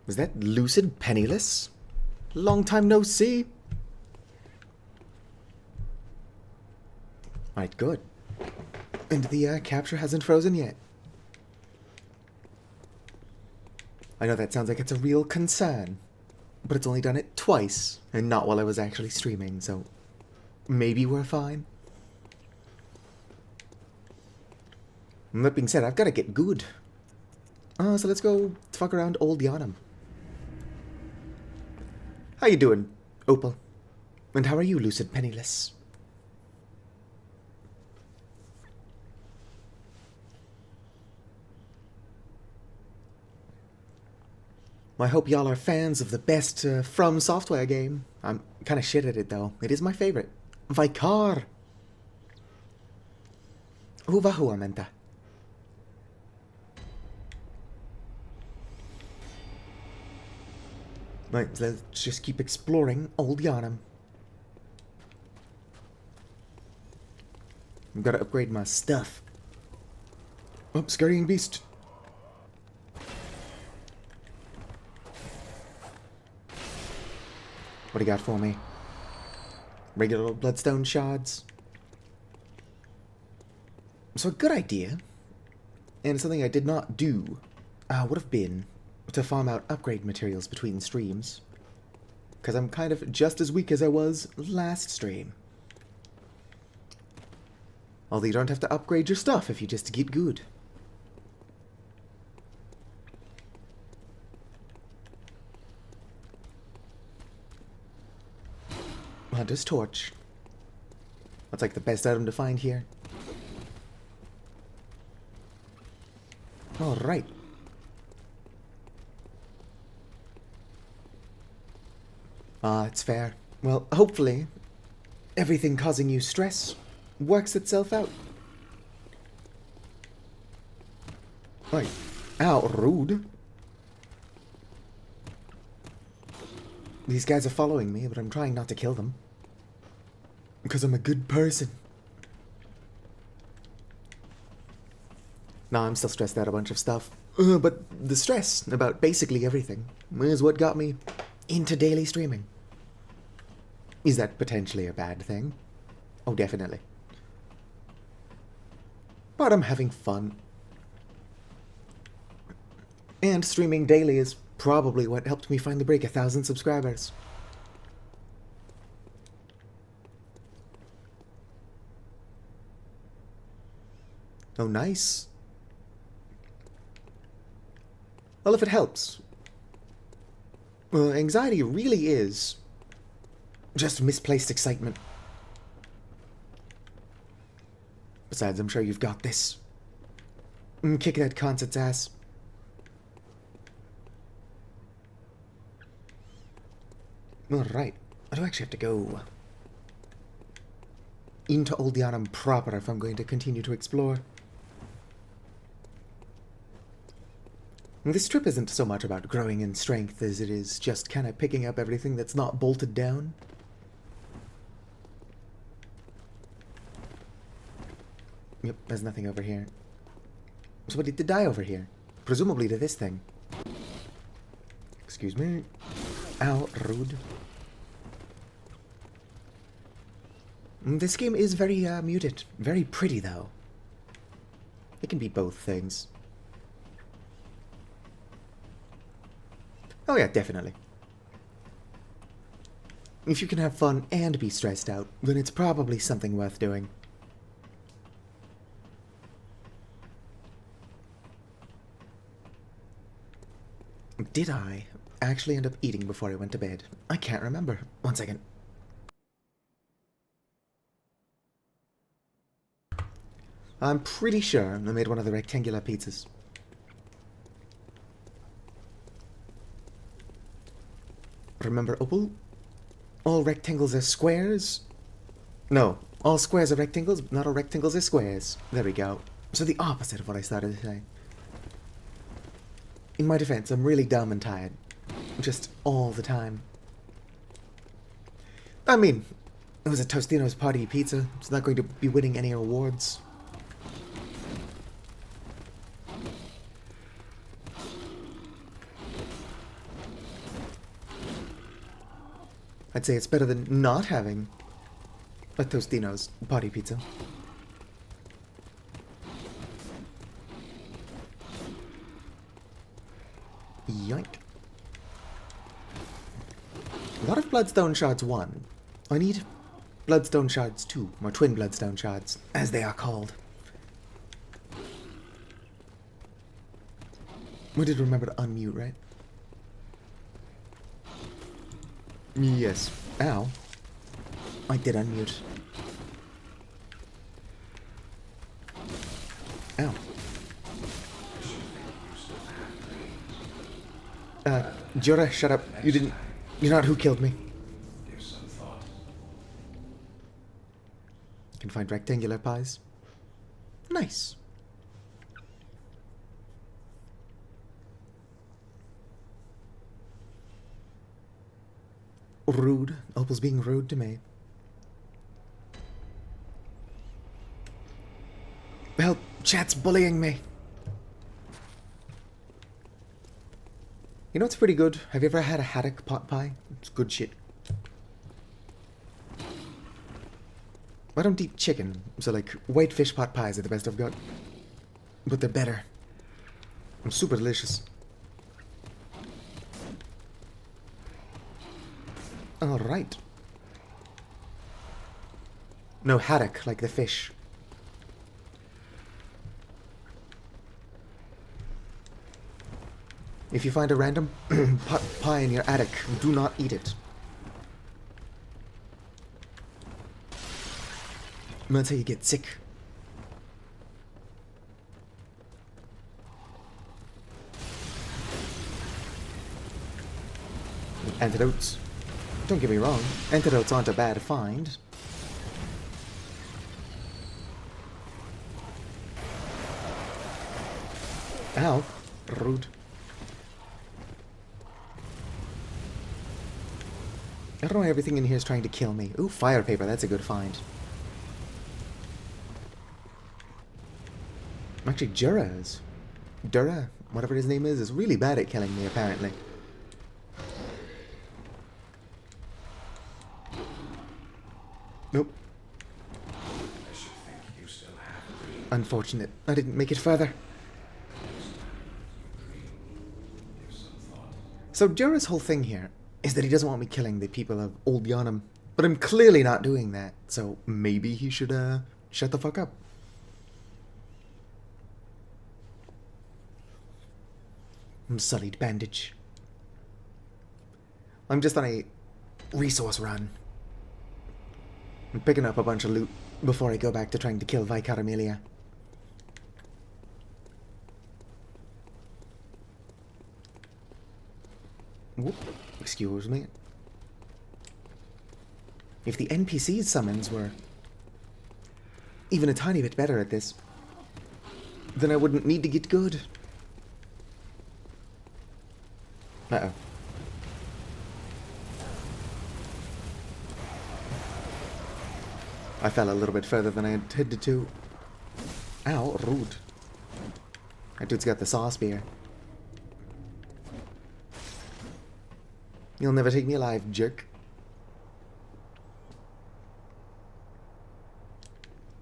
Was that Lucid Penniless? Long time no see. Right, good. And the capture hasn't frozen yet. I know that sounds like it's a real concern, but it's only done it twice, and not while I was actually streaming, so maybe we're fine. And that being said, I've got to get good. So let's go fuck around Old Yharnam. How you doing, Opal? And how are you, Lucid Penniless? I hope y'all are fans of the best From Software game. I'm kind of shit at it, though. It is my favorite. Vicar. Huvahuamenta. Right, let's just keep exploring Old Yharnam. I've got to upgrade my stuff. Oh, scurrying beast. What do you got for me? Regular old bloodstone shards. So a good idea, and something I did not do, would have been to farm out upgrade materials between streams. Because I'm kind of just as weak as I was last stream. Although you don't have to upgrade your stuff if you just get good. Hunter's Torch. That's like the best item to find here. Alright. It's fair. Well, hopefully, everything causing you stress works itself out. Oi. Ow, rude. These guys are following me, but I'm trying not to kill them. Because I'm a good person. Nah, I'm still stressed out a bunch of stuff. But the stress about basically everything is what got me into daily streaming. Is that potentially a bad thing? Oh, definitely. But I'm having fun. And streaming daily is probably what helped me finally break 1,000 subscribers. Oh, nice. Well, if it helps. Anxiety really is just misplaced excitement. Besides, I'm sure you've got this. Kick that concert's ass. Alright, I do actually have to go into Old Yharnam proper if I'm going to continue to explore. This trip isn't so much about growing in strength as it is just kind of picking up everything that's not bolted down. Yep, there's nothing over here. Somebody did die over here. Presumably to this thing. Excuse me. Ow, rude. This game is very muted. Very pretty, though. It can be both things. Oh yeah, definitely. If you can have fun and be stressed out, then it's probably something worth doing. Did I actually end up eating before I went to bed? I can't remember. One second. I'm pretty sure I made one of the rectangular pizzas. Remember, Opal? All rectangles are squares? No, all squares are rectangles, but not all rectangles are squares. There we go. So the opposite of what I started to say. In my defense, I'm really dumb and tired. Just all the time. I mean, it was a Tostino's party pizza. It's not going to be winning any awards. I'd say it's better than not having a Tostino's party pizza. Yoink. A lot of Bloodstone Shards 1. I need Bloodstone Shards 2, or Twin Bloodstone Shards, as they are called. We did remember to unmute, right? Yes. Ow. I did unmute. Ow. Jura, shut up. You're not who killed me. Can find rectangular pies. Nice. Rude. Opal's being rude to me. Well, chat's bullying me. You know what's pretty good? Have you ever had a haddock pot pie? It's good shit. I don't eat chicken, so like white fish pot pies are the best I've got. But they're better. And super delicious. Alright. No, haddock, like the fish. If you find a random pot pie in your attic, do not eat it. That's how you get sick. Antidotes. Don't get me wrong, antidotes aren't a bad find. Ow. Rude. I don't know why everything in here is trying to kill me. Ooh, fire paper, that's a good find. Actually, Dura, whatever his name is really bad at killing me, apparently. Nope. Unfortunate. I didn't make it further. So Dura's whole thing here is that he doesn't want me killing the people of Old Yharnam. But I'm clearly not doing that, so maybe he should, shut the fuck up. Sullied bandage. I'm just on a resource run. I'm picking up a bunch of loot before I go back to trying to kill Vicar Amelia. Whoop. Excuse me. If the NPC's summons were even a tiny bit better at this, then I wouldn't need to get good. Uh-oh. I fell a little bit further than I intended to. Ow, rude. That dude's got the saw spear. You'll never take me alive, jerk.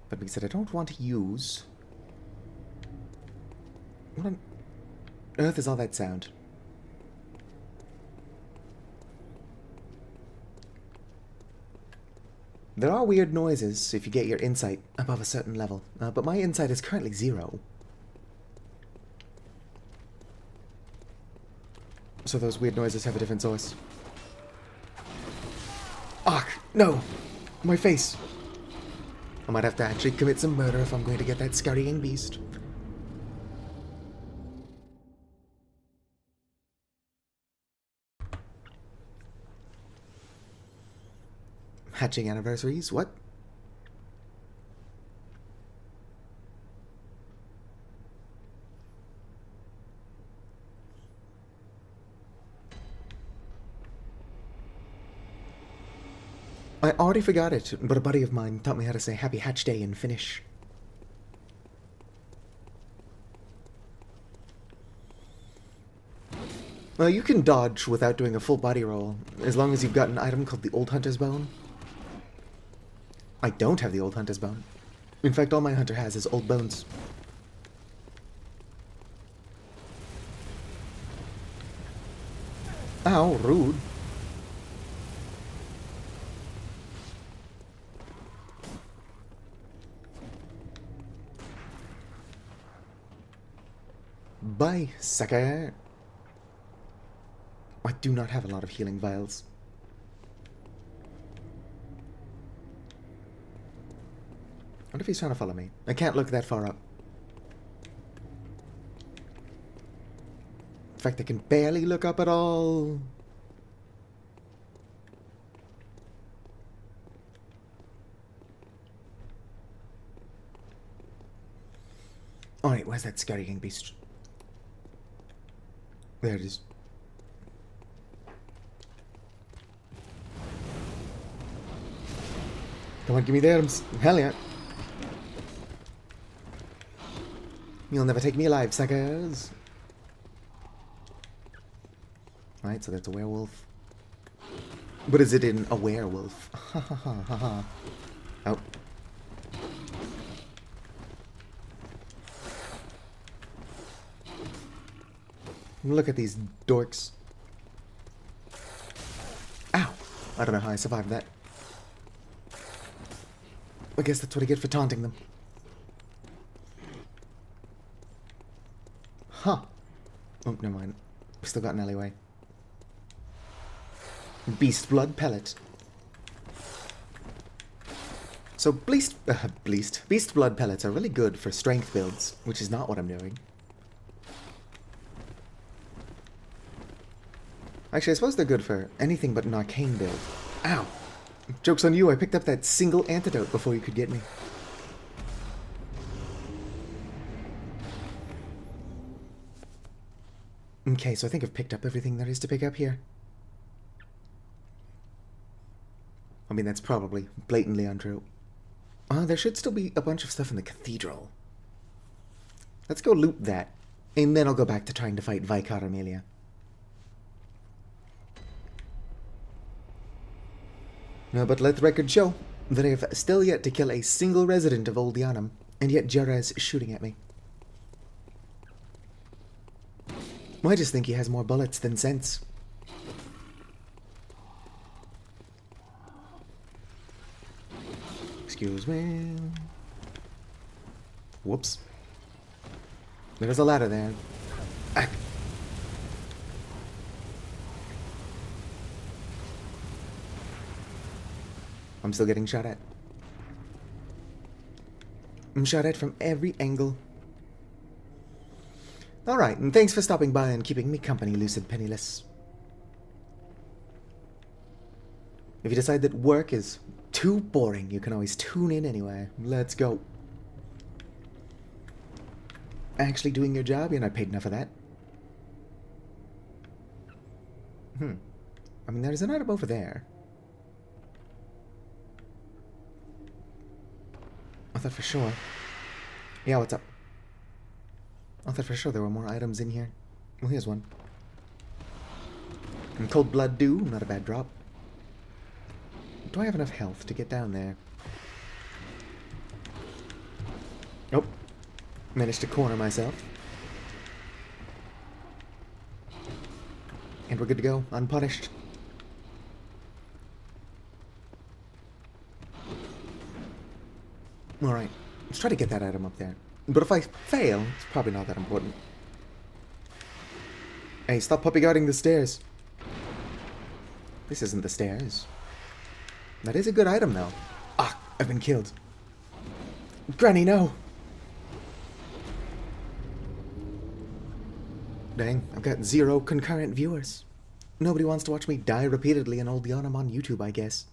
But because I don't want to use... What on earth is all that sound? There are weird noises if you get your insight above a certain level, but my insight is currently 0. So those weird noises have a different source. Ugh, no! My face! I might have to actually commit some murder if I'm going to get that scurrying beast. Hatching anniversaries? What? I already forgot it, but a buddy of mine taught me how to say Happy Hatch Day in Finnish. Well, you can dodge without doing a full body roll, as long as you've got an item called the Old Hunter's Bone. I don't have the Old Hunter's Bone. In fact, all my hunter has is old bones. Ow, rude. Bye, sucker. I do not have a lot of healing vials. What if he's trying to follow me? I can't look that far up. In fact, I can barely look up at all. Alright, where's that scurrying beast? There it is. Come on, give me the items. Hell yeah. You'll never take me alive, suckers. Alright, so that's a werewolf. But is it in a werewolf? Ha ha ha ha ha. Oh. Look at these dorks. Ow! I don't know how I survived that. I guess that's what I get for taunting them. Huh. Oh, never mind. We've still got an alleyway. Beast blood pellet. So beast blood pellets are really good for strength builds, which is not what I'm doing. Actually, I suppose they're good for anything but an arcane build. Ow! Joke's on you, I picked up that single antidote before you could get me. Okay, so I think I've picked up everything there is to pick up here. I mean, that's probably blatantly untrue. There should still be a bunch of stuff in the cathedral. Let's go loot that, and then I'll go back to trying to fight Vicar Amelia. No, but let the record show that I have still yet to kill a single resident of Old Yharnam, and yet Jera is shooting at me. I just think he has more bullets than sense. Excuse me. Whoops. There's a ladder there. Ah. I'm still getting shot at. I'm shot at from every angle. Alright, and thanks for stopping by and keeping me company, Lucid Penniless. If you decide that work is too boring, you can always tune in anyway. Let's go. Actually doing your job? You're not paid enough for that. I mean, there's an item over there. I thought for sure. Yeah, what's up? I thought for sure there were more items in here. Well, here's one. And cold blood dew, not a bad drop. Do I have enough health to get down there? Nope. Managed to corner myself. And we're good to go, unpunished. Alright, let's try to get that item up there. But if I fail, it's probably not that important. Hey, stop puppy guarding the stairs. This isn't the stairs. That is a good item, though. Ah, I've been killed. Granny, no! Dang, I've got 0 concurrent viewers. Nobody wants to watch me die repeatedly in Old Yharnam on YouTube, I guess.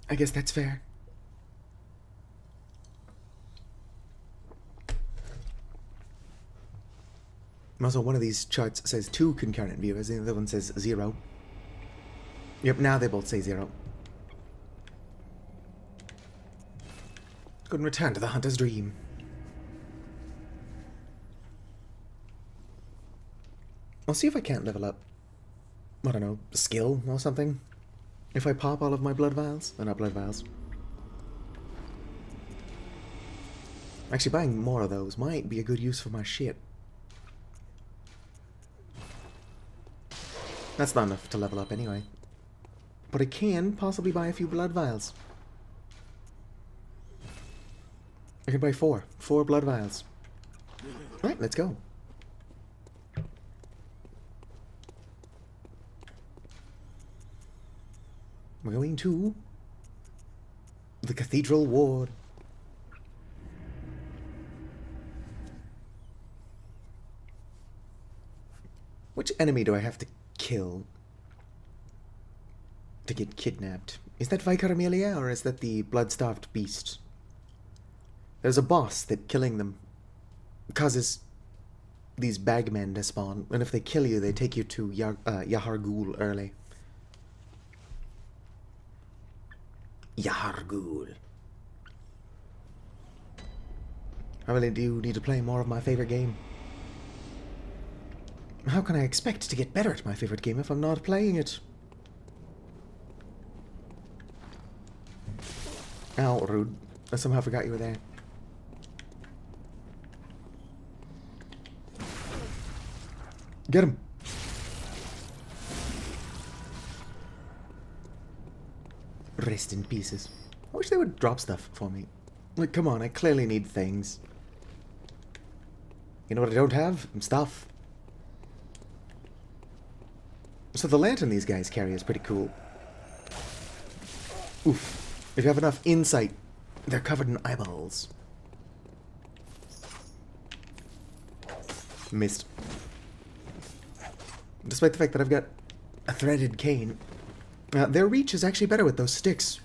I guess that's fair. Also, one of these charts says 2 concurrent viewers, and the other one says 0. Yep, now they both say 0. Go and return to the hunter's dream. I'll see if I can't level up, I don't know, skill or something. If I pop all of my blood vials. Not blood vials. Actually, buying more of those might be a good use for my shit. That's not enough to level up anyway. But I can possibly buy a few blood vials. I can buy 4. 4 blood vials. Alright, let's go. We're going to the Cathedral Ward. Which enemy do I have to kill to get kidnapped? Is that Vicar Amelia, or is that the blood-starved beast? There's a boss that killing them causes these bagmen to spawn, and if they kill you, they take you to Yahar'gul early. Yahar'gul. I really do need to play more of my favorite game. How can I expect to get better at my favorite game if I'm not playing it? Ow, rude. I somehow forgot you were there. Get him! Rest in pieces. I wish they would drop stuff for me. Like, come on, I clearly need things. You know what I don't have? Stuff. So the lantern these guys carry is pretty cool. Oof. If you have enough insight, they're covered in eyeballs. Missed. Despite the fact that I've got a threaded cane, their reach is actually better with those sticks.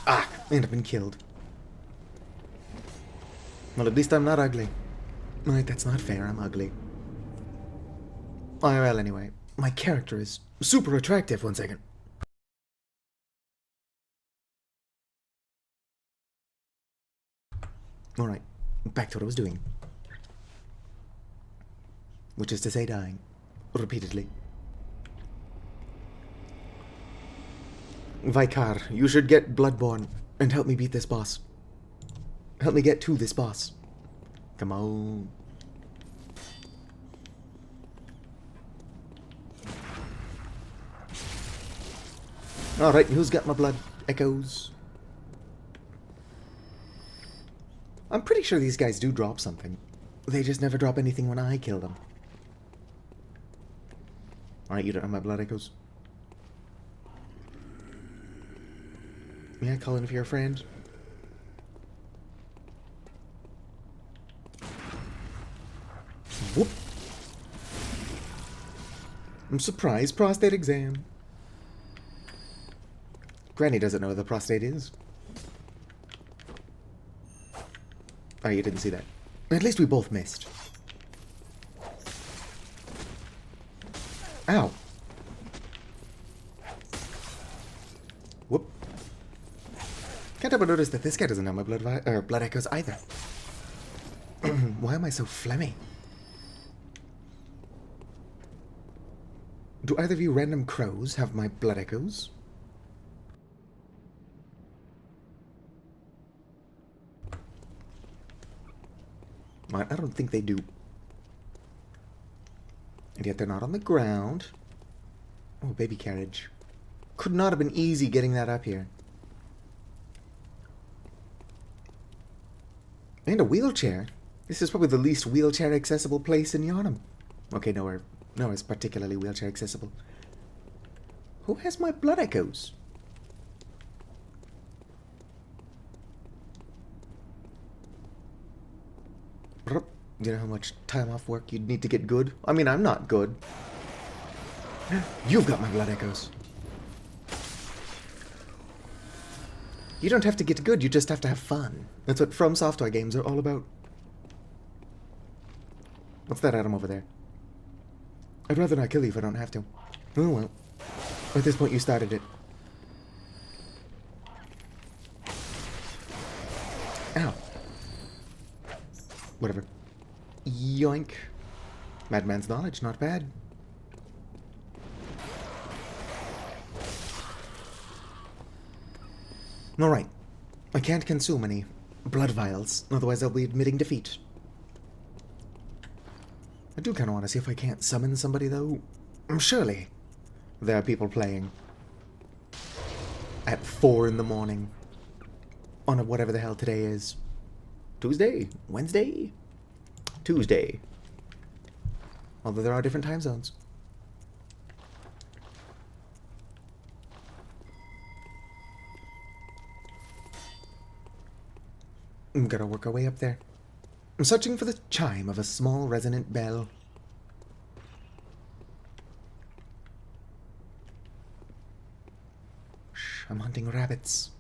Ah! And I've been killed. Well, at least I'm not ugly. Right, that's not fair, I'm ugly. IRL anyway. My character is super attractive. One second. Alright, back to what I was doing. Which is to say dying. Repeatedly. Vicar, you should get Bloodborne and help me beat this boss. Help me get to this boss. Come on. Alright, who's got my blood echoes? I'm pretty sure these guys do drop something. They just never drop anything when I kill them. Alright, you don't have my blood echoes. Yeah, calling if you're a friend. Whoop. I'm surprised. Prostate exam. Granny doesn't know what the prostate is. Oh, you didn't see that. At least we both missed. Ow. Whoop. Can't help but notice that this guy doesn't have my blood echoes either. Why am I so phlegmy? Do either of you random crows have my blood echoes? I don't think they do. And yet they're not on the ground. Oh, baby carriage. Could not have been easy getting that up here. And a wheelchair. This is probably the least wheelchair accessible place in Yharnam. Okay, nowhere is particularly wheelchair accessible. Who has my blood echoes? Do you know how much time off work you'd need to get good? I mean, I'm not good. You've got my blood echoes. You don't have to get good, you just have to have fun. That's what From Software games are all about. What's that item over there? I'd rather not kill you if I don't have to. Oh well. At this point you started it. Ow. Whatever. Yoink. Madman's knowledge, not bad. Alright. I can't consume any blood vials, otherwise I'll be admitting defeat. I do kind of want to see if I can't summon somebody, though. Surely there are people playing at 4 in the morning on whatever the hell today is. Tuesday? Wednesday? Tuesday. Although there are different time zones. Gotta work our way up there. I'm searching for the chime of a small resonant bell. Shh, I'm hunting rabbits.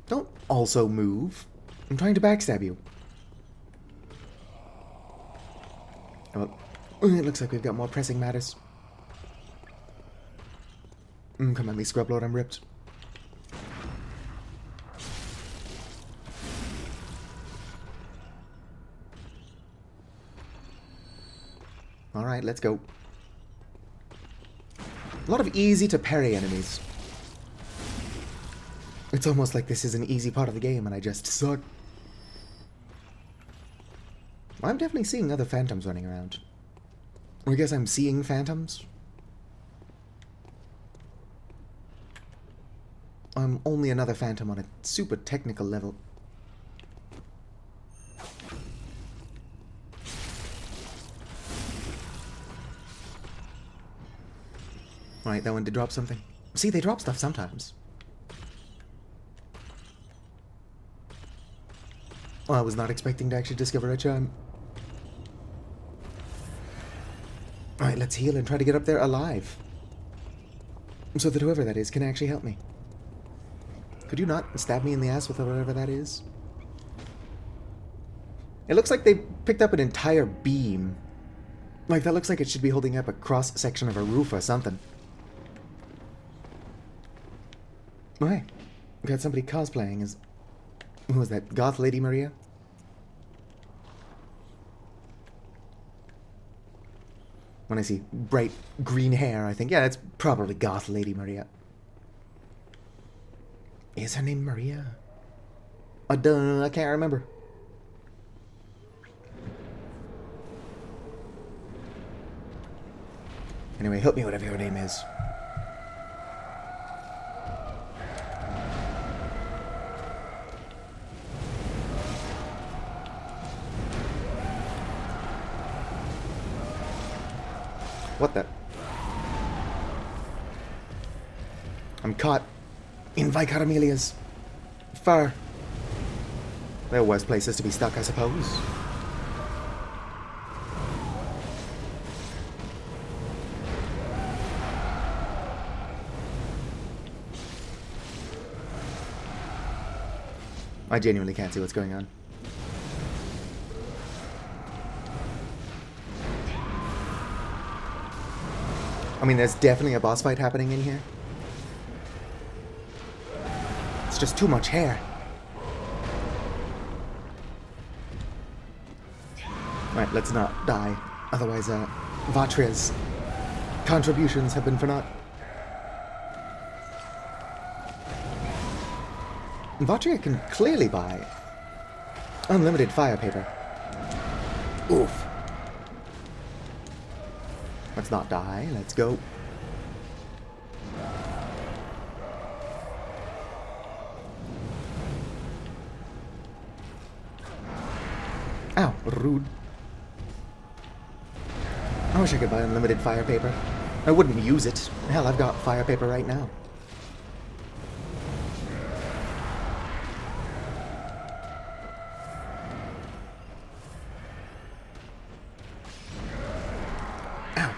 Don't also move. I'm trying to backstab you. Well, it looks like we've got more pressing matters. Come at me, Scrublord, I'm ripped. Alright, let's go. A lot of easy to parry enemies. It's almost like this is an easy part of the game and I just suck. I'm definitely seeing other phantoms running around. Or I guess I'm seeing phantoms. I'm only another phantom on a super technical level. Alright, that one did drop something. See, they drop stuff sometimes. Well, I was not expecting to actually discover a chime. Alright, let's heal and try to get up there alive. So that whoever that is can actually help me. Could you not stab me in the ass with whatever that is? It looks like they picked up an entire beam. Like, that looks like it should be holding up a cross-section of a roof or something. Oh, hey. We got somebody cosplaying as... Who was that? Goth Lady Maria? When I see bright green hair, I think, yeah, it's probably Goth Lady Maria. Is her name Maria? I can't remember. Anyway, help me whatever your name is. What the? I'm caught in Viscount Amelia's fur. There are worse places to be stuck, I suppose. I genuinely can't see what's going on. I mean, there's definitely a boss fight happening in here. It's just too much hair. Alright, let's not die. Otherwise, Vatria's contributions have been for naught. Vatria can clearly buy unlimited fire paper. Oof. Let's not die. Let's go. Ow, rude. I wish I could buy unlimited fire paper. I wouldn't use it. Hell, I've got fire paper right now. Ow.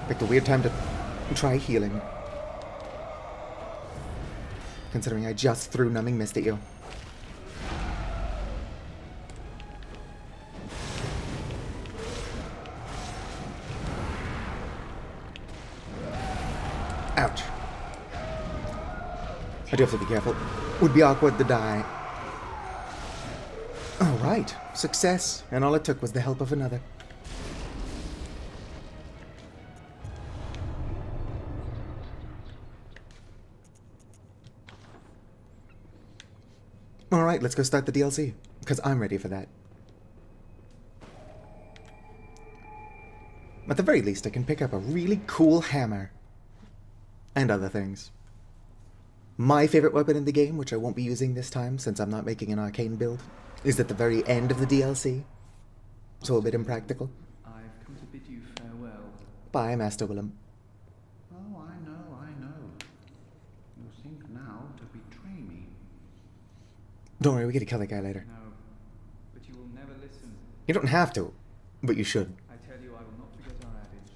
Picked a weird time to try healing. Considering I just threw numbing mist at you. Ouch. I do have to be careful. Would be awkward to die. Alright, success, and all it took was the help of another. Alright, let's go start the DLC, because I'm ready for that. At the very least, I can pick up a really cool hammer. And other things. My favorite weapon in the game, which I won't be using this time since I'm not making an arcane build, is at the very end of the DLC. So a bit impractical. I've come to bid you farewell. Bye, Master Willem. Oh, I know. You think now to betray me. Don't worry, we get to kill that guy later. No, but you will never listen. You don't have to, but you should. I tell you, I will not forget our adage.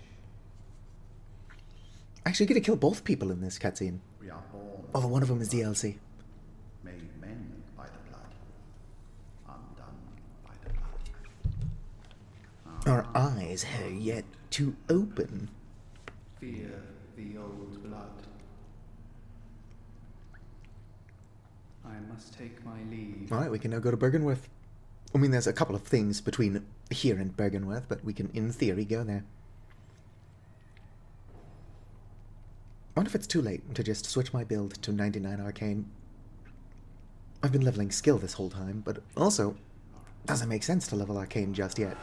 Actually, you get to kill both people in this cutscene. We are born. Although one of them is DLC. Made men by the blood. Undone by the blood. Our eyes have yet to open. Fear the old blood. I must take my leave. Alright, we can now go to Bergenworth. I mean, there's a couple of things between here and Bergenworth, but we can, in theory, go there. I wonder if it's too late to just switch my build to 99 Arcane. I've been leveling skill this whole time, but also, doesn't make sense to level Arcane just yet.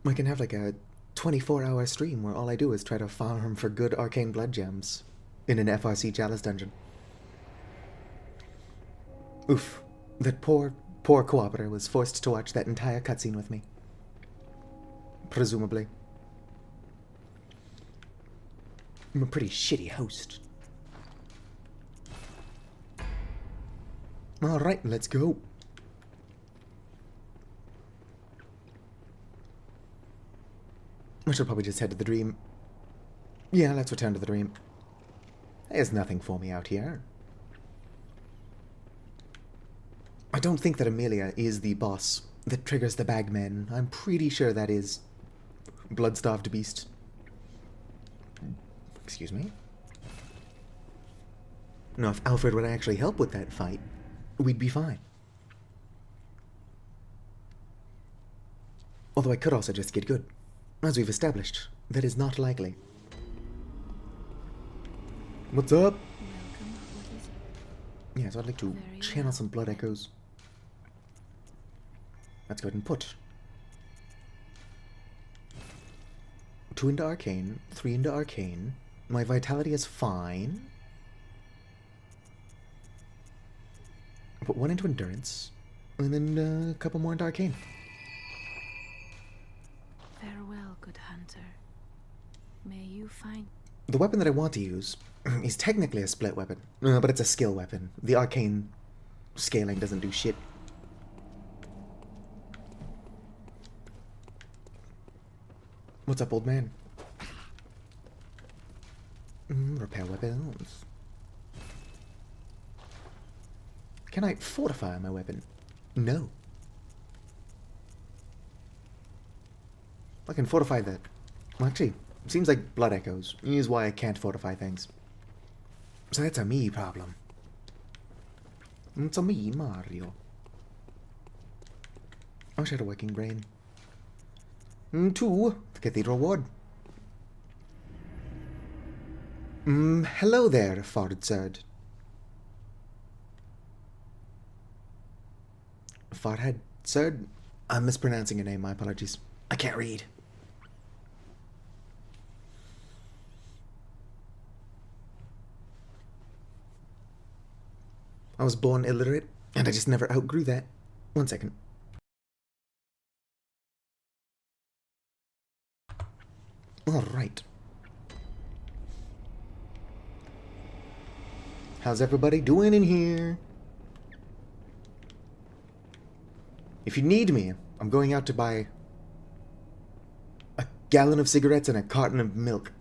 I can have like a 24-hour stream where all I do is try to farm for good Arcane Blood Gems in an FRC Chalice dungeon. Oof. That poor cooperator was forced to watch that entire cutscene with me. Presumably. I'm a pretty shitty host. Alright, let's go. I should probably just head to the dream. Yeah, let's return to the dream. There's nothing for me out here. I don't think that Amelia is the boss that triggers the bagmen. I'm pretty sure that is Blood-Starved Beast. Excuse me? No, if Alfred would actually help with that fight, we'd be fine. Although I could also just get good. As we've established, that is not likely. What's up? Welcome. What is it? Yeah, so I'd like to Very channel well. some blood echoes. Let's go ahead and put 2 into Arcane, 3 into Arcane. My vitality is fine. Put 1 into Endurance, and then a couple more into Arcane. Farewell, good hunter. May you find... The weapon that I want to use is technically a split weapon, but it's a skill weapon. The Arcane scaling doesn't do shit. What's up, old man? Repair weapons. Can I fortify my weapon? No. I can fortify that. Well, actually, it seems like blood echoes is why I can't fortify things. So that's a me problem. It's a me, Mario. I wish I had a working brain. 2, the Cathedral Ward. Hello there, Fardsard. Farhead, sir? I'm mispronouncing your name, my apologies. I can't read. I was born illiterate, and I just never outgrew that. 1 second. Alright. How's everybody doing in here? If you need me, I'm going out to buy a gallon of cigarettes and a carton of milk.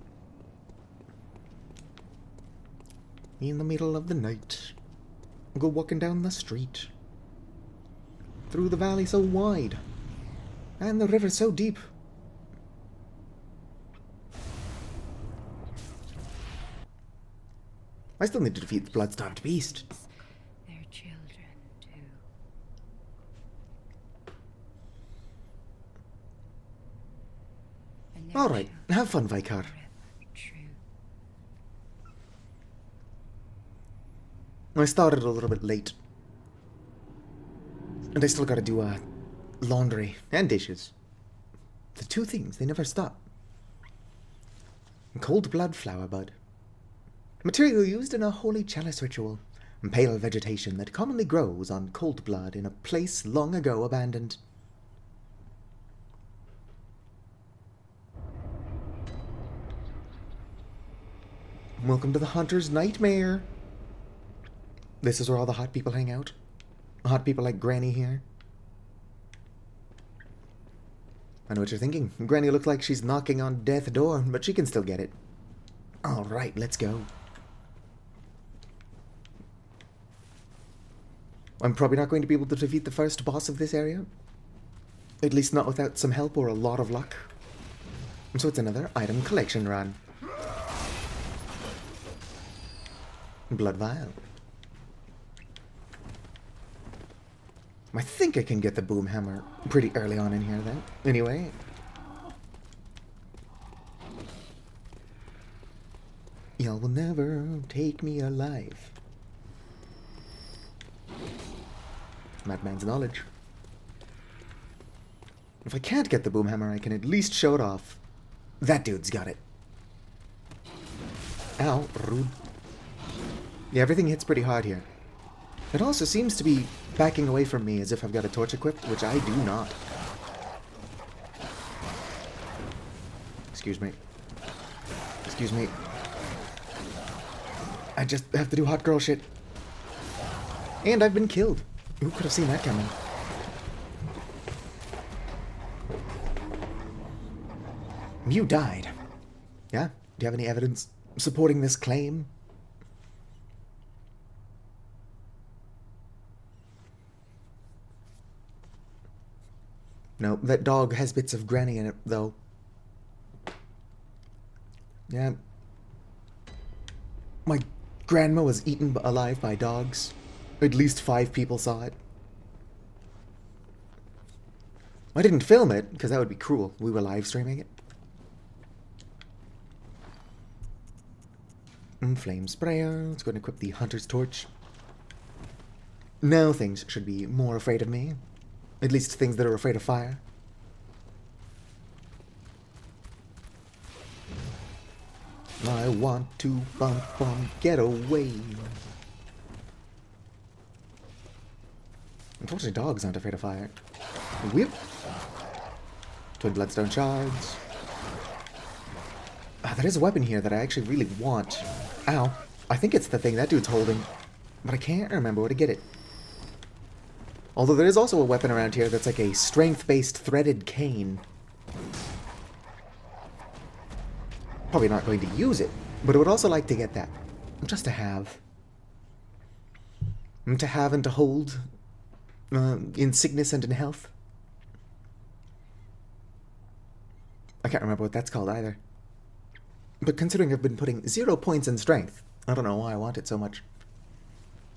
In the middle of the night, I'll go walking down the street. Through the valley so wide, and the river so deep. I still need to defeat the blood-starved beast. Their children, too. And their Alright, children have fun, Vicar. forever true. I started a little bit late. And I still gotta do, laundry and dishes. The two things, they never stop. Cold blood flower bud. Material used in a holy chalice ritual. Pale vegetation that commonly grows on cold blood in a place long ago abandoned. Welcome to the Hunter's Nightmare. This is where all the hot people hang out. Hot people like Granny here. I know what you're thinking. Granny looks like she's knocking on death's door, but she can still get it. Alright, let's go. I'm probably not going to be able to defeat the first boss of this area. At least not without some help or a lot of luck. So it's another item collection run. Blood vial. I think I can get the boom hammer pretty early on in here then. Anyway. Y'all will never take me alive. Madman's knowledge. If I can't get the boom hammer, I can at least show it off. That dude's got it. Ow, rude. Yeah, everything hits pretty hard here. It also seems to be backing away from me as if I've got a torch equipped, which I do not. Excuse me. Excuse me. I just have to do hot girl shit. And I've been killed. Who could have seen that coming? You died. Yeah? Do you have any evidence supporting this claim? No, that dog has bits of Granny in it, though. Yeah. My grandma was eaten alive by dogs. At least 5 people saw it. I didn't film it, because that would be cruel. We were live streaming it. Flame sprayer. Let's go and equip the hunter's torch. Now things should be more afraid of me. At least things that are afraid of fire. I want to bump, get away. Unfortunately, dogs aren't afraid of fire. Whip. Twin bloodstone shards. There is a weapon here that I actually really want. Ow. I think it's the thing that dude's holding. But I can't remember where to get it. Although there is also a weapon around here that's like a strength-based threaded cane. Probably not going to use it, but I would also like to get that. Just to have. To have and to hold. In sickness and in health. I can't remember what that's called either. But considering I've been putting 0 points in strength, I don't know why I want it so much.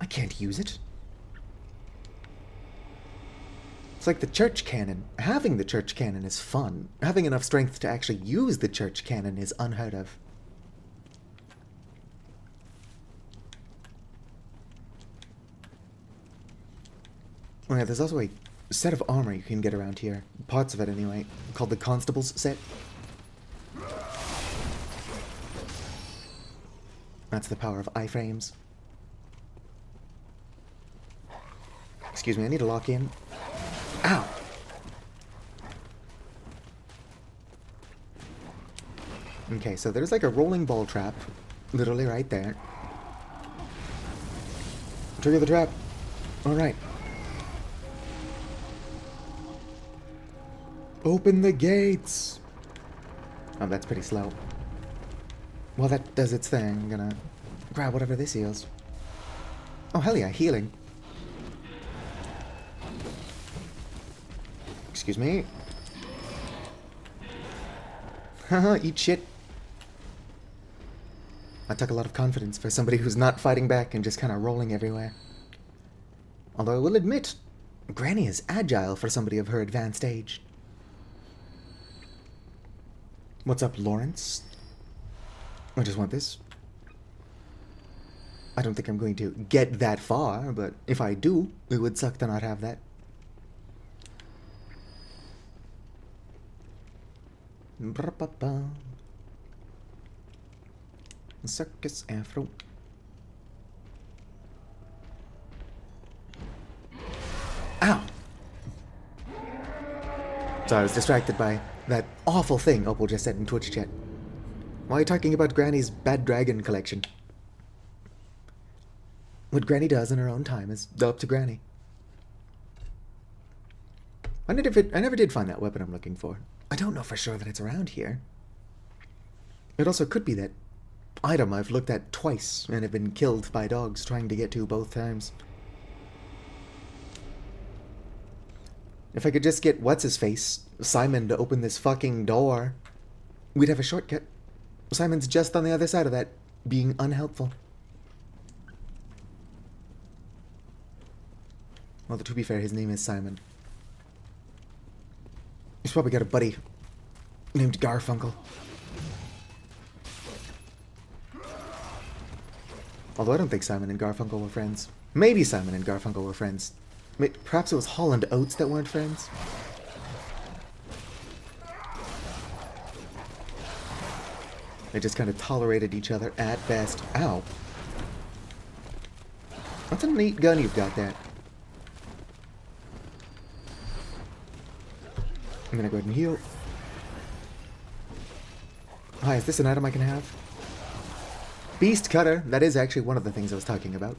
I can't use it. It's like the church cannon. Having the church cannon is fun. Having enough strength to actually use the church cannon is unheard of. Oh yeah, there's also a set of armor you can get around here. Parts of it anyway. Called the Constable's set. That's the power of iframes. Excuse me, I need to lock in. Ow! Okay, so there's like a rolling ball trap. Literally right there. Trigger the trap. Alright. Open the gates! Oh, that's pretty slow. Well, that does its thing. I'm gonna grab whatever this is. Oh, hell yeah, healing. Excuse me. Haha, eat shit. That took a lot of confidence for somebody who's not fighting back and just kind of rolling everywhere. Although I will admit, Granny is agile for somebody of her advanced age. What's up, Lawrence? I just want this. I don't think I'm going to get that far, but if I do, it would suck to not have that. Ba-ba-ba. Circus afro. Ow! So I was distracted by that awful thing Opal just said in Twitch chat. Why are you talking about Granny's Bad Dragon collection? What Granny does in her own time is up to Granny. I never did find that weapon I'm looking for. I don't know for sure that it's around here. It also could be that item I've looked at twice and have been killed by dogs trying to get to both times. If I could just get what's-his-face, Simon, to open this fucking door, we'd have a shortcut. Simon's just on the other side of that, being unhelpful. Although, to be fair, his name is Simon. He's probably got a buddy named Garfunkel. Although I don't think Simon and Garfunkel were friends. Maybe Simon and Garfunkel were friends. Perhaps it was Holland Oates that weren't friends. They just kind of tolerated each other at best. Ow. That's a neat gun you've got there. I'm gonna go ahead and heal. Hi, is this an item I can have? Beast Cutter. That is actually one of the things I was talking about.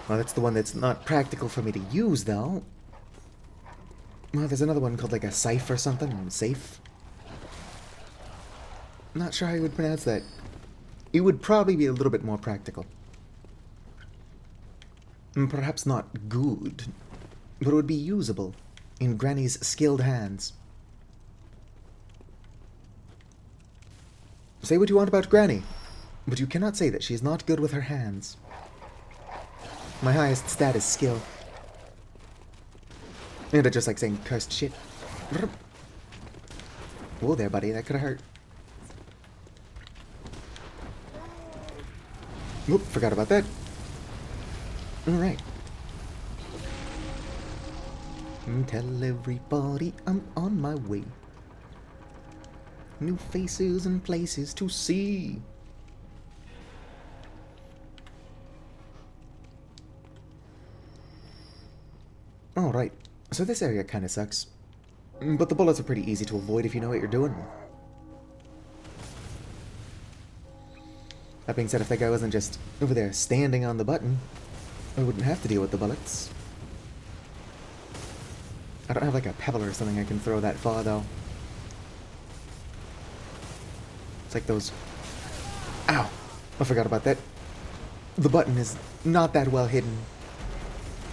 Well, that's the one that's not practical for me to use, though. Well, there's another one called like a Scythe or something. Safe. Not sure how you would pronounce that. It would probably be a little bit more practical. And perhaps not good, but it would be usable in Granny's skilled hands. Say what you want about Granny, but you cannot say that she is not good with her hands. My highest stat is skill. And I just like saying cursed shit. Whoa there, buddy, that could have hurt. Oop, forgot about that. Alright. Tell everybody I'm on my way. New faces and places to see. Alright, so this area kinda sucks. But the bullets are pretty easy to avoid if you know what you're doing. That being said, if that guy wasn't just over there standing on the button, I wouldn't have to deal with the bullets. I don't have like a pebble or something I can throw that far, though. It's like those... Ow! I forgot about that. The button is not that well hidden,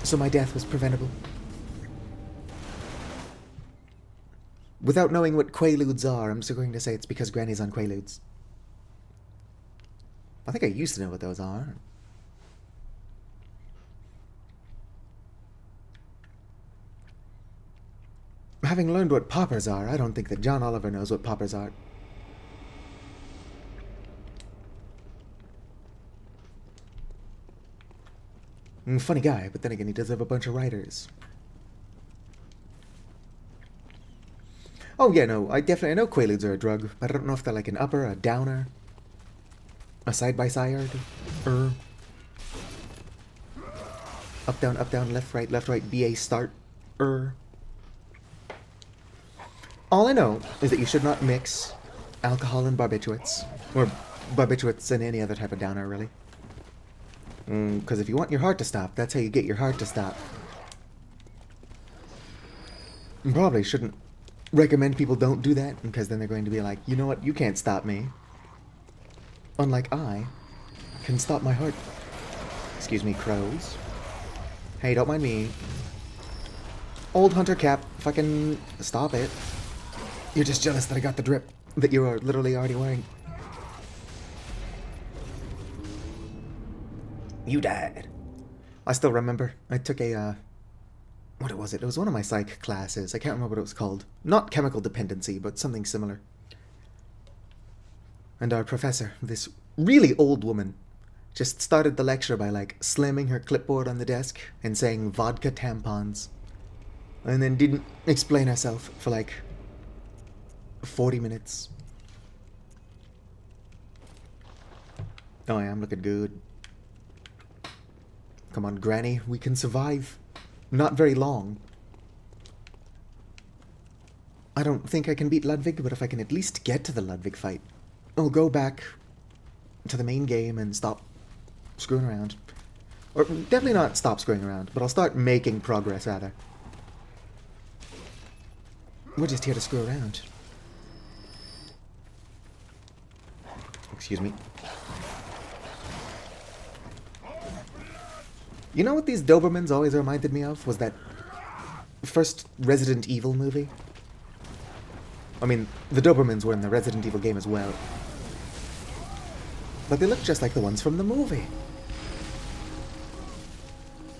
so my death was preventable. Without knowing what Quaaludes are, I'm still going to say it's because Granny's on Quaaludes. I think I used to know what those are. Having learned what poppers are, I don't think that John Oliver knows what poppers are. Funny guy, but then again, he does have a bunch of writers. Oh yeah, no, I know Quaaludes are a drug, but I don't know if they're like an upper, a downer, a side-by-side, up, down, left, right, BA, start, All I know is that you should not mix alcohol and barbiturates, or barbiturates and any other type of downer, really. Because if you want your heart to stop, that's how you get your heart to stop. You probably shouldn't recommend people don't do that, because then they're going to be like, you know what, you can't stop me. Unlike I can stop my heart. Excuse me, crows. Hey, don't mind me. Old hunter cap, fucking stop it. You're just jealous that I got the drip that you are literally already wearing. You died. I still remember. I took a, what was it? It was one of my psych classes. I can't remember what it was called. Not chemical dependency, but something similar. And our professor, this really old woman, just started the lecture by, like, slamming her clipboard on the desk and saying vodka tampons. And then didn't explain herself for, like, 40 minutes. Oh yeah, I'm looking good. Come on, Granny, we can survive. Not very long. I don't think I can beat Ludwig, but if I can at least get to the Ludwig fight, I'll go back to the main game and stop screwing around. Or definitely not stop screwing around, but I'll start making progress, rather. We're just here to screw around. Excuse me. You know what these Dobermans always reminded me of? Was that first Resident Evil movie? I mean, the Dobermans were in the Resident Evil game as well. But they look just like the ones from the movie.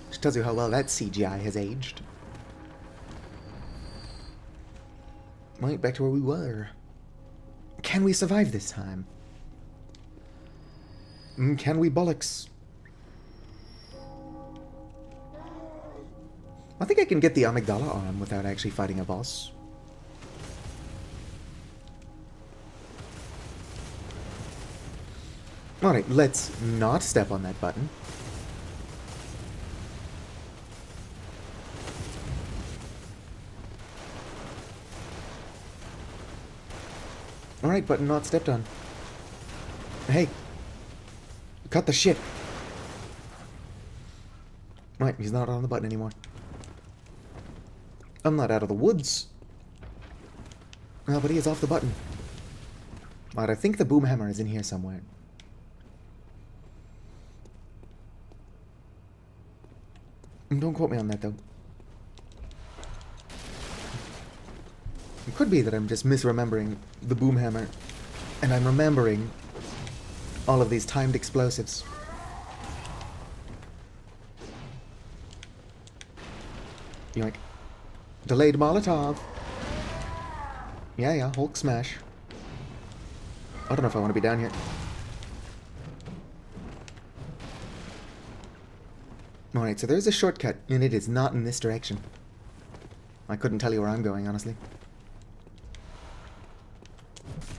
Which tells you how well that CGI has aged. Right, back to where we were. Can we survive this time? Can we bollocks? I think I can get the amygdala arm without actually fighting a boss. Alright, let's not step on that button. Alright, button not stepped on. Hey! Cut the shit! Right, he's not on the button anymore. I'm not out of the woods. Oh, but he is off the button. Alright, I think the boom hammer is in here somewhere. Don't quote me on that, though. It could be that I'm just misremembering the boom hammer, and I'm remembering all of these timed explosives. Yoink. Delayed Molotov. Yeah, Hulk smash. I don't know if I want to be down here. Alright, so there's a shortcut, and it is not in this direction. I couldn't tell you where I'm going, honestly.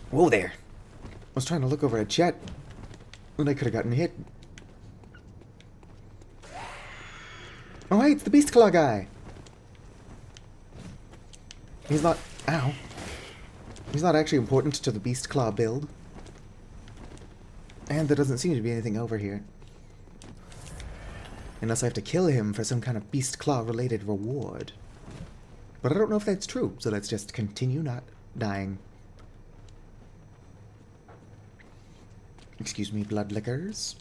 Whoa there! I was trying to look over at Chet, and I could have gotten hit. Oh hey, it's the Beast Claw guy! He's not... Ow. He's not actually important to the Beast Claw build. And there doesn't seem to be anything over here. Unless I have to kill him for some kind of Beast Claw related reward. But I don't know if that's true, so let's just continue not dying. Excuse me, blood lickers.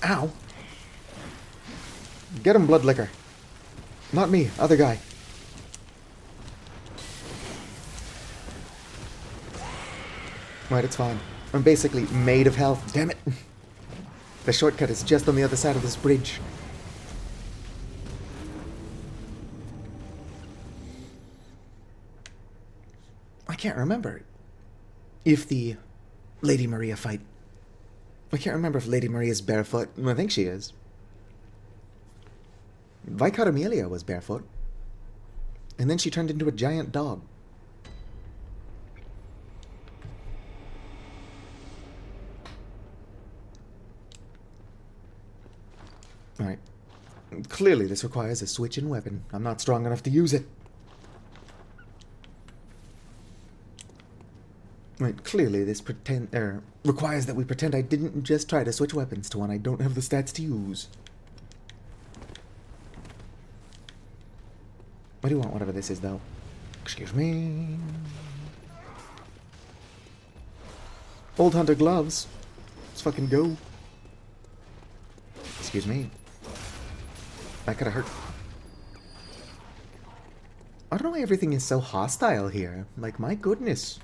Ow! Get him, blood licker. Not me, other guy. Right, it's fine. I'm basically made of health, damn it! The shortcut is just on the other side of this bridge. I can't remember if the Lady Maria fight... I can't remember if Lady Maria's barefoot. I think she is. Viscount Amelia was barefoot. And then she turned into a giant dog. Alright. Clearly this requires a switch in weapon. I'm not strong enough to use it. Right, clearly this requires that we pretend I didn't just try to switch weapons to one I don't have the stats to use. I do want whatever this is, though. Excuse me. Old Hunter gloves. Let's fucking go. Excuse me. That could have hurt. I don't know why everything is so hostile here. Like, my goodness.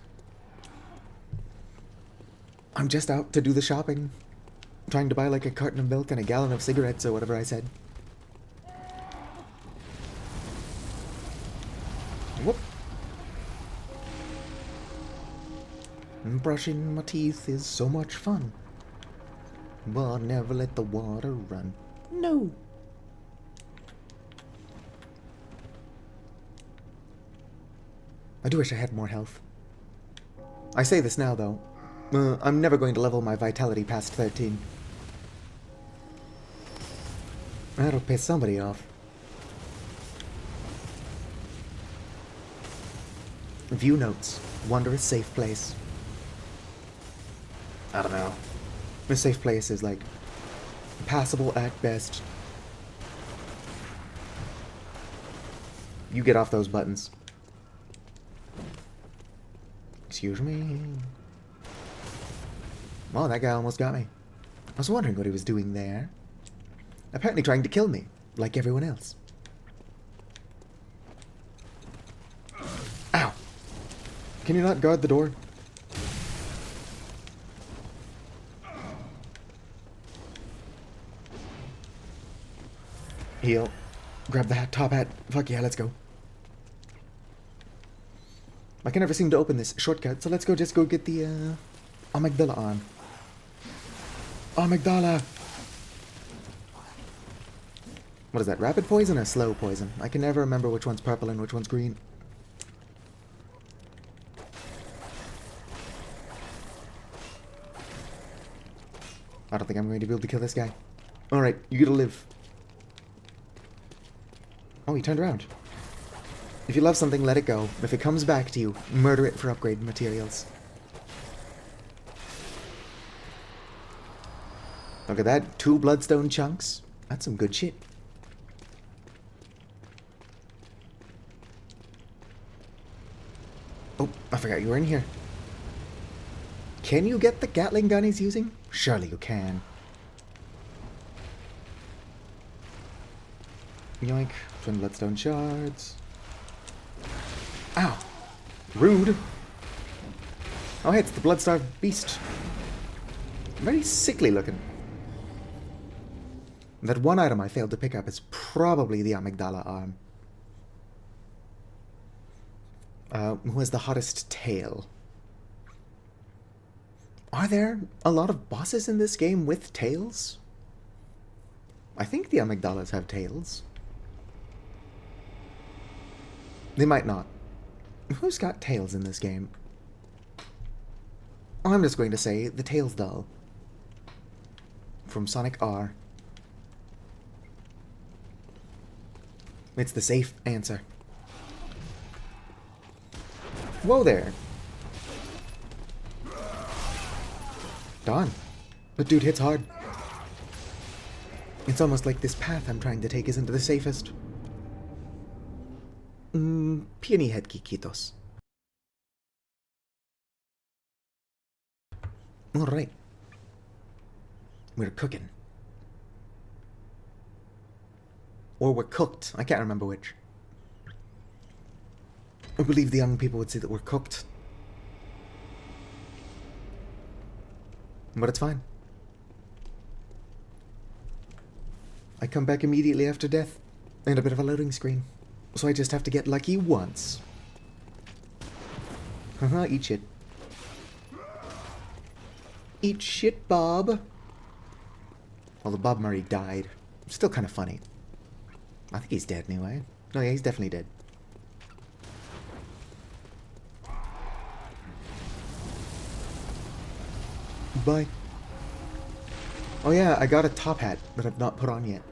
I'm just out to do the shopping. trying to buy like a carton of milk and a gallon of cigarettes or whatever I said. Whoop. Brushing my teeth is so much fun. But never let the water run. No. I do wish I had more health. I say this now, though. I'm never going to level my vitality past 13. That'll piss somebody off. View notes. Wondrous safe place. I don't know. This safe place is like passable at best. You get off those buttons. Excuse me. Well, that guy almost got me. I was wondering what he was doing there. Apparently trying to kill me, like everyone else. Ow! Can you not guard the door? Heal. Grab the hat, top hat. Fuck yeah, let's go. I can never seem to open this shortcut, so let's go just go get the, amygdala on. Amygdala! What is that, rapid poison or slow poison? I can never remember which one's purple and which one's green. I don't think I'm going to be able to kill this guy. Alright, you gotta live. Oh, he turned around. If you love something, let it go. If it comes back to you, murder it for upgrade materials. Look at that. 2 bloodstone chunks. That's some good shit. Oh, I forgot you were in here. Can you get the Gatling gun he's using? Surely you can. Yoink. Twin bloodstone shards. Ow. Rude. Oh, hey, it's the blood-starved beast. Very sickly looking. That one item I failed to pick up is probably the amygdala arm. Who has the hottest tail? Are there a lot of bosses in this game with tails? I think the amygdalas have tails. They might not. Who's got tails in this game? I'm just going to say the Tails doll. From Sonic R. It's the safe answer. Whoa there. Darn. The dude hits hard. It's almost like this path I'm trying to take isn't the safest. Peony head Kikitos. Alright. We're cooking. Or we're cooked. I can't remember which. I believe the young people would say that we're cooked. But it's fine. I come back immediately after death. And a bit of a loading screen. So I just have to get lucky once. Haha, eat shit. Eat shit, Bob. Although Bob Murray died. Still kind of funny. I think he's dead anyway. No, yeah, he's definitely dead. Bye. Oh yeah, I got a top hat that I've not put on yet.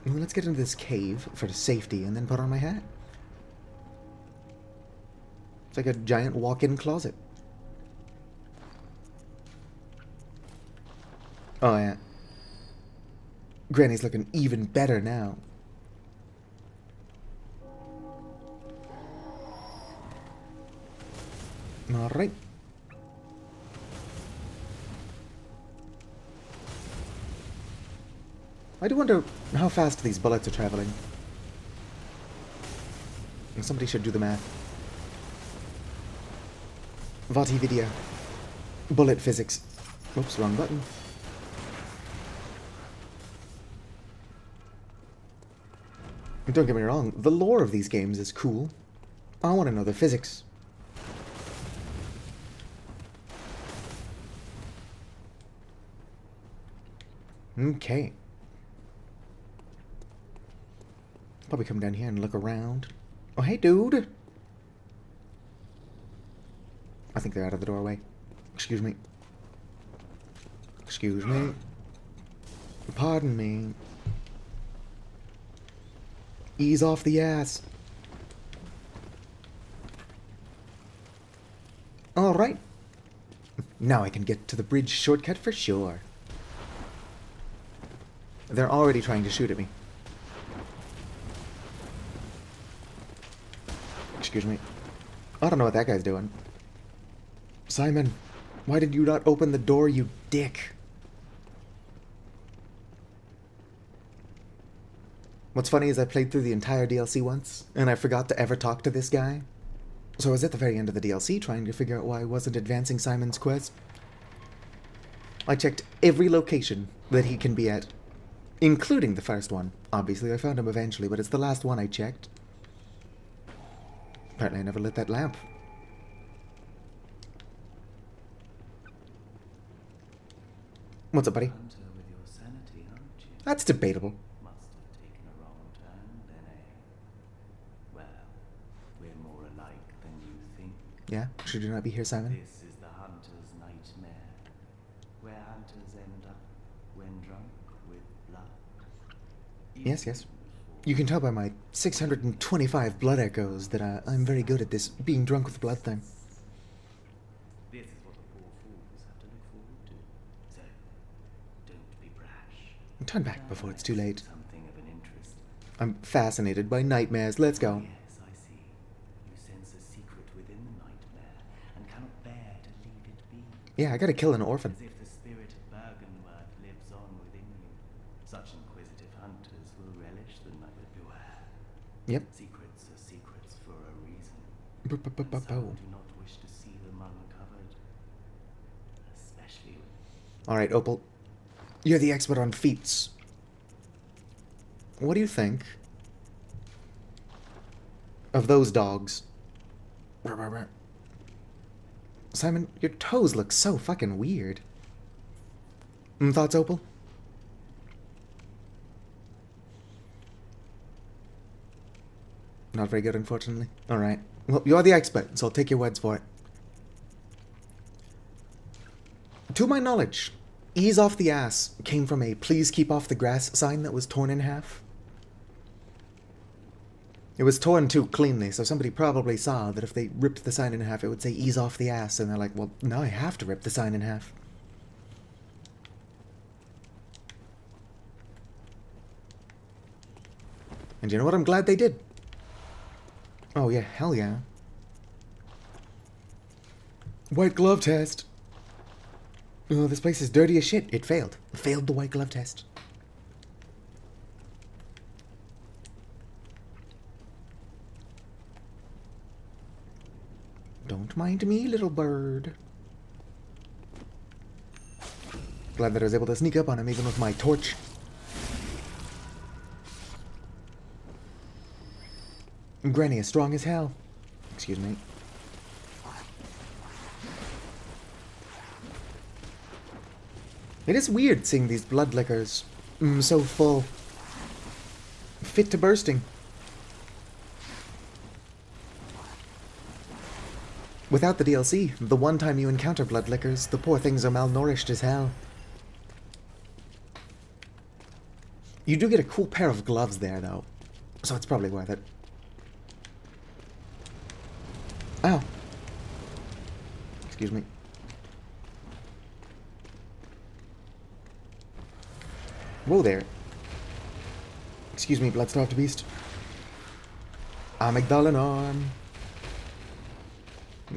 Well, let's get into this cave for safety and then put on my hat. It's like a giant walk-in closet. Oh yeah. Granny's looking even better now. Alright. I do wonder how fast these bullets are traveling. Somebody should do the math. Vati video. Bullet physics. Oops, wrong button. Don't get me wrong, the lore of these games is cool. I want to know the physics. Okay. Probably come down here and look around. Oh, hey, dude! I think they're out of the doorway. Excuse me. Excuse me. Pardon me. Ease off the ass. Alright. Now I can get to the bridge shortcut for sure. They're already trying to shoot at me. Excuse me. I don't know what that guy's doing. Simon, why did you not open the door, you dick? What's funny is I played through the entire DLC once, and I forgot to ever talk to this guy. So I was at the very end of the DLC trying to figure out why I wasn't advancing Simon's quest. I checked every location that he can be at, including the first one. Obviously, I found him eventually, but it's the last one I checked. Apparently I never lit that lamp. What's up, buddy? Hunter with your sanity, aren't you? That's debatable. Must have taken a wrong turn, then, eh? Well, we're more alike than you think. Yeah? Should you not be here, Simon? This is the hunter's nightmare, where hunters end up when drunk with blood. Yes, yes. You can tell by my 625 blood echoes that I'm very good at this being drunk with blood thing. This is what the poor fools have to look forward to. So, don't be brash. Turn back before it's too late. Something of an interest. I'm fascinated by nightmares. Let's go. Yes, I see. You sense a secret within the nightmare and cannot bear to leave it be. Yeah, I gotta kill an orphan. As if the spirit of Bergenworth lives on within you. Such inquisitive hunters will relish the night. Beware. Yep. Secrets are secrets for a reason. B-b-b-b-bo. Some do not wish to see them uncovered. Especially when... Alright, Opal. You're the expert on feats. What do you think of those dogs? Simon, your toes look so fucking weird. Thoughts, Opal? Not very good, unfortunately. Alright. Well, you're the expert, so I'll take your words for it. To my knowledge, ease off the ass came from a please keep off the grass sign that was torn in half. It was torn too cleanly, so somebody probably saw that if they ripped the sign in half, it would say ease off the ass, and they're like, well, now I have to rip the sign in half. And you know what? I'm glad they did. Oh yeah, hell yeah. White glove test. Oh, this place is dirty as shit. It failed. It failed the white glove test. Don't mind me, little bird. Glad that I was able to sneak up on him even with my torch. Granny is strong as hell. Excuse me. It is weird seeing these blood liquors so full. Fit to bursting. Without the DLC, the one time you encounter blood liquors, the poor things are malnourished as hell. You do get a cool pair of gloves there, though, so it's probably worth it. Ow. Excuse me. Whoa there. Excuse me, blood-starved beast. Amygdala arm.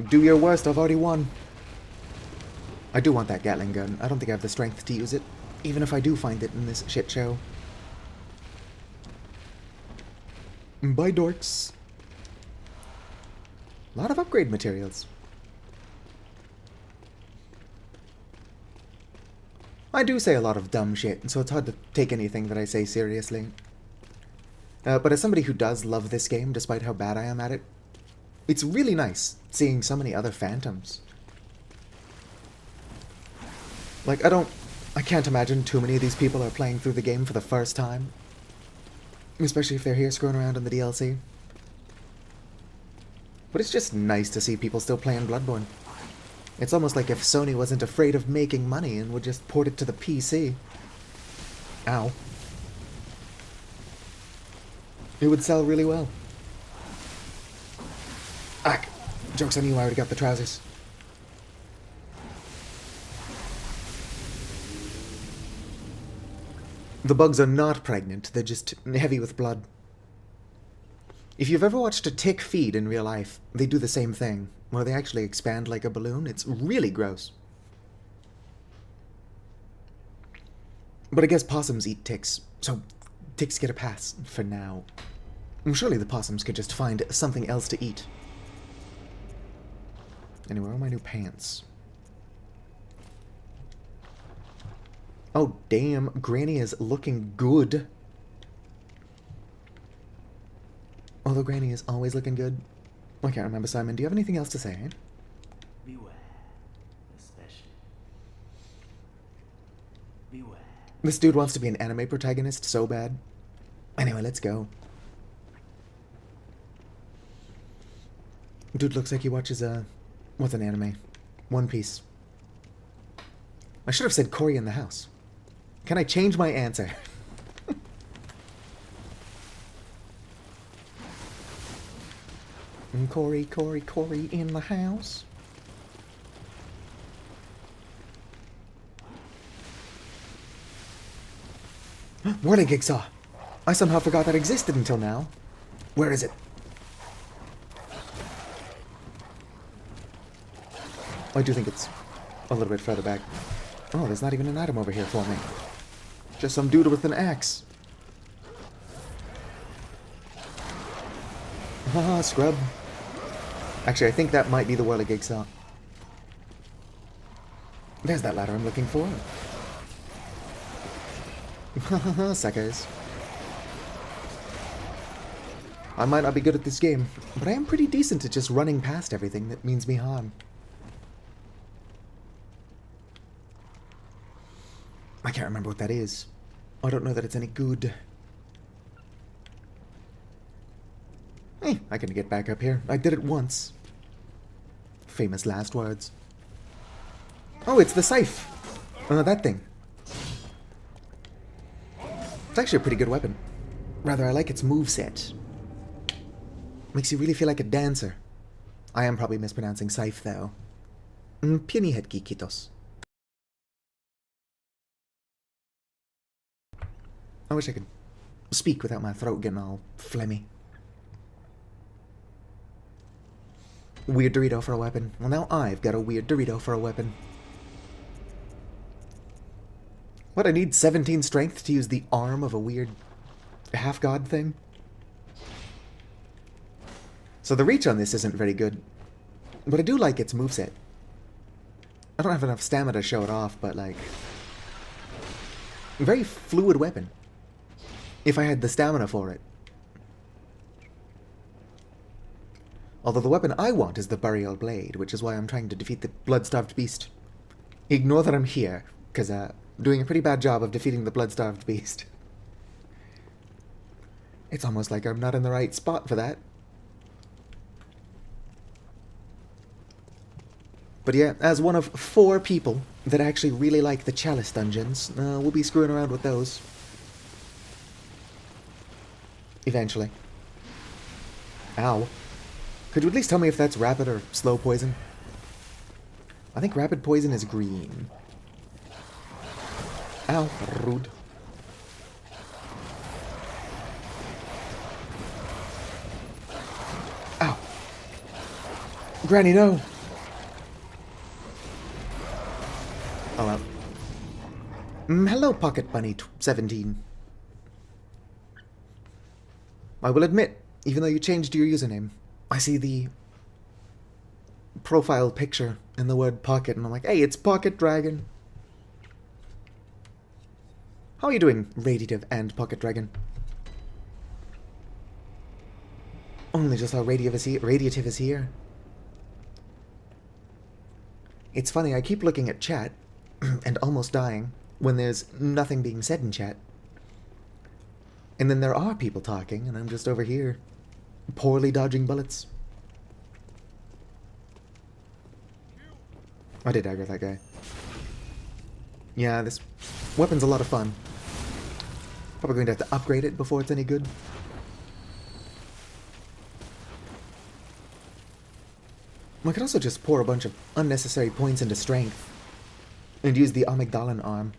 Do your worst, I've already won. I do want that Gatling gun. I don't think I have the strength to use it, even if I do find it in this shit show. Bye, dorks. A lot of upgrade materials. I do say a lot of dumb shit, so it's hard to take anything that I say seriously. But as somebody who does love this game, despite how bad I am at it, it's really nice seeing so many other Phantoms. Like, I can't imagine too many of these people are playing through the game for the first time. Especially if they're here screwing around in the DLC. But it's just nice to see people still playing Bloodborne. It's almost like if Sony wasn't afraid of making money and would just port it to the PC. Ow. It would sell really well. Ah, joke's on you, I already got the trousers. The bugs are not pregnant, they're just heavy with blood. If you've ever watched a tick feed in real life, they do the same thing, where they actually expand like a balloon. It's really gross. But I guess possums eat ticks, so ticks get a pass for now. Surely the possums could just find something else to eat. Anyway, where are my new pants? Oh, damn. Granny is looking good. Although Granny is always looking good. I can't remember, Simon. Do you have anything else to say? Beware. Especially. Beware. This dude wants to be an anime protagonist so bad. Anyway, let's go. Dude looks like he watches, what's an anime? One Piece. I should have said Cory in the house. Can I change my answer? Cory in the house. Whirling Jigsaw! I somehow forgot that existed until now. Where is it? I do think it's a little bit further back. Oh, there's not even an item over here for me. Just some dude with an axe. Haha, scrub. Actually, I think that might be the Whirling Jigsaw. There's that ladder I'm looking for. Haha, suckers. I might not be good at this game, but I am pretty decent at just running past everything that means me harm. I can't remember what that is. I don't know that it's any good. Hey, I can get back up here. I did it once. Famous last words. Oh, it's the scythe. That thing. It's actually a pretty good weapon. Rather, I like its moveset. Makes you really feel like a dancer. I am probably mispronouncing scythe, though. Pieni hetki kitos. I wish I could speak without my throat getting all phlegmy. Weird Dorito for a weapon. Well, now I've got a weird Dorito for a weapon. What, I need 17 strength to use the arm of a weird half-god thing? So the reach on this isn't very good. But I do like its moveset. I don't have enough stamina to show it off, but like... very fluid weapon. If I had the stamina for it. Although the weapon I want is the Burial Blade, which is why I'm trying to defeat the Blood-Starved Beast. Ignore that I'm here, because I'm doing a pretty bad job of defeating the Blood-Starved Beast. It's almost like I'm not in the right spot for that. But yeah, as one of 4 people that actually really like the Chalice dungeons, we'll be screwing around with those. Eventually. Ow. Could you at least tell me if that's rapid or slow poison? I think rapid poison is green. Ow. Rude. Ow. Granny, no! Oh well. Hello, Pocket Bunny 17. I will admit, even though you changed your username, I see the profile picture and the word pocket, and I'm like, hey, it's Pocket Dragon. How are you doing, Radiative and Pocket Dragon? Only just how radiative is here. It's funny, I keep looking at chat and almost dying when there's nothing being said in chat. And then there are people talking, and I'm just over here, poorly dodging bullets. I did aggro that guy. Yeah, this weapon's a lot of fun. Probably going to have to upgrade it before it's any good. I could also just pour a bunch of unnecessary points into strength and use the amygdalan arm.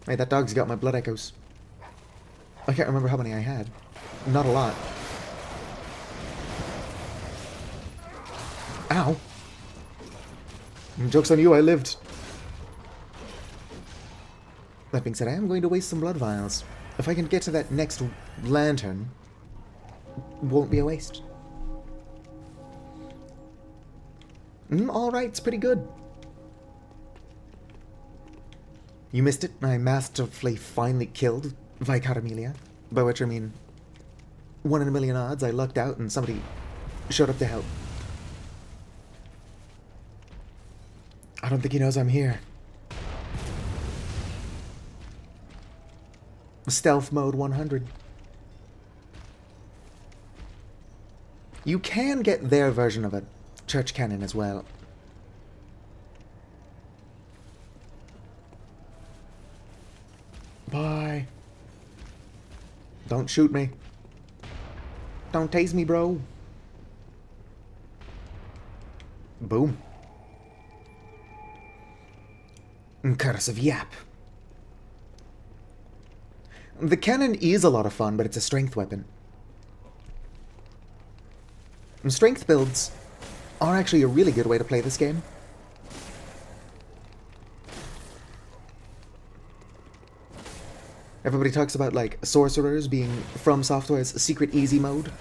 Hey, that dog's got my blood echoes. I can't remember how many I had. Not a lot. Ow! Joke's on you, I lived. That being said, I am going to waste some blood vials. If I can get to that next lantern, won't be a waste. Alright, it's pretty good. You missed it. I masterfully finally killed Vicaromelia. By which I mean 1 in a million odds I lucked out and somebody showed up to help. I don't think he knows I'm here. Stealth mode 100. You can get their version of a church cannon as well. Bye. Don't shoot me. Don't tase me, bro. Boom. Curse of Yap. The cannon is a lot of fun, but it's a strength weapon. And strength builds are actually a really good way to play this game. Everybody talks about, like, sorcerers being From Software's secret easy mode.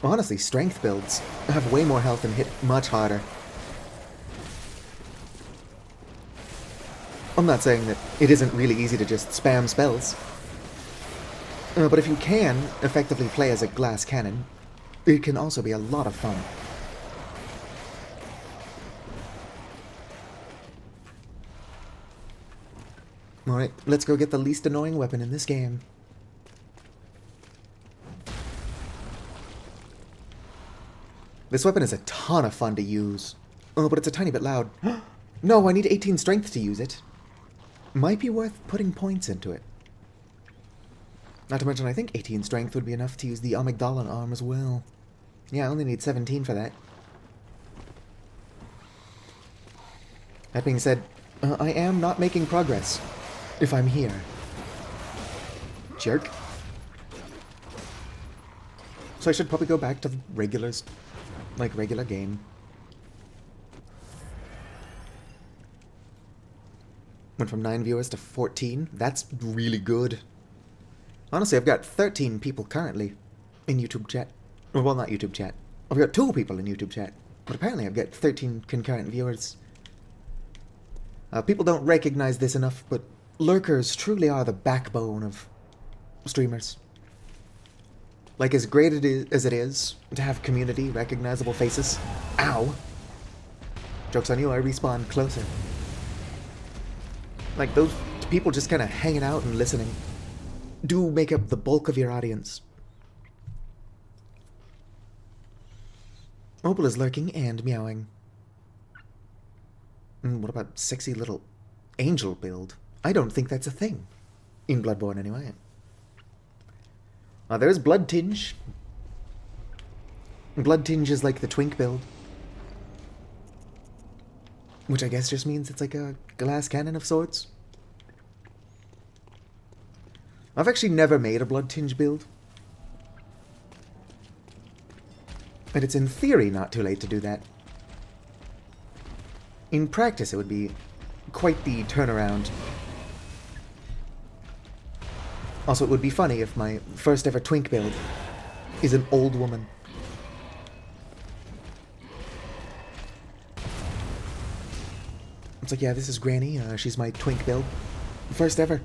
Honestly, strength builds have way more health and hit much harder. I'm not saying that it isn't really easy to just spam spells. But if you can effectively play as a glass cannon, it can also be a lot of fun. Alright, let's go get the least annoying weapon in this game. This weapon is a ton of fun to use. Oh, but it's a tiny bit loud. No, I need 18 strength to use it. Might be worth putting points into it. Not to mention, I think 18 strength would be enough to use the amygdalan arm as well. Yeah, I only need 17 for that. That being said, I am not making progress. If I'm here. Jerk. So I should probably go back to the regulars, like regular game. Went from 9 viewers to 14. That's really good. Honestly, I've got 13 people currently in YouTube chat. Well, not YouTube chat. I've got 2 people in YouTube chat. But apparently I've got 13 concurrent viewers. People don't recognize this enough, but lurkers truly are the backbone of streamers. Like, as great as it is to have community, recognizable faces. Ow! Joke's on you, I respawn closer. Like, those people just kind of hanging out and listening do make up the bulk of your audience. Opal is lurking and meowing. What about sexy little angel build? I don't think that's a thing. In Bloodborne, anyway. There's Blood Tinge. Blood Tinge is like the twink build. Which I guess just means it's like a glass cannon of sorts. I've actually never made a Blood Tinge build. But it's in theory not too late to do that. In practice, it would be quite the turnaround. Also, it would be funny if my first ever twink build is an old woman. It's like, yeah, this is Granny. She's my twink build. First ever.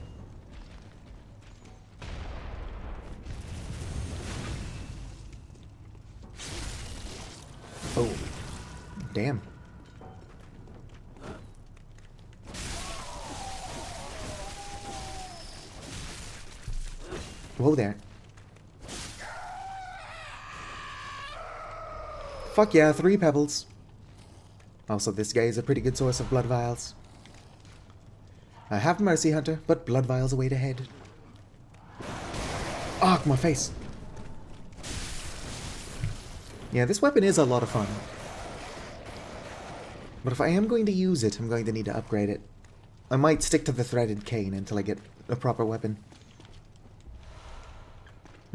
Damn. Whoa there. Fuck yeah, 3 pebbles. Also, this guy is a pretty good source of blood vials. I have mercy, Hunter, but blood vials await ahead. Ah, my face. Yeah, this weapon is a lot of fun. But if I am going to use it, I'm going to need to upgrade it. I might stick to the threaded cane until I get a proper weapon.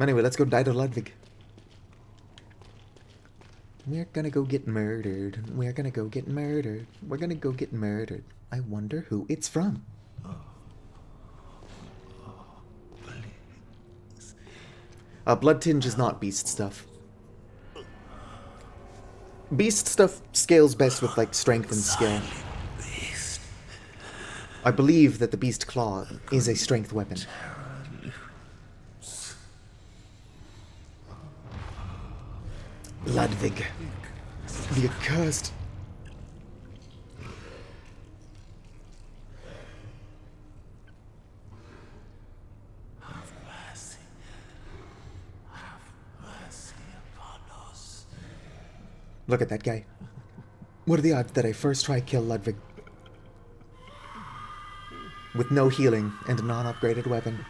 Anyway, let's go die to Ludwig. We're gonna go get murdered. We're gonna go get murdered. We're gonna go get murdered. I wonder who it's from. Blood tinge is not beast stuff. Beast stuff scales best with, like, strength and skill. I believe that the beast claw is a strength weapon. Ludwig. The accursed. Look at that guy. What are the odds that I first try kill Ludwig? With no healing and a non-upgraded weapon.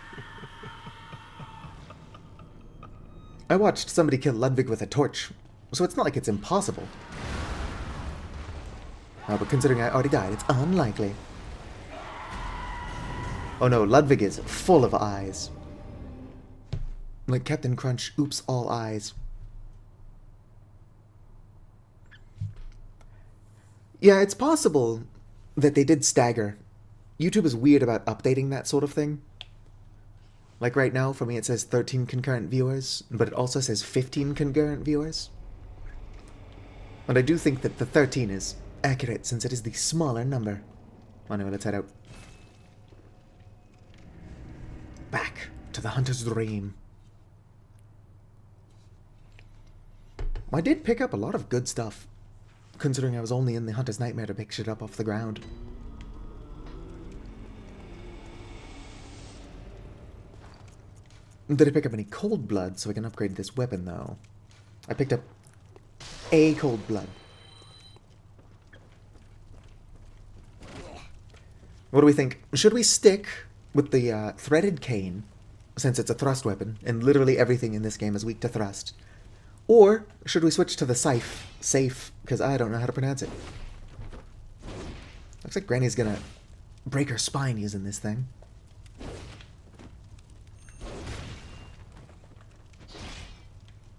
I watched somebody kill Ludwig with a torch, so it's not like it's impossible. But considering I already died, it's unlikely. Oh no, Ludwig is full of eyes. Like Captain Crunch, oops, all eyes. Yeah, it's possible that they did stagger. YouTube is weird about updating that sort of thing. Like right now, for me it says 13 concurrent viewers, but it also says 15 concurrent viewers. And I do think that the 13 is accurate, since it is the smaller number. Anyway, let's head out. Back to the Hunter's Dream. I did pick up a lot of good stuff, considering I was only in the Hunter's Nightmare to pick shit up off the ground. Did I pick up any cold blood so I can upgrade this weapon, though? I picked up a cold blood. What do we think? Should we stick with the threaded cane, since it's a thrust weapon, and literally everything in this game is weak to thrust? Or should we switch to the safe, because I don't know how to pronounce it. Looks like Granny's gonna break her spine using this thing.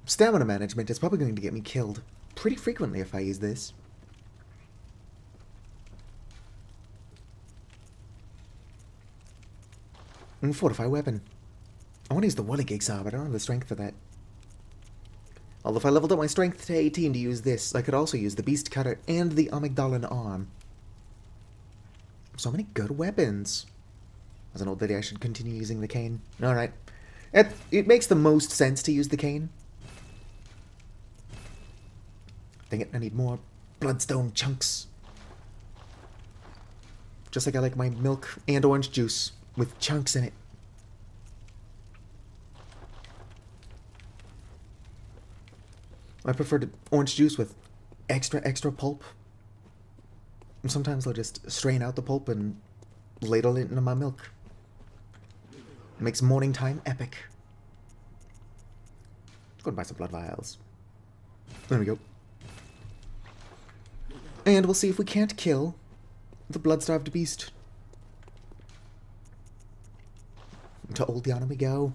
Stamina management is probably going to get me killed pretty frequently if I use this. And fortify weapon. I want to use the Whirligig Saw, but I don't have the strength for that. Although if I leveled up my strength to 18 to use this, I could also use the Beast Cutter and the Amygdalan Arm. So many good weapons. As an old lady, I should continue using the cane. Alright. It makes the most sense to use the cane. Dang it, I need more bloodstone chunks. Just like I like my milk and orange juice with chunks in it. I prefer the orange juice with extra pulp. And sometimes I'll just strain out the pulp and ladle it into my milk. It makes morning time epic. Let's go and buy some blood vials. There we go. And we'll see if we can't kill the blood-starved beast. To Old Yana we go.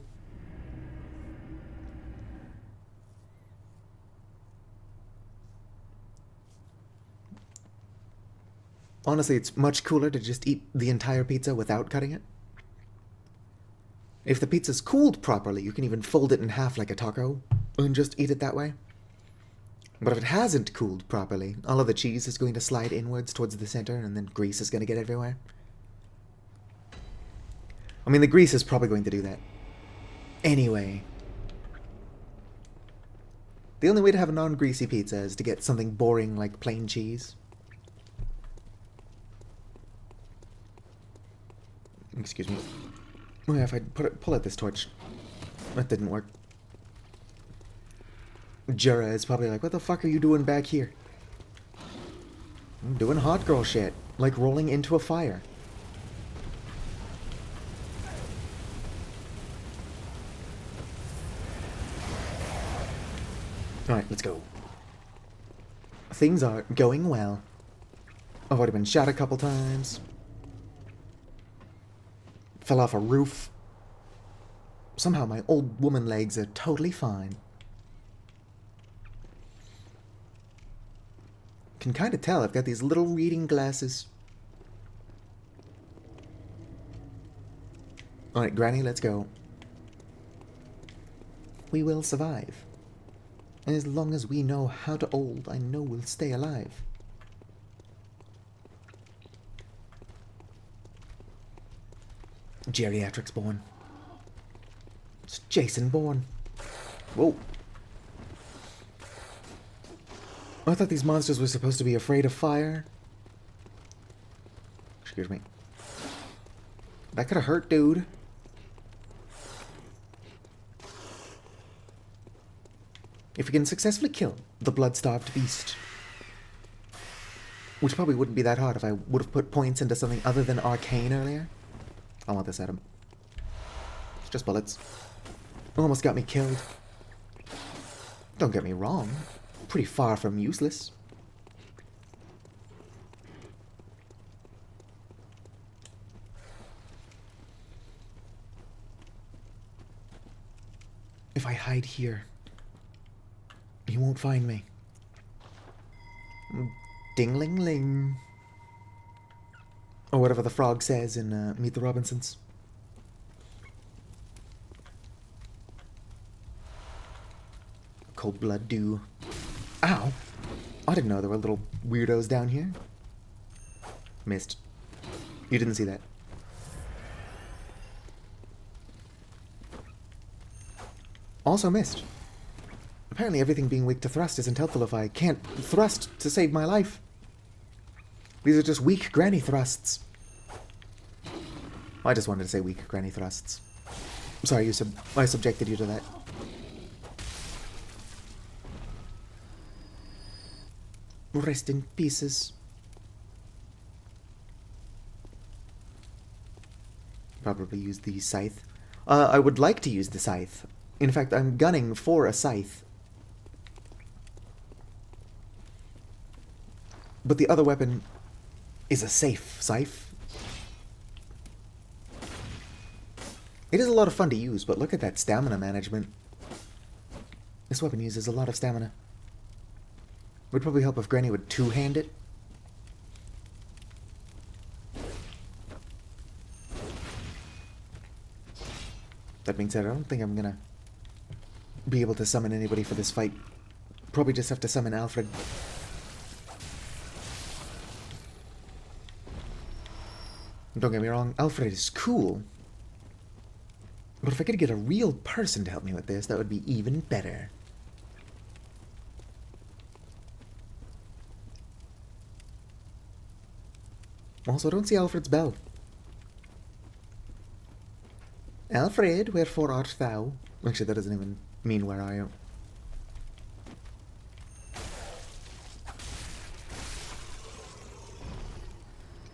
Honestly, it's much cooler to just eat the entire pizza without cutting it. If the pizza's cooled properly, you can even fold it in half like a taco and just eat it that way. But if it hasn't cooled properly, all of the cheese is going to slide inwards towards the center, and then grease is going to get everywhere. I mean, the grease is probably going to do that. Anyway. The only way to have a non-greasy pizza is to get something boring like plain cheese. Excuse me. Oh yeah, if I pull out this torch. That didn't work. Jura is probably like, what the fuck are you doing back here? I'm doing hot girl shit. Like rolling into a fire. Alright, let's go. Things are going well. I've already been shot a couple times. Fell off a roof. Somehow my old woman legs are totally fine. Can kind of tell I've got these little reading glasses. Alright, Granny, let's go. We will survive. As long as we know how to old, I know we'll stay alive. Geriatrics Bourne. It's Jason Bourne. Whoa. I thought these monsters were supposed to be afraid of fire. Excuse me. That could have hurt, dude. If we can successfully kill the blood-starved beast, which probably wouldn't be that hard if I would have put points into something other than arcane earlier. I want this at him. It's just bullets. Almost got me killed. Don't get me wrong. Pretty far from useless. If I hide here, you won't find me. Ding-ling-ling. Or whatever the frog says in Meet the Robinsons. Cold blood dew. Ow! I didn't know there were little weirdos down here. Missed. You didn't see that. Also missed. Apparently everything being weak to thrust isn't helpful if I can't thrust to save my life. These are just weak granny thrusts. I just wanted to say weak granny thrusts. Sorry, I subjected you to that. Rest in pieces. Probably use the scythe. I would like to use the scythe. In fact, I'm gunning for a scythe. But the other weapon is a safe scythe. It is a lot of fun to use, but look at that stamina management. This weapon uses a lot of stamina. Would probably help if Granny would two-hand it. That being said, I don't think I'm gonna be able to summon anybody for this fight. Probably just have to summon Alfred. Don't get me wrong, Alfred is cool. But if I could get a real person to help me with this, that would be even better. Also, I don't see Alfred's bell. Alfred, wherefore art thou? Actually, that doesn't even mean where I am.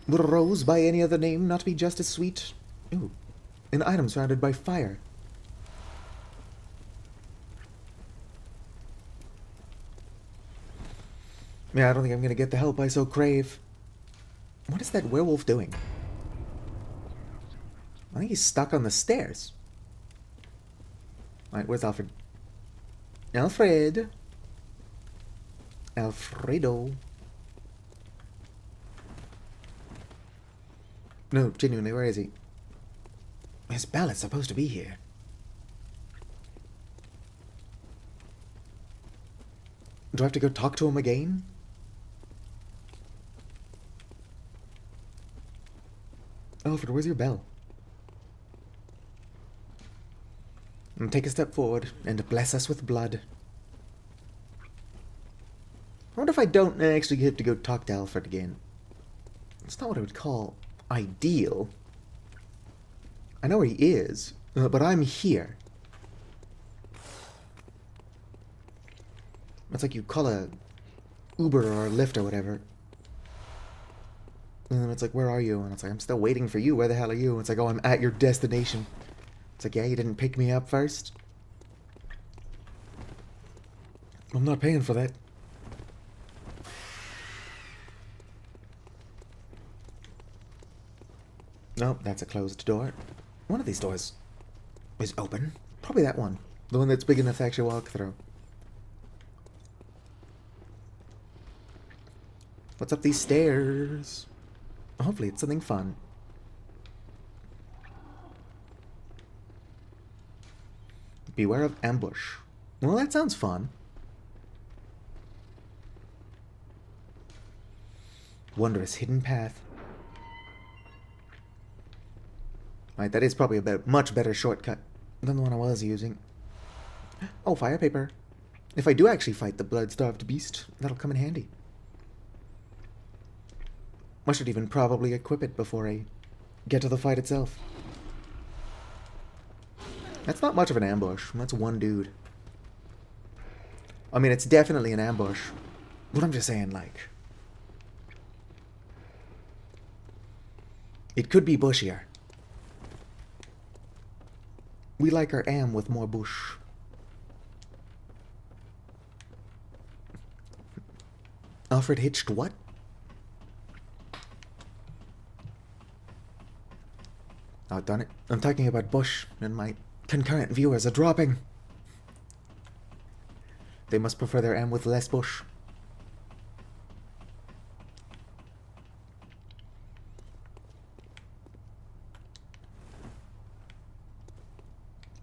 Would a rose by any other name not be just as sweet? Ooh, an item surrounded by fire. Yeah, I don't think I'm gonna get the help I so crave. What is that werewolf doing? I think he's stuck on the stairs. Alright, where's Alfred? Alfred! Alfredo! No, genuinely, where is he? His bell is supposed to be here. Do I have to go talk to him again? Alfred, where's your bell? And take a step forward and bless us with blood. if I don't actually have to go talk to Alfred again? It's not what I would call ideal. I know where he is, but I'm here. It's like you call a Uber or a Lyft or whatever. And then it's like, where are you? And it's like, I'm still waiting for you. Where the hell are you? And it's like, oh, I'm at your destination. It's like, yeah, you didn't pick me up first? I'm not paying for that. Nope, that's a closed door. One of these doors is open. Probably that one. The one that's big enough to actually walk through. What's up these stairs? Hopefully it's something fun. Beware of ambush. Well, that sounds fun. Wondrous hidden path. Right, that is probably a much better shortcut than the one I was using. Oh, fire paper. If I do actually fight the blood-starved beast, that'll come in handy. I should even probably equip it before I get to the fight itself. That's not much of an ambush. That's one dude. I mean, it's definitely an ambush. But I'm just saying, like... it could be bushier. We like our am with more bush. Alfred hitched what? Oh, darn it. I'm talking about bush, and my concurrent viewers are dropping. They must prefer their am with less bush.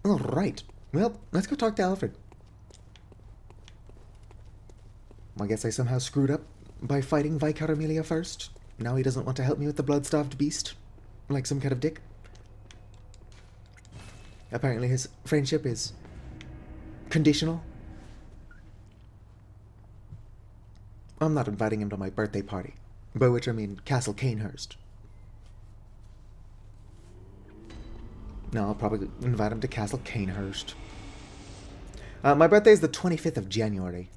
Alright. Well, let's go talk to Alfred. I guess I somehow screwed up by fighting Vicar Amelia first. Now he doesn't want to help me with the blood-starved beast. Like some kind of dick. Apparently his friendship is conditional. I'm not inviting him to my birthday party. By which I mean Castle Canehurst. No, I'll probably invite him to Castle Canehurst. My birthday is the 25th of January.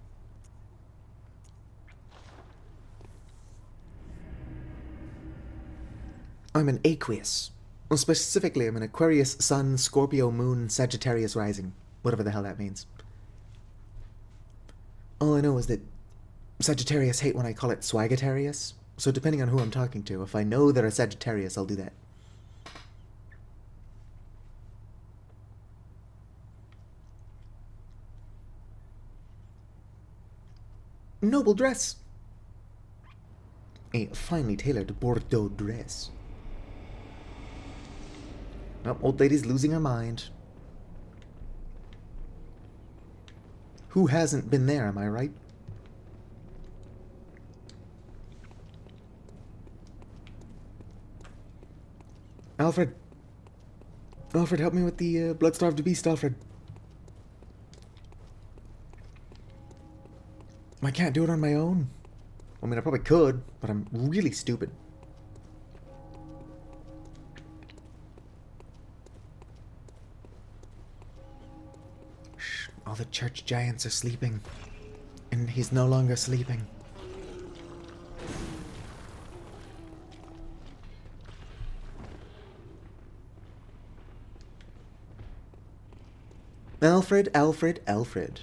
I'm an Aquarius. Well, specifically, I'm an Aquarius, Sun, Scorpio, Moon, Sagittarius rising. Whatever the hell that means. All I know is that Sagittarius hate when I call it Swagitarius. So depending on who I'm talking to, if I know they're a Sagittarius, I'll do that. Noble dress. A finely tailored Bordeaux dress. Oh, old lady's losing her mind. Who hasn't been there, am I right? Alfred. Alfred, help me with the blood-starved beast, Alfred. I can't do it on my own. I mean, I probably could, but I'm really stupid. Shh, all the church giants are sleeping. And he's no longer sleeping. Alfred, Alfred, Alfred.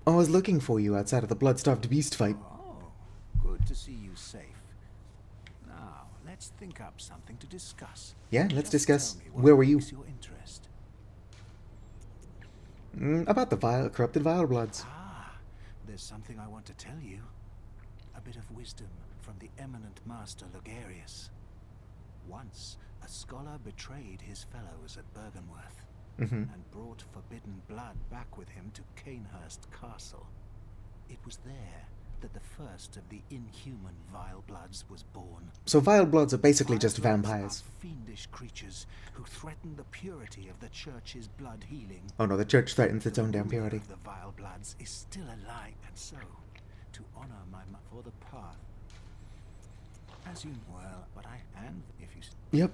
I was looking for you outside of the blood-starved beast fight. Oh, good to see you safe. Now, let's think up something to discuss. Yeah, let's Just discuss. tell me what Where were you? piques your interest. About the corrupted Vile Bloods. Ah, there's something I want to tell you. A bit of wisdom from the eminent master Logarius. Once, a scholar betrayed his fellows at Bergenworth. And brought forbidden blood back with him to Canehurst Castle. It was there that the first of the inhuman Vile Bloods was born. So Vile Bloods are basically Vile just Bloods vampires. are fiendish creatures who threaten the purity of the Church's blood healing. Oh no, the church thruns its own damn The ruler purity. of the Vile Bloods is still alive, and so, to honor my for the path. As you well, but I and if you Yep.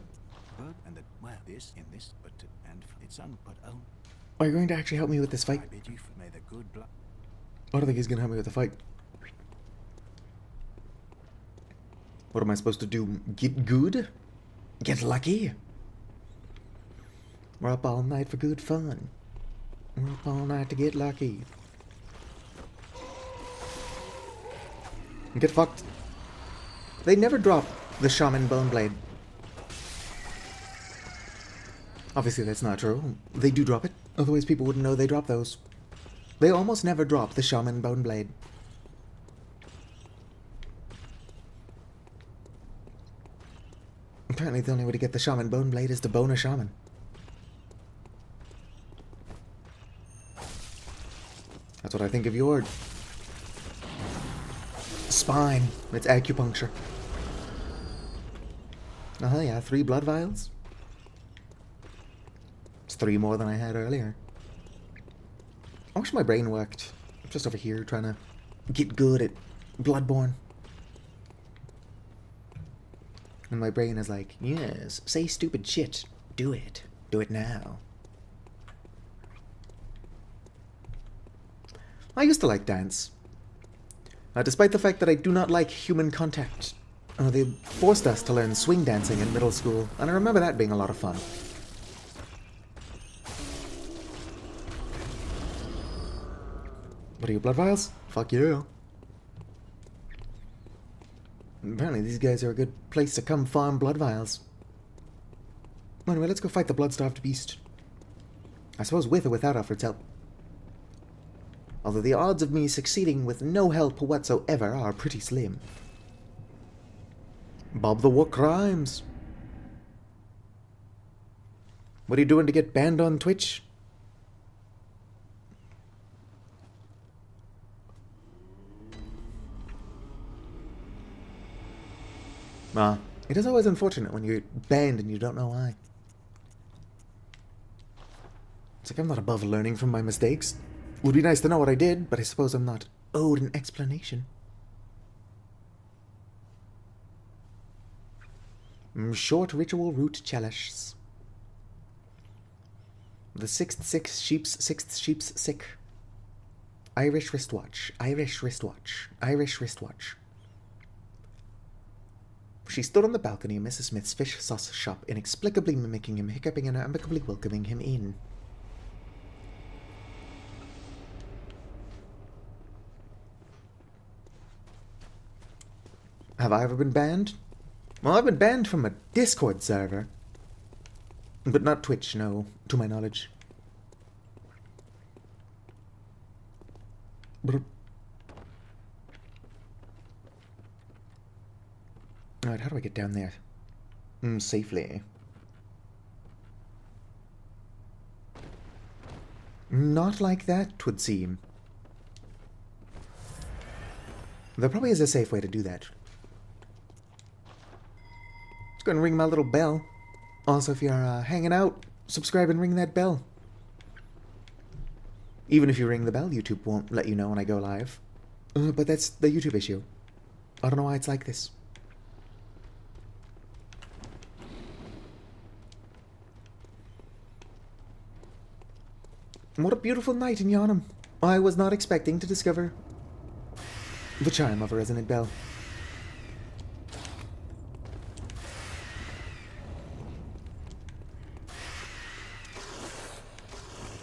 but and the well this in this but to, and it's un but oh Are you going to actually help me with this I fight? bid you may the good blood. I don't think he's gonna help me with the fight. What am I supposed to do? Get good? Get lucky? We're up all night for good fun. We're up all night to get lucky. Get fucked. They never drop the Shaman Bone Blade. Obviously that's not true. They do drop it. Otherwise people wouldn't know they drop those. They almost never drop the Shaman Bone Blade. Apparently the only way to get the Shaman Bone Blade is to bone a shaman. That's what I think of your spine. It's acupuncture. Oh yeah, 3 blood vials. It's 3 more than I had earlier. I wish my brain worked. I'm just over here trying to get good at Bloodborne. And my brain is like, yes, say stupid shit. Do it. Do it now. I used to like dance. Despite the fact that I do not like human contact. They forced us to learn swing dancing in middle school, and I remember that being a lot of fun. What are you, blood vials? Fuck yeah. Apparently these guys are a good place to come farm blood vials. Anyway, let's go fight the blood-starved beast. I suppose with or without Alfred's help. Although the odds of me succeeding with no help whatsoever are pretty slim. Bob the War Crimes. What are you doing to get banned on Twitch? It is always unfortunate when you're banned and you don't know why. It's like I'm not above learning from my mistakes. It would be nice to know what I did, but I suppose I'm not owed an explanation. Short ritual root chalice. The sixth sheep's sick. Irish wristwatch. Irish wristwatch. Irish wristwatch. She stood on the balcony of Mrs. Smith's fish sauce shop, inexplicably mimicking him, hiccuping and amicably welcoming him in. Have I ever been banned? Well, I've been banned from a Discord server. But not Twitch, no, to my knowledge. Alright, how do I get down there? Safely. Not like that, 'twould seem. There probably is a safe way to do that. Let's go and ring my little bell. Also, if you're hanging out, subscribe and ring that bell. Even if you ring the bell, YouTube won't let you know when I go live. But that's the YouTube issue. I don't know why it's like this. What a beautiful night in Yharnam. I was not expecting to discover the chime of a resonant bell.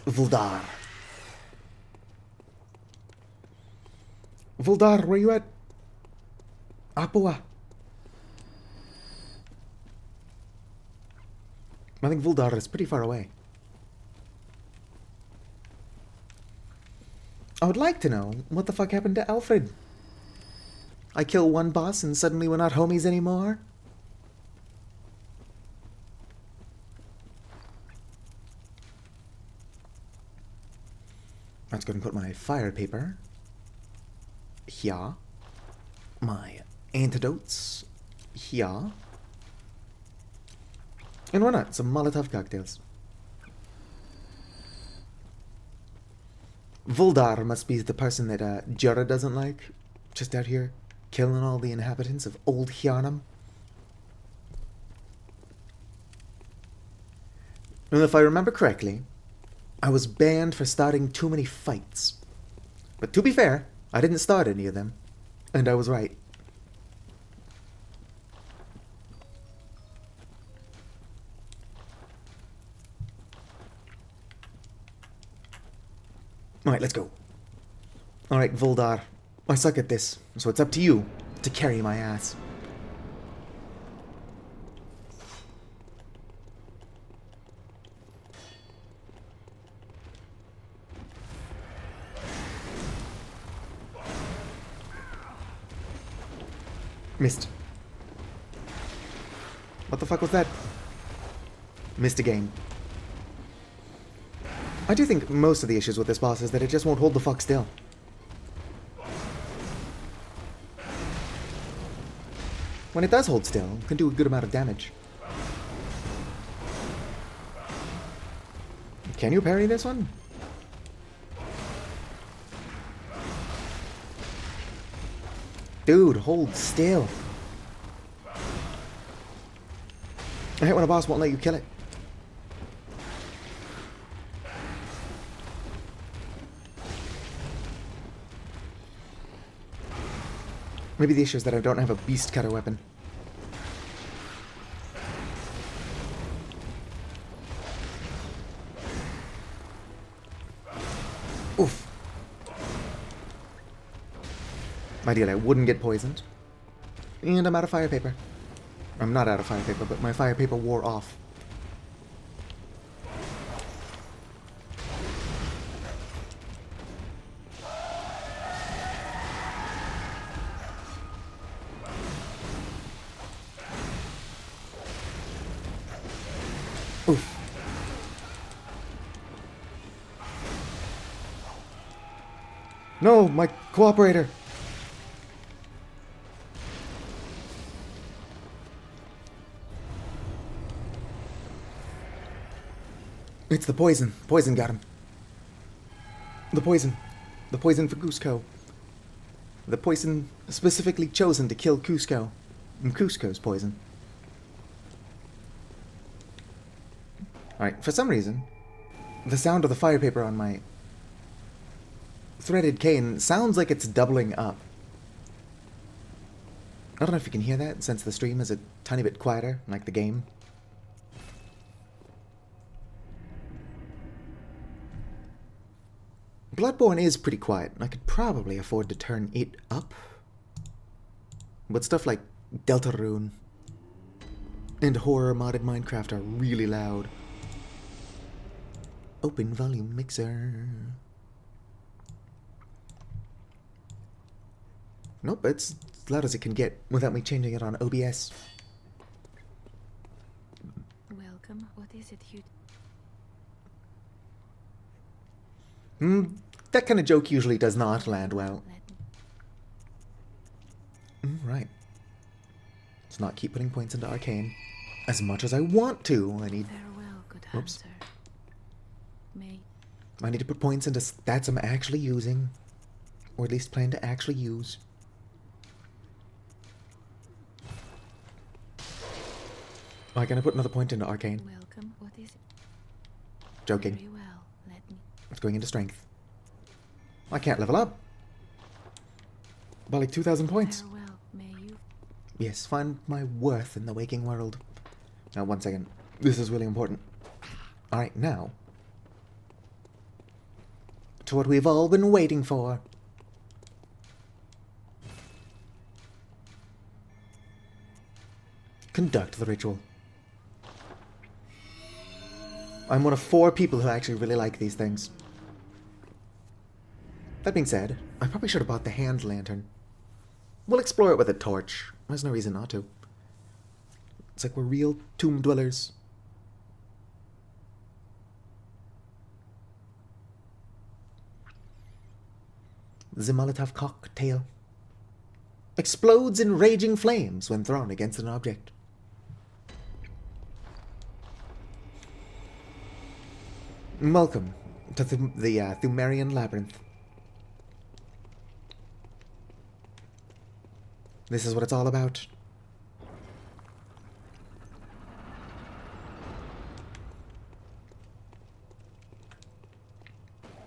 Vuldar. Vuldar, where you at? Apua. I think Vuldar is pretty far away. I would like to know what the fuck happened to Alfred. I kill one boss and suddenly we're not homies anymore? Let's go and put my fire paper here. My antidotes here. And why not? Some Molotov cocktails. Vuldar must be the person that Jura doesn't like. Just out here killing all the inhabitants of Old Hjarnam. And if I remember correctly, I was banned for starting too many fights. But to be fair, I didn't start any of them. And I was right. Alright, let's go. Alright, Voldar. I suck at this, so it's up to you to carry my ass. Missed. What the fuck was that? Missed again. I do think most of the issues with this boss is that it just won't hold the fuck still. When it does hold still, it can do a good amount of damage. Can you parry this one? Dude, hold still. I hate when a boss won't let you kill it. Maybe the issue is that I don't have a beast cutter weapon. Oof. My deal, I wouldn't get poisoned. And I'm out of fire paper. I'm not out of fire paper, but my fire paper wore off. Oof. No, my cooperator. It's the poison. Poison got him. The poison. The poison for Cusco. The poison specifically chosen to kill Cusco. And Cusco's poison. Alright, for some reason, the sound of the fire paper on my threaded cane sounds like it's doubling up. I don't know if you can hear that, since the stream is a tiny bit quieter, like the game. Bloodborne is pretty quiet. I could probably afford to turn it up. But stuff like Deltarune and horror modded Minecraft are really loud. Open volume mixer. Nope, it's as loud as it can get without me changing it on OBS. Welcome. What is it you... That kind of joke usually does not land well. Right. Let's not keep putting points into Arcane. As much as I want to, I need... Farewell, good Oops. hunter. May... I need to put points into stats I'm actually using. Or at least plan to actually use. Alright, can I put another point into Arcane? Welcome. What is it? Joking. Very well. Let me... It's going into strength. I can't level up. By like 2,000 points. Farewell. May you... Yes, find my worth in the waking world. Now, one second. This is really important. Alright, now. To what we've all been waiting for. Conduct the ritual. I'm one of 4 people who actually really like these things. That being said, I probably should have bought the hand lantern. We'll explore it with a torch. There's no reason not to. It's like we're real tomb dwellers. The Molotov cocktail explodes in raging flames when thrown against an object. Welcome to the Thumerian Labyrinth. This is what it's all about.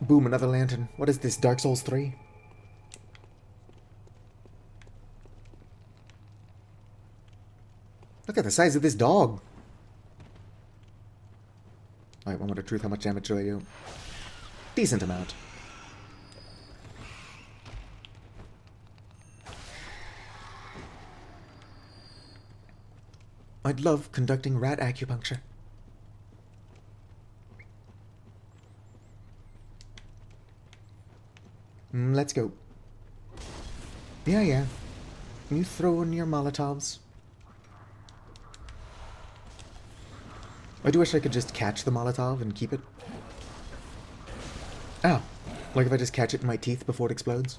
Boom, another lantern. What is this, Dark Souls 3? Look at the size of this dog. Alright, one more to truth. How much damage do I do? Decent amount. I'd love conducting rat acupuncture. Let's go. Yeah. You throw in your Molotovs. I do wish I could just catch the Molotov and keep it. Ow. Like if I just catch it in my teeth before it explodes.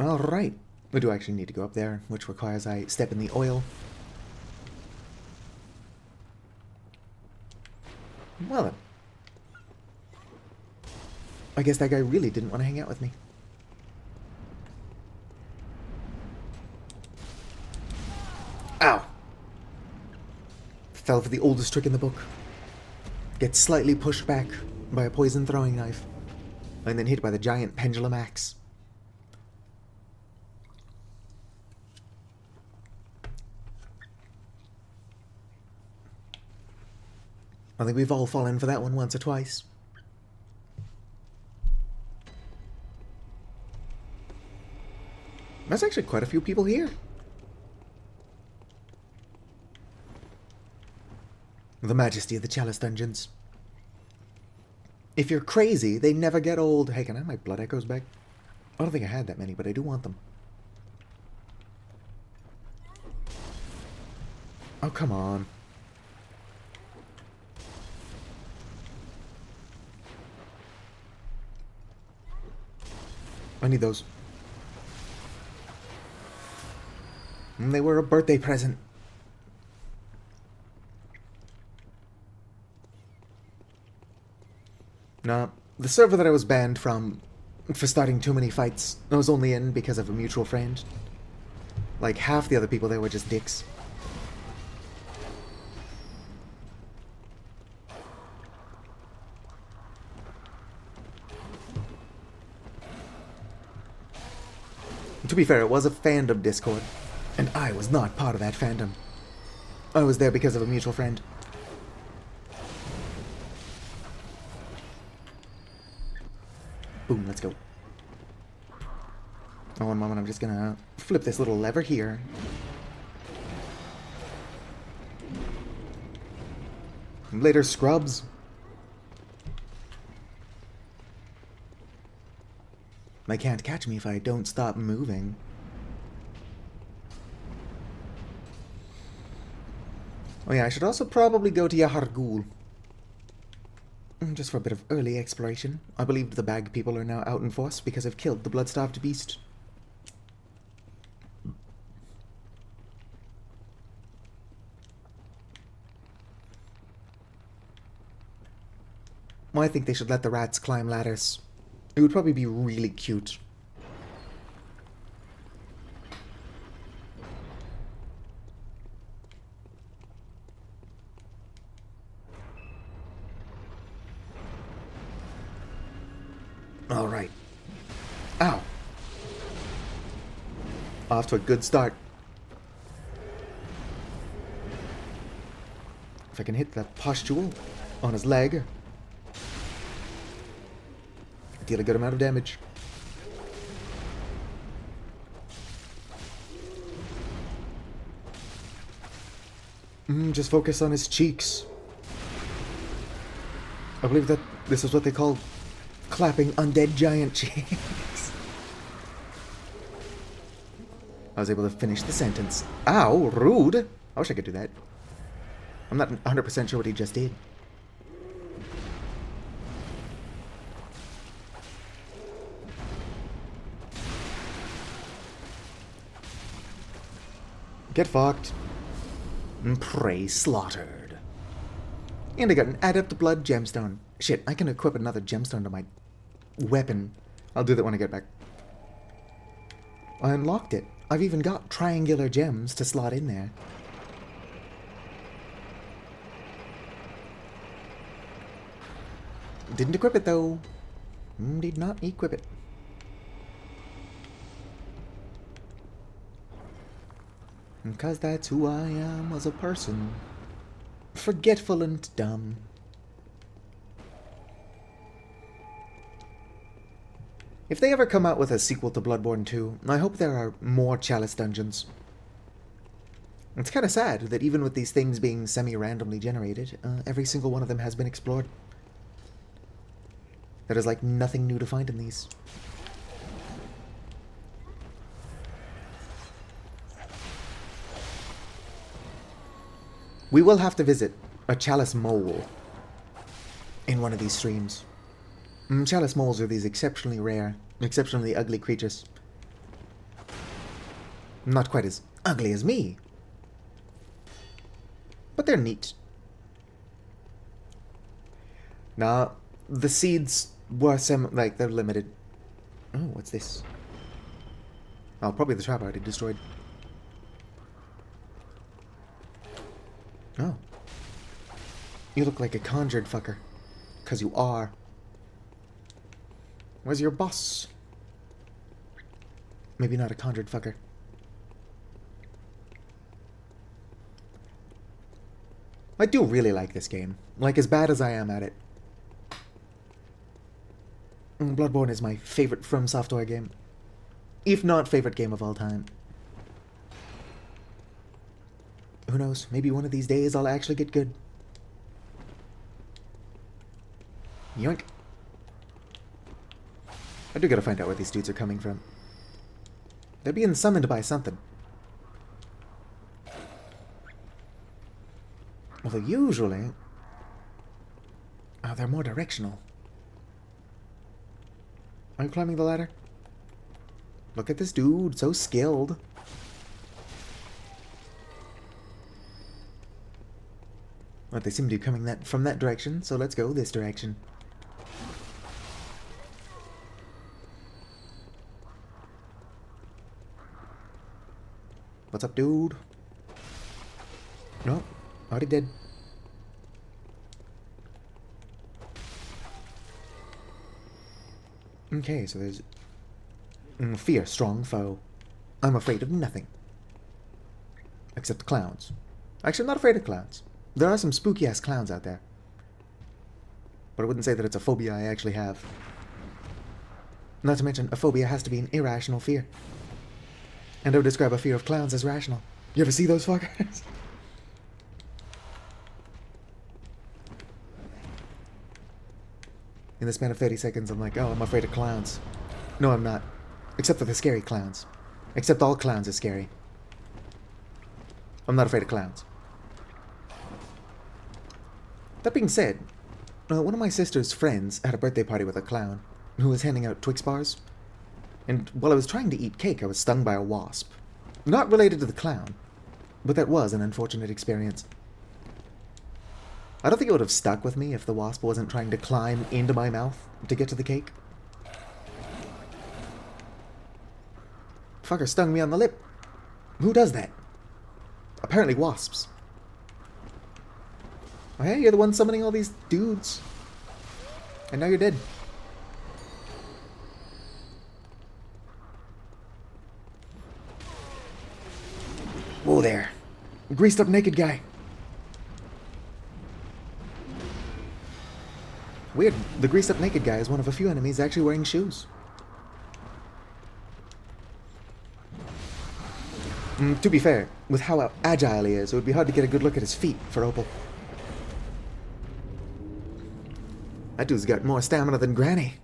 Alright. We do actually need to go up there, which requires I step in the oil. Well then. I guess that guy really didn't want to hang out with me. Ow! Fell for the oldest trick in the book. Get slightly pushed back by a poison throwing knife, and then hit by the giant pendulum axe. I think we've all fallen for that one once or twice. There's actually quite a few people here. The majesty of the Chalice Dungeons. If you're crazy, they never get old. Hey, can I have my blood echoes back? I don't think I had that many, but I do want them. Oh, come on. I need those. And they were a birthday present. Nah, the server that I was banned from for starting too many fights, I was only in because of a mutual friend. Like, half the other people there were just dicks. To be fair, it was a fandom Discord, and I was not part of that fandom. I was there because of a mutual friend. Boom, let's go. Oh, one moment, I'm just gonna flip this little lever here. Later, scrubs. They can't catch me if I don't stop moving. Oh yeah, I should also probably go to Yahar'gul. Just for a bit of early exploration. I believe the bag people are now out in force because I've killed the blood-starved beast. Well, I think they should let the rats climb ladders. It would probably be really cute. All right. Ow. Off to a good start. If I can hit that pustule on his leg, deal a good amount of damage. Just focus on his cheeks. I believe that this is what they call clapping undead giant cheeks. I was able to finish the sentence. Ow, rude. I wish I could do that. I'm not 100% sure what he just did. Get fucked. Prey slaughtered. And I got an Adept Blood gemstone. Shit, I can equip another gemstone to my weapon. I'll do that when I get back. I unlocked it. I've even got triangular gems to slot in there. Didn't equip it though. Did not equip it. Because that's who I am as a person. Forgetful and dumb. If they ever come out with a sequel to Bloodborne 2, I hope there are more Chalice dungeons. It's kind of sad that even with these things being semi-randomly generated, every single one of them has been explored. There is like nothing new to find in these. We will have to visit a Chalice mole in one of these streams. Chalice moles are these exceptionally rare, exceptionally ugly creatures. Not quite as ugly as me, but they're neat. Now, the seeds were they're limited. Oh, what's this? Oh, probably the trap I already destroyed. Oh. You look like a conjured fucker. 'Cause you are. Where's your boss? Maybe not a conjured fucker. I do really like this game. Like, as bad as I am at it. Bloodborne is my favorite From Software game. If not favorite game of all time. Who knows? Maybe one of these days I'll actually get good. Yoink. I do gotta find out where these dudes are coming from. They're being summoned by something. Although usually... oh, they're more directional. Are you climbing the ladder? Look at this dude, so skilled. Well, they seem to be coming from that direction, so let's go this direction. What's up, dude? No, already dead. Okay, so there's... fear, strong foe. I'm afraid of nothing. Except clowns. Actually, I'm not afraid of clowns. There are some spooky-ass clowns out there. But I wouldn't say that it's a phobia I actually have. Not to mention, a phobia has to be an irrational fear. And I would describe a fear of clowns as rational. You ever see those fuckers? In the span of 30 seconds, I'm like, oh, I'm afraid of clowns. No, I'm not. Except for the scary clowns. Except all clowns are scary. I'm not afraid of clowns. That being said, one of my sister's friends had a birthday party with a clown who was handing out Twix bars. And while I was trying to eat cake, I was stung by a wasp. Not related to the clown, but that was an unfortunate experience. I don't think it would have stuck with me if the wasp wasn't trying to climb into my mouth to get to the cake. Fucker stung me on the lip. Who does that? Apparently wasps. Oh, hey, you're the one summoning all these dudes. And now you're dead. Whoa there. Greased up naked guy. Weird. The greased up naked guy is one of a few enemies actually wearing shoes. To be fair, with how agile he is, it would be hard to get a good look at his feet for Opal. That dude's got more stamina than Granny.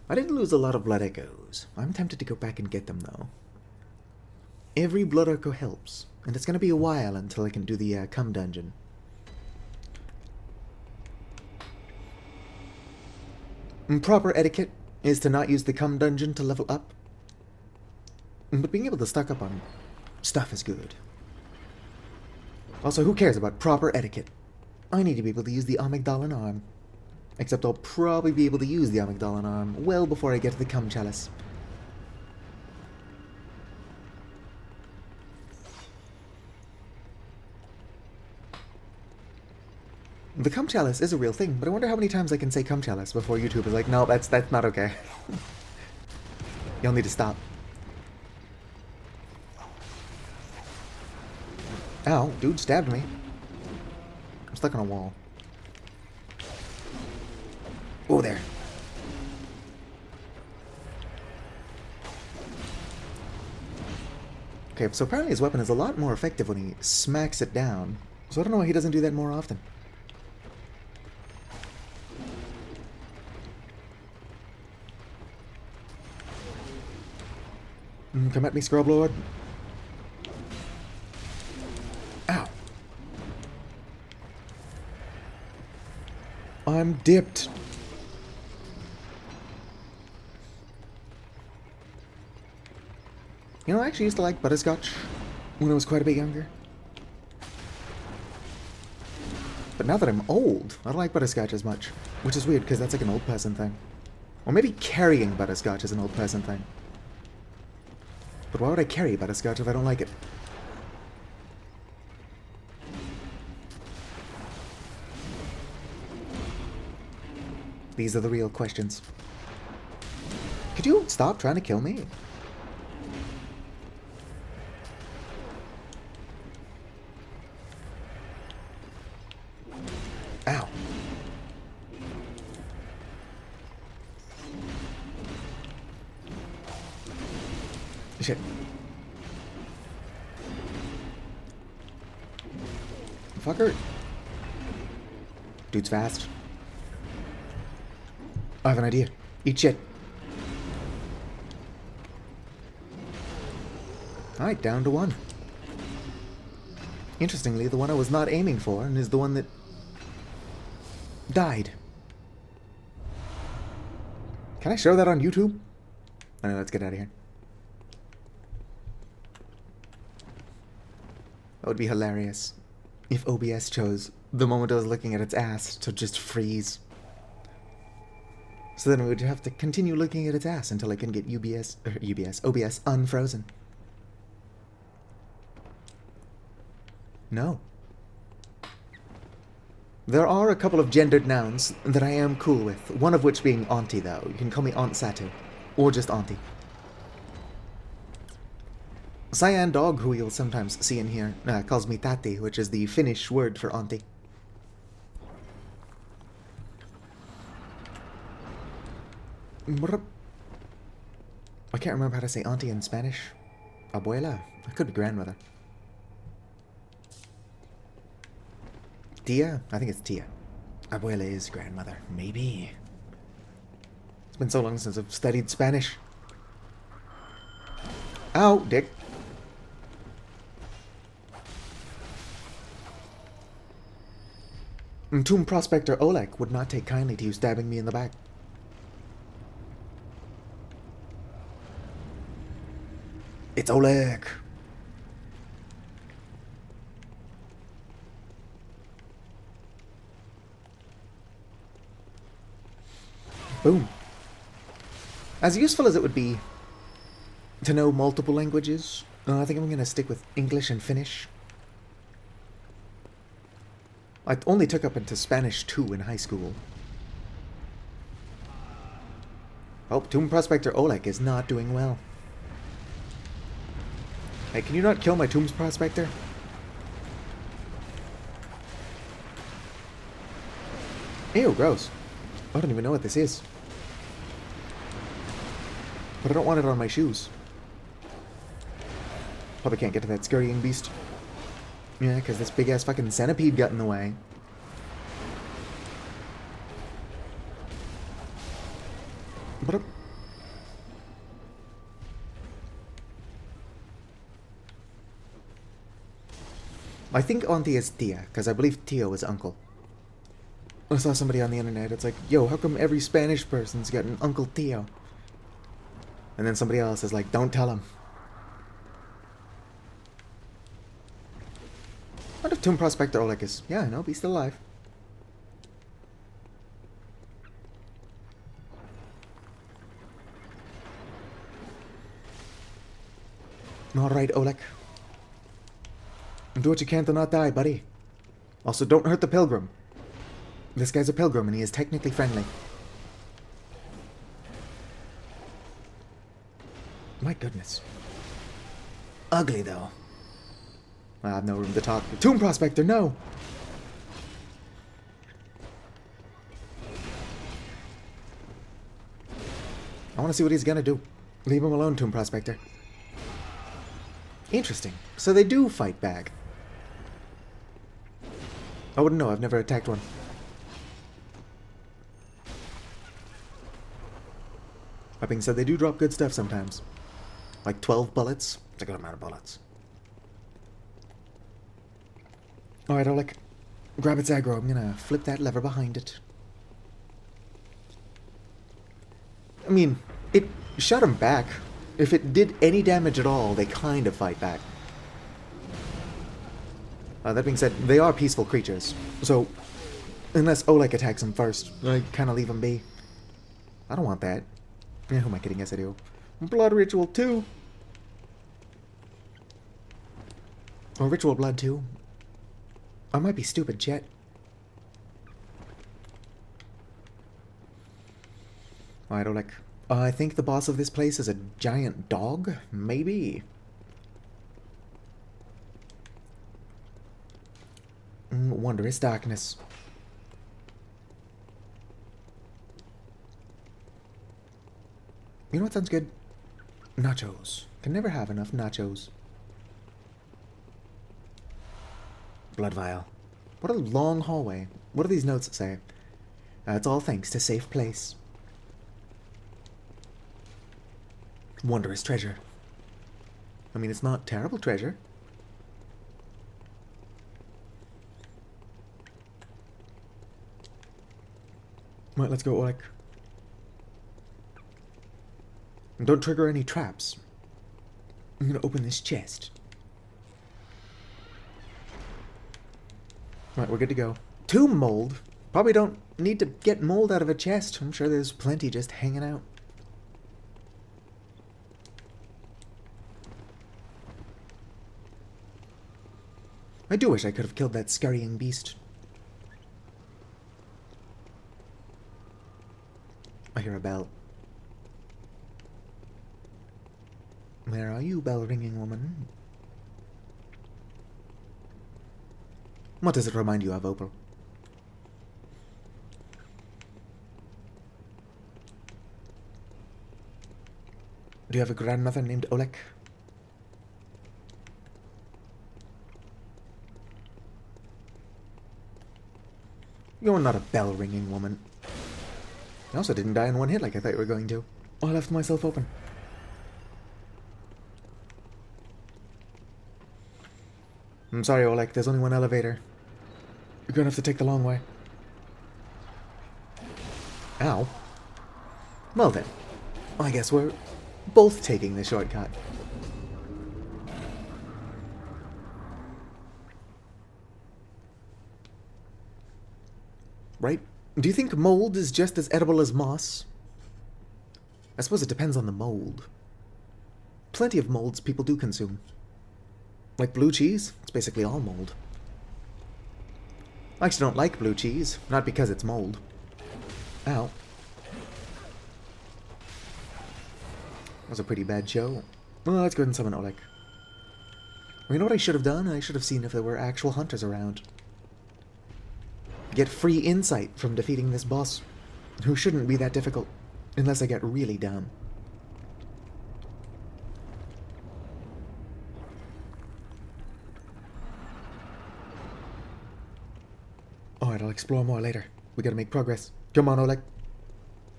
I didn't lose a lot of blood echoes. I'm tempted to go back and get them, though. Every blood echo helps, and it's going to be a while until I can do the cum dungeon. Proper etiquette is to not use the cum dungeon to level up. But being able to stock up on Stuff is good. Also, who cares about proper etiquette? I need to be able to use the amygdalan arm. Except I'll probably be able to use the amygdalan arm well before I get to the cum chalice. The cum chalice is a real thing, but I wonder how many times I can say cum chalice before YouTube is like, no, that's not okay. You'll need to stop. Ow, dude stabbed me. I'm stuck on a wall. Oh, there. Okay, so apparently his weapon is a lot more effective when he smacks it down. So I don't know why he doesn't do that more often. Come at me, Scrub Lord. Ow. I'm dipped. You know, I actually used to like butterscotch when I was quite a bit younger. But now that I'm old, I don't like butterscotch as much. Which is weird, because that's like an old person thing. Or maybe carrying butterscotch is an old person thing. But why would I carry butterscotch if I don't like it? These are the real questions. Could you stop trying to kill me? Ow. Shit. Fucker. Dude's fast. I have an idea. Eat shit. Alright, down to one. Interestingly, the one I was not aiming for and is the one that died. Can I show that on YouTube? Alright, let's get out of here. That would be hilarious if OBS chose the moment I was looking at its ass to just freeze. So then we would have to continue looking at its ass until I can get OBS unfrozen. No. There are a couple of gendered nouns that I am cool with, one of which being auntie though. You can call me Aunt Satu, or just auntie. Cyan Dog, who you'll sometimes see in here, calls me Tati, which is the Finnish word for auntie. I can't remember how to say auntie in Spanish. Abuela? That could be grandmother. Tia? I think it's Tia. Abuela is grandmother. Maybe. It's been so long since I've studied Spanish. Ow, dick. Tomb Prospector Oleg would not take kindly to you stabbing me in the back. It's Oleg! Boom. As useful as it would be to know multiple languages, I think I'm going to stick with English and Finnish. I only took up into Spanish 2 in high school. Oh, Tomb Prospector Oleg is not doing well. Hey, can you not kill my Tomb Prospector? Ew, gross. I don't even know what this is. But I don't want it on my shoes. Probably can't get to that scurrying beast. Yeah, because this big-ass fucking centipede got in the way. But I think auntie is Tia, because I believe Tio is uncle. I saw somebody on the internet, it's like, yo, how come every Spanish person's got an Uncle Tio? And then somebody else is like, don't tell him. What if Tomb Prospector Oleg is... Yeah, nope, he's still alive. Alright, Oleg. Do what you can to not die, buddy. Also, don't hurt the pilgrim. This guy's a pilgrim, and he is technically friendly. My goodness. Ugly, though. I have no room to talk. Tomb Prospector, no! I want to see what he's gonna do. Leave him alone, Tomb Prospector. Interesting. So they do fight back. I wouldn't know. I've never attacked one. That being said, they do drop good stuff sometimes. Like 12 bullets. It's a good amount of bullets. Alright, Oleg. Grab its aggro. I'm gonna flip that lever behind it. I mean, it shot him back. If it did any damage at all, they kind of fight back. That being said, they are peaceful creatures. So, unless Oleg attacks them first, I kind of leave them be. I don't want that. Yeah, who am I kidding? Yes, I do. Blood Ritual 2. Or Ritual Blood 2. I might be stupid, chat. Alright, Oleg. I think the boss of this place is a giant dog? Maybe. Wondrous darkness. You know what sounds good? Nachos. Can never have enough nachos. Blood vial. What a long hallway. What do these notes say? It's all thanks to safe place. Wondrous treasure. I mean, it's not terrible treasure. Right, let's go, Oleg. And don't trigger any traps. I'm gonna open this chest. Right, we're good to go. Tomb mold. Probably don't need to get mold out of a chest. I'm sure there's plenty just hanging out. I do wish I could have killed that scurrying beast. I hear a bell. Where are you, bell-ringing woman? What does it remind you of, Opal? Do you have a grandmother named Oleg? You're not a bell-ringing woman. I also didn't die in one hit like I thought you were going to. Oh, I left myself open. I'm sorry, Oleg. There's only one elevator. You're gonna have to take the long way. Ow. Well then. I guess we're both taking the shortcut. Right? Do you think mold is just as edible as moss? I suppose it depends on the mold. Plenty of molds people do consume. Like blue cheese, it's basically all mold. I actually don't like blue cheese, not because it's mold. Ow. That was a pretty bad show. Well, let's go ahead and summon Oleg. Well, you know what I should have done? I should have seen if there were actual hunters around. Get free insight from defeating this boss, who shouldn't be that difficult, unless I get really dumb. Alright, I'll explore more later. We gotta make progress. Come on, Oleg.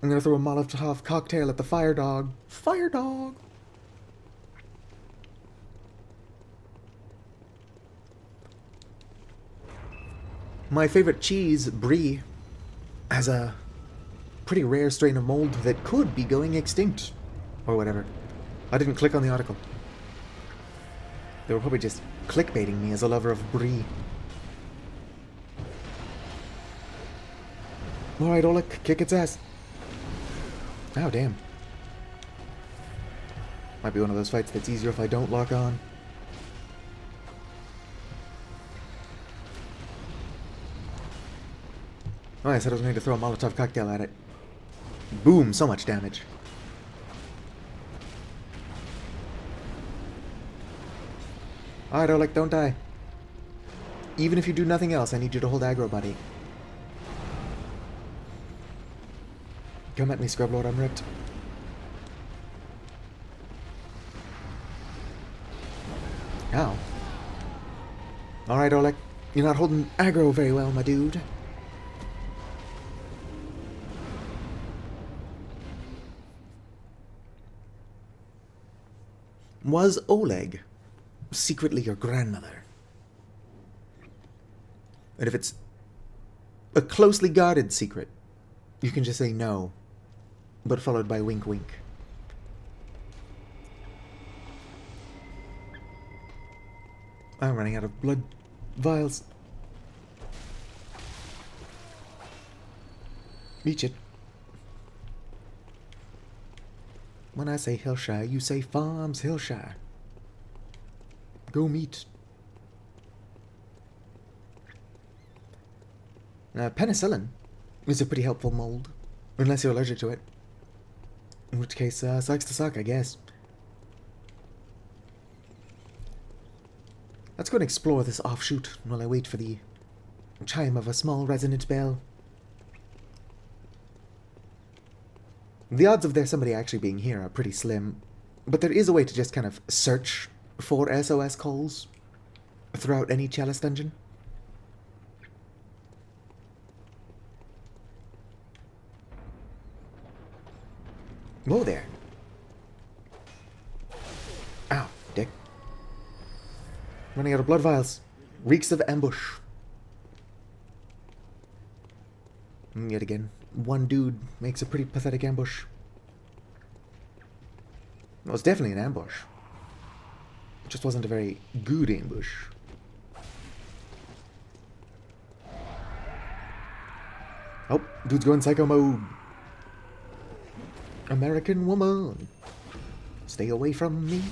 I'm gonna throw a Molotov cocktail at the fire dog. Fire dog! My favorite cheese, Brie, has a pretty rare strain of mold that could be going extinct. Or whatever. I didn't click on the article. They were probably just clickbaiting me as a lover of Brie. Alright, Oleg, kick its ass. Oh, damn. Might be one of those fights that's easier if I don't lock on. Oh, I said I was going to throw a Molotov cocktail at it. Boom, so much damage. Alright, Oleg, don't die. Even if you do nothing else, I need you to hold aggro, buddy. Come at me, Scrublord, I'm ripped. Ow. Alright, Oleg. You're not holding aggro very well, my dude. Was Oleg secretly your grandmother? And if it's a closely guarded secret, you can just say no, but followed by wink wink. I'm running out of blood vials. Reach it. When I say Hillshire, you say Farms Hillshire. Go meet. Penicillin is a pretty helpful mold, unless you're allergic to it. In which case, sucks to suck, I guess. Let's go and explore this offshoot while I wait for the chime of a small resonant bell. The odds of there somebody actually being here are pretty slim, but there is a way to just kind of search for SOS calls throughout any chalice dungeon. Whoa there. Ow, dick. Running out of blood vials. Reeks of ambush. Yet again, one dude makes a pretty pathetic ambush. It was definitely an ambush. It just wasn't a very good ambush. Oh, dude's going psycho mode. American woman. Stay away from me.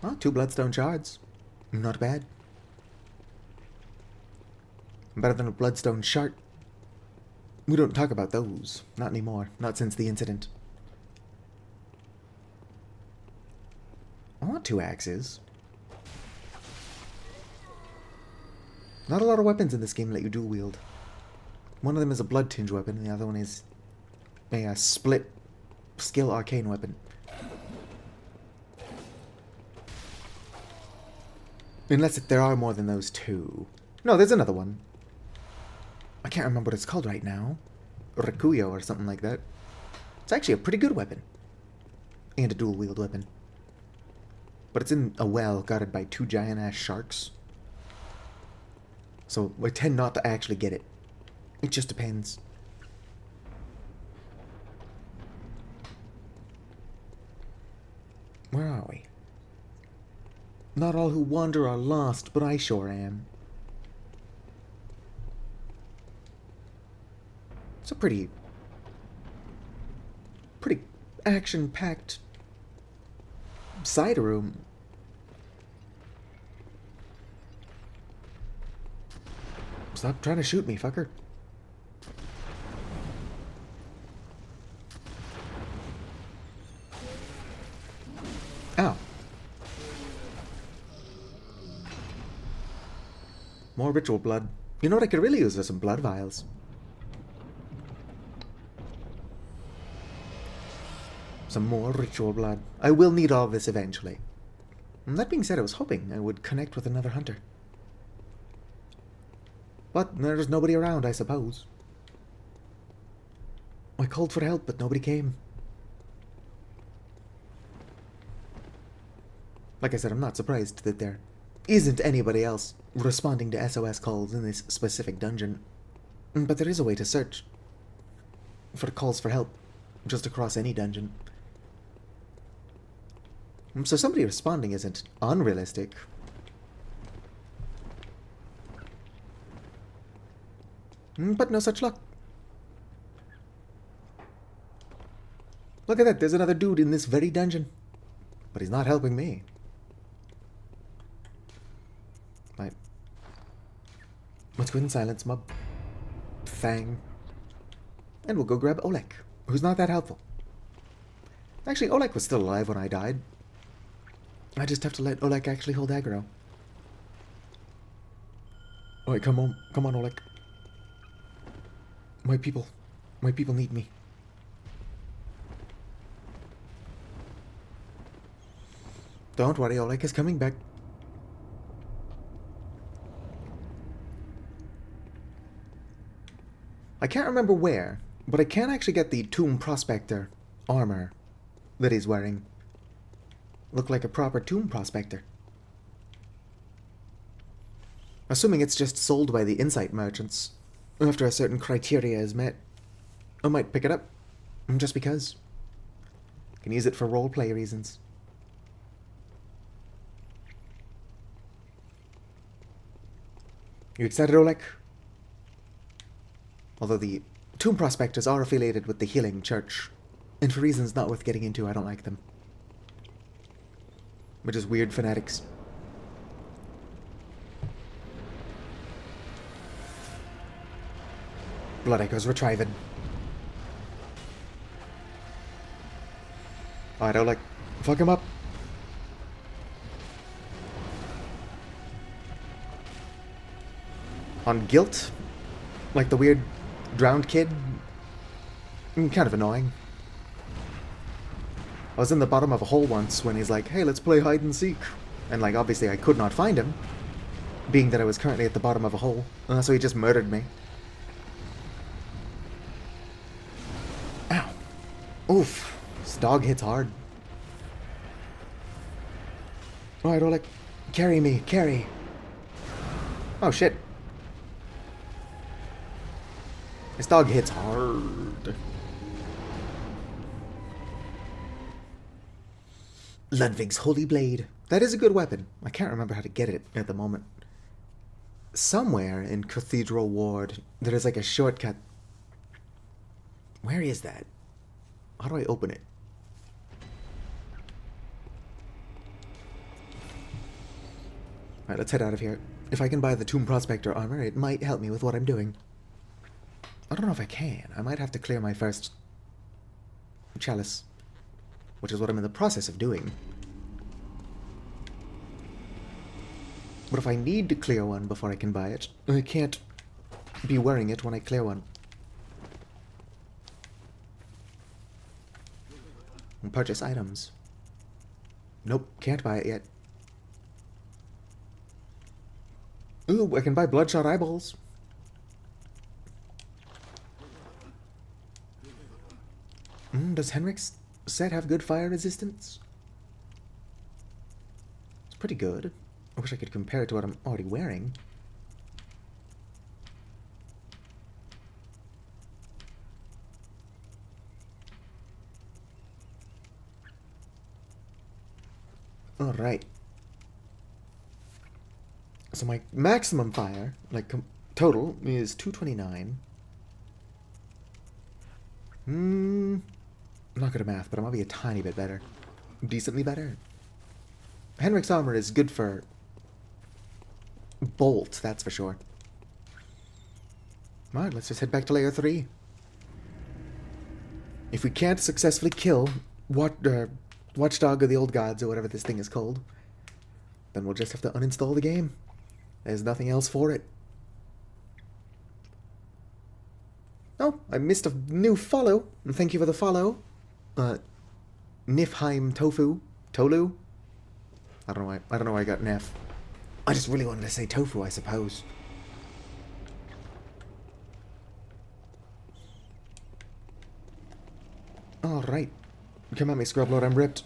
Oh, 2 bloodstone shards. Not bad. Better than a bloodstone shard. We don't talk about those. Not anymore. Not since the incident. I want 2 axes. Not a lot of weapons in this game let you dual wield. One of them is a blood tinge weapon, and the other one is a split skill arcane weapon. Unless there are more than those 2. No, there's another one. I can't remember what it's called right now. Rikuyo or something like that. It's actually a pretty good weapon. And a dual wield weapon. But it's in a well guarded by 2 giant ass sharks. So I tend not to actually get it. It just depends. Where are we? Not all who wander are lost, but I sure am. It's a pretty action-packed side room. Stop trying to shoot me, fucker. Ow. More ritual blood. You know what I could really use are some blood vials. Some more ritual blood. I will need all of this eventually. And that being said, I was hoping I would connect with another hunter. But there's nobody around, I suppose. I called for help, but nobody came. Like I said, I'm not surprised that there isn't anybody else responding to SOS calls in this specific dungeon. But there is a way to search for calls for help just across any dungeon. So somebody responding isn't unrealistic. But no such luck. Look at that, there's another dude in this very dungeon. But he's not helping me. Right. Let's go ahead and silence my thing. And we'll go grab Oleg, who's not that helpful. Actually, Oleg was still alive when I died. I just have to let Oleg actually hold aggro. Alright, come on, Oleg. My people need me. Don't worry, Oleg is coming back. I can't remember where, but I can actually get the Tomb Prospector armor that he's wearing. Look like a proper Tomb Prospector. Assuming it's just sold by the Insight merchants. After a certain criteria is met. I might pick it up. Just because. Can use it for roleplay reasons. You excited, Oleg? Although the Tomb Prospectors are affiliated with the Healing Church. And for reasons not worth getting into, I don't like them. We're just weird fanatics. Blood Echoes retrieved. Alright, Oleg. Fuck him up. On guilt? Like the weird drowned kid? Kind of annoying. I was in the bottom of a hole once when he's like, hey, let's play hide and seek. And like, obviously I could not find him, being that I was currently at the bottom of a hole. So he just murdered me. Ow. Oof. This dog hits hard. Alright, Oleg. Carry me, carry. Oh shit. This dog hits hard. Ludwig's Holy Blade. That is a good weapon. I can't remember how to get it at the moment. Somewhere in Cathedral Ward, there is like a shortcut. Where is that? How do I open it? Alright, let's head out of here. If I can buy the Tomb Prospector armor, it might help me with what I'm doing. I don't know if I can. I might have to clear my first chalice, which is what I'm in the process of doing. But if I need to clear one before I can buy it, I can't be wearing it when I clear one. And purchase items. Nope, can't buy it yet. Ooh, I can buy bloodshot eyeballs. Does Henrik's set have good fire resistance? It's pretty good. I wish I could compare it to what I'm already wearing. Alright. So my maximum fire, like total, is 229. I'm not good at math, but I might be a tiny bit better. Decently better. Henrik's armor is good for bolt, that's for sure. Alright, let's just head back to layer 3. If we can't successfully kill Watchdog of the Old Gods, or whatever this thing is called, then we'll just have to uninstall the game. There's nothing else for it. Oh, I missed a new follow. Thank you for the follow. Nifheim Tofu. Tolu? I don't know why I got Nef. I just really wanted to say tofu, I suppose. Alright. Come at me, Scrublord, I'm ripped.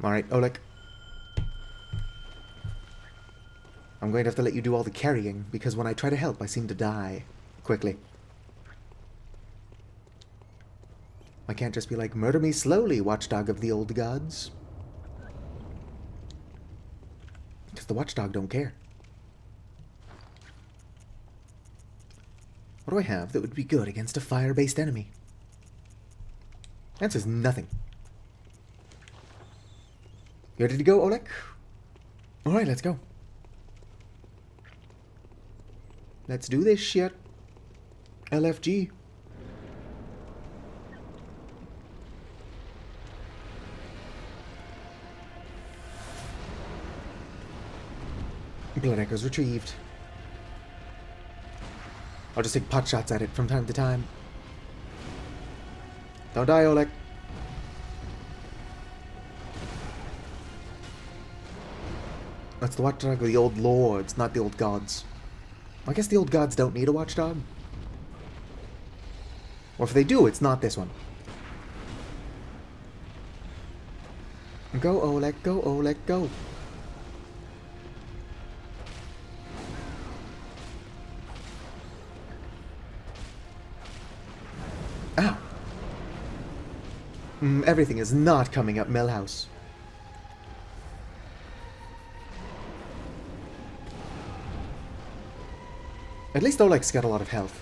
Alright, Oleg. I'm going to have to let you do all the carrying, because when I try to help, I seem to die quickly. I can't just be like, murder me slowly, Watchdog of the Old Gods. Because the Watchdog don't care. What do I have that would be good against a fire-based enemy? Answer's nothing. You ready to go, Oleg? Alright, let's go. Let's do this shit. LFG. Blood echoes retrieved. I'll just take pot shots at it from time to time. Don't die, Oleg. That's the watchdog of the old lords, not the old gods. I guess the old gods don't need a watchdog. Or if they do, it's not this one. Go, Oleg, go, Oleg, go. Ow. Everything is not coming up Millhouse. At least Oleg's got a lot of health.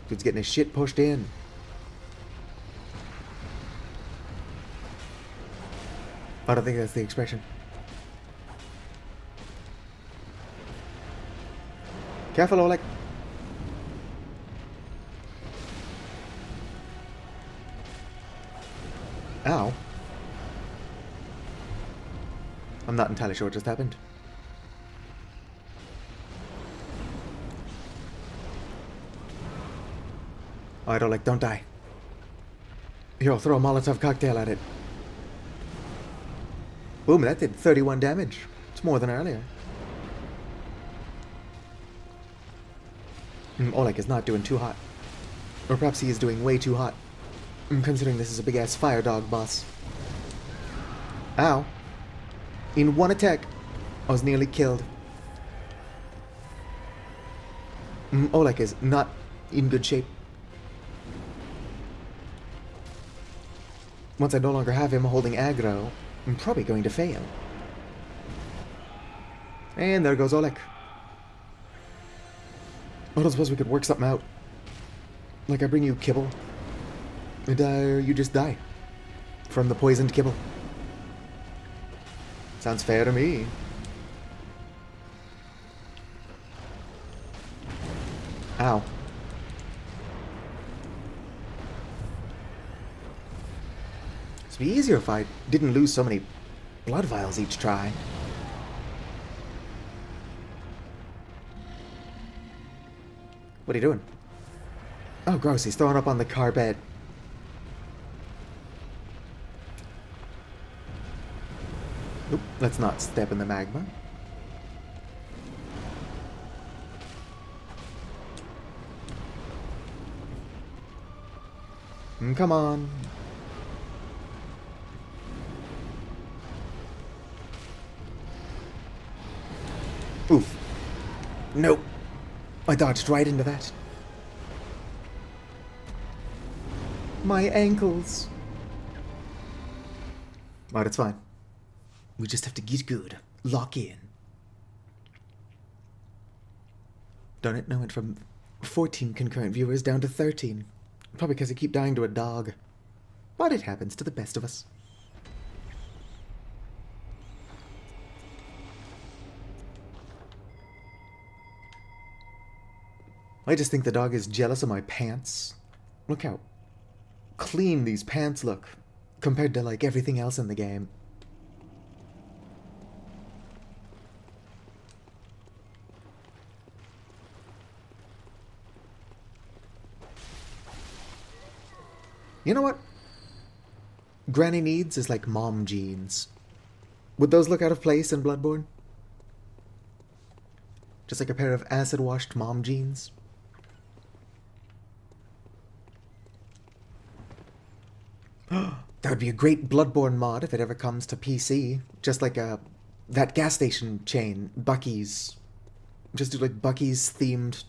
Dude's getting his shit pushed in. I don't think that's the expression. Careful, Oleg. Ow. I'm not entirely sure what just happened. Alright, Oleg, don't die. Here, I'll throw a Molotov cocktail at it. Boom, that did 31 damage. It's more than earlier. Oleg is not doing too hot. Or perhaps he is doing way too hot. Considering this is a big-ass fire dog boss. Ow. In one attack, I was nearly killed. Oleg is not in good shape. Once I no longer have him holding aggro, I'm probably going to fail. And there goes Oleg. I don't suppose we could work something out. Like I bring you kibble, and you just die. From the poisoned kibble. Sounds fair to me. Ow. It'd be easier if I didn't lose so many blood vials each try. What are you doing? Oh, gross, he's throwing up on the carpet. Oop, let's not step in the magma. Come on. Oof. Nope. I dodged right into that. My ankles. Alright, it's fine. We just have to get good. Lock in. Darn it, I went from 14 concurrent viewers down to 13. Probably because I keep dying to a dog. But it happens to the best of us. I just think the dog is jealous of my pants. Look how clean these pants look compared to like everything else in the game. You know what? Granny needs is like mom jeans. Would those look out of place in Bloodborne? Just like a pair of acid-washed mom jeans? That would be a great Bloodborne mod if it ever comes to PC. Just like that gas station chain, Buc-ee's. Just do like Buc-ee's themed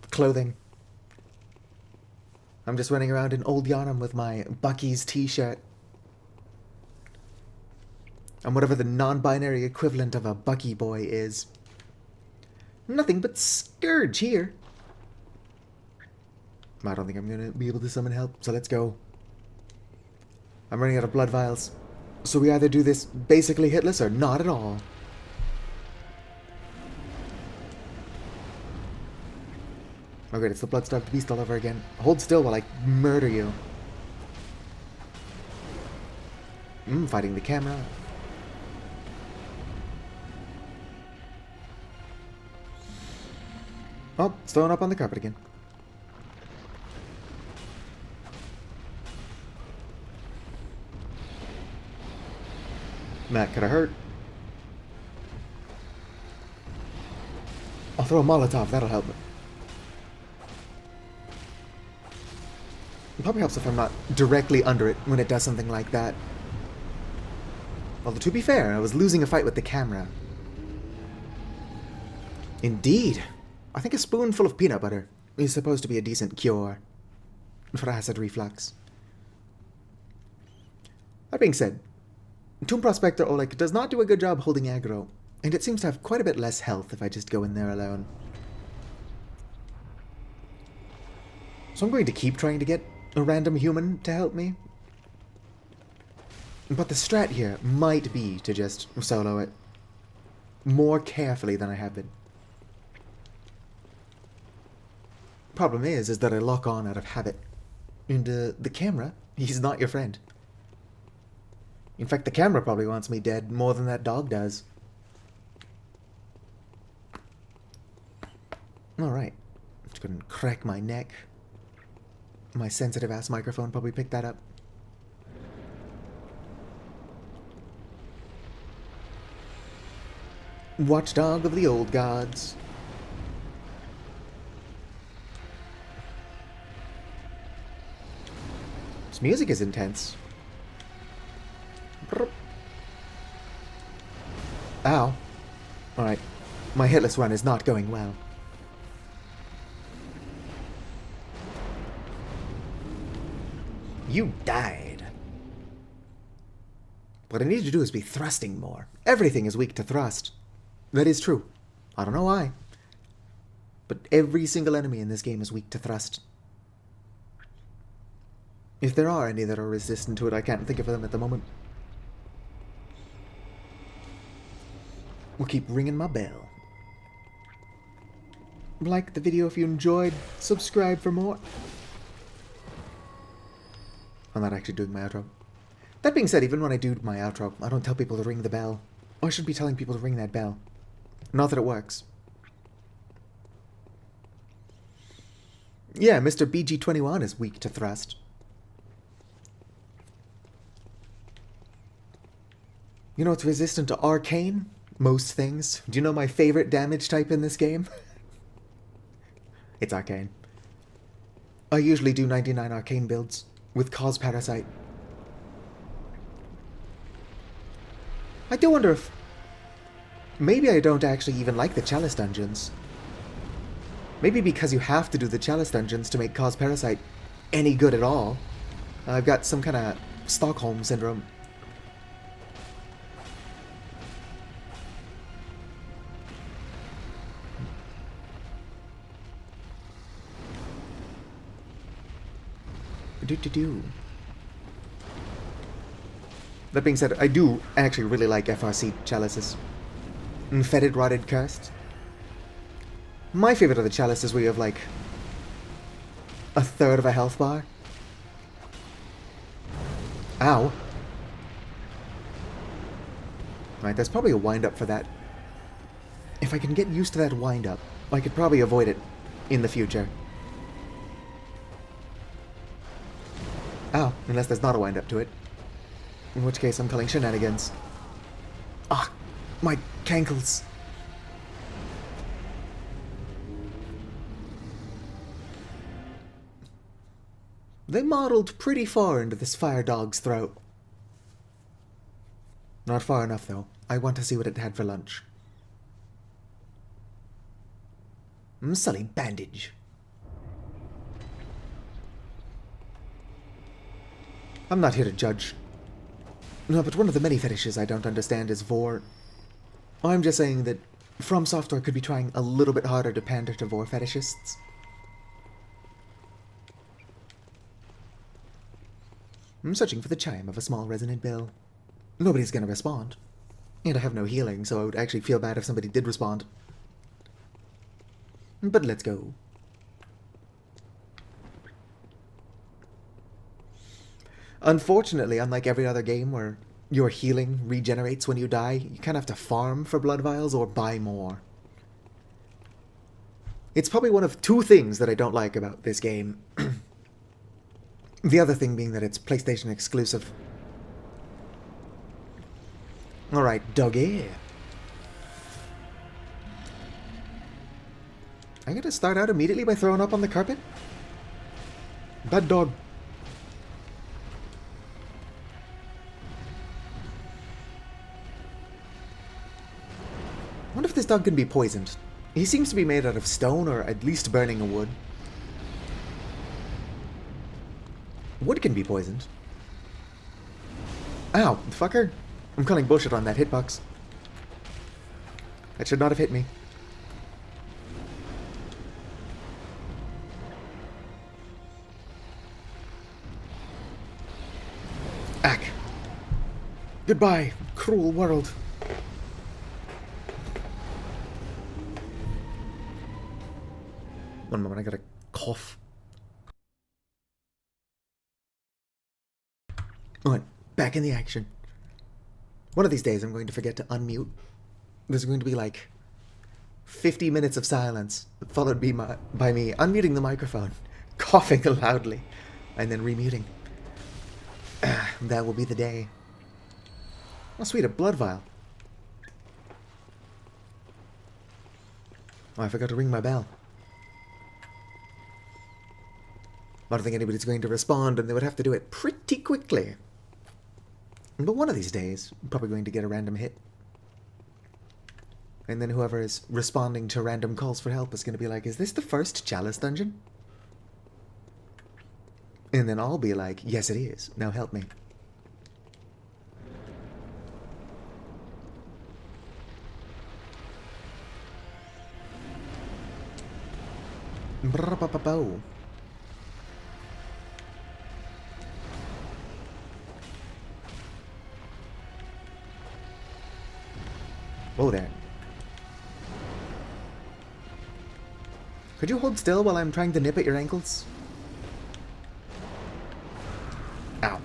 clothing. I'm just running around in Old Yharnam with my Buc-ee's t-shirt. And whatever the non-binary equivalent of a Buc-ee boy is. Nothing but Scourge here. I don't think I'm gonna be able to summon help, so let's go. I'm running out of blood vials. So we either do this basically hitless or not at all. Oh great, it's the blood-starved beast all over again. Hold still while I murder you. Fighting the camera. Oh, it's throwing up on the carpet again. That could have hurt. I'll throw a Molotov, that'll help. It probably helps if I'm not directly under it when it does something like that. Although, to be fair, I was losing a fight with the camera. Indeed. I think a spoonful of peanut butter is supposed to be a decent cure for acid reflux. That being said, Tomb Prospector Oleg does not do a good job holding aggro, and it seems to have quite a bit less health if I just go in there alone. So I'm going to keep trying to get a random human to help me. But the strat here might be to just solo it more carefully than I have been. Problem is that I lock on out of habit. And the camera, he's not your friend. In fact, the camera probably wants me dead more than that dog does. Alright. Just gonna crack my neck. My sensitive ass microphone probably picked that up. Watchdog of the old gods. This music is intense. Ow. Alright. My hitless run is not going well. You died. What I need to do is be thrusting more. Everything is weak to thrust. That is true. I don't know why. But every single enemy in this game is weak to thrust. If there are any that are resistant to it, I can't think of them at the moment. We'll keep ringing my bell. Like the video if you enjoyed. Subscribe for more. I'm not actually doing my outro. That being said, even when I do my outro, I don't tell people to ring the bell. I should be telling people to ring that bell. Not that it works. Yeah, Mr. BG21 is weak to thrust. You know it's resistant to arcane? Most things. Do you know my favorite damage type in this game? It's arcane. I usually do 99 arcane builds with Cause Parasite. I do wonder if maybe I don't actually even like the Chalice dungeons. Maybe because you have to do the Chalice dungeons to make Cause Parasite any good at all. I've got some kind of Stockholm syndrome. That being said, I do actually really like FRC chalices. Fetid, rotted, cursed. My favorite are the chalices where you have like a third of a health bar. Ow. Right, there's probably a wind-up for that. If I can get used to that wind-up, I could probably avoid it in the future. Ow, unless there's not a wind-up to it. In which case I'm calling shenanigans. Ah, my cankles. They modeled pretty far into this fire dog's throat. Not far enough, though. I want to see what it had for lunch. Sully bandage. I'm not here to judge. No, but one of the many fetishes I don't understand is vor. I'm just saying that From Software could be trying a little bit harder to pander to vor fetishists. I'm searching for the chime of a small resonant bell. Nobody's gonna respond. And I have no healing, so I would actually feel bad if somebody did respond. But let's go. Unfortunately, unlike every other game where your healing regenerates when you die, you kind of have to farm for blood vials or buy more. It's probably one of two things that I don't like about this game. The other thing being that it's PlayStation exclusive. Alright, doggy. I'm gonna start out immediately by throwing up on the carpet. Bad dog. I wonder if this dog can be poisoned. He seems to be made out of stone or at least burning a wood. Wood can be poisoned. Ow, fucker. I'm calling bullshit on that hitbox. That should not have hit me. Ack. Goodbye, cruel world. One moment, I gotta cough. Alright, back in the action. One of these days I'm going to forget to unmute. There's going to be like 50 minutes of silence, followed by me unmuting the microphone, coughing loudly, and then remuting. That will be the day. Oh sweet, a blood vial. Oh, I forgot to ring my bell. I don't think anybody's going to respond, and they would have to do it pretty quickly. But one of these days, I'm probably going to get a random hit. And then whoever is responding to random calls for help is going to be like, is this the first Chalice dungeon? And then I'll be like, yes it is. Now help me. Brr-pa-pa-pow. Whoa there. Could you hold still while I'm trying to nip at your ankles? Ow.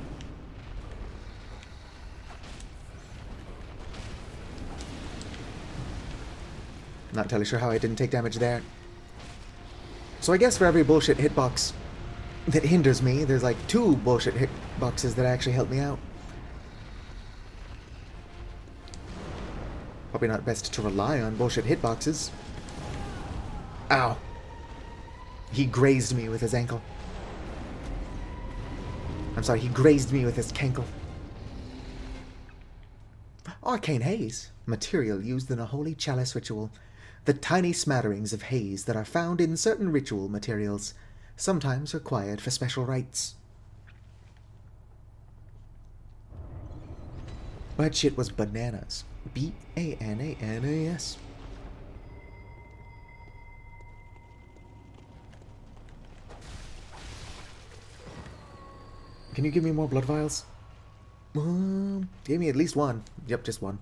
Not entirely sure how I didn't take damage there. So I guess for every bullshit hitbox that hinders me, there's like 2 bullshit hitboxes that actually help me out. Probably not best to rely on bullshit hitboxes. Ow. He grazed me with his ankle. I'm sorry, he grazed me with his cankle. Arcane haze. Material used in a holy chalice ritual. The tiny smatterings of haze that are found in certain ritual materials, sometimes required for special rites. That shit was bananas. B-A-N-A-N-A-S. Can you give me more blood vials? Give me at least one. Yep, just one.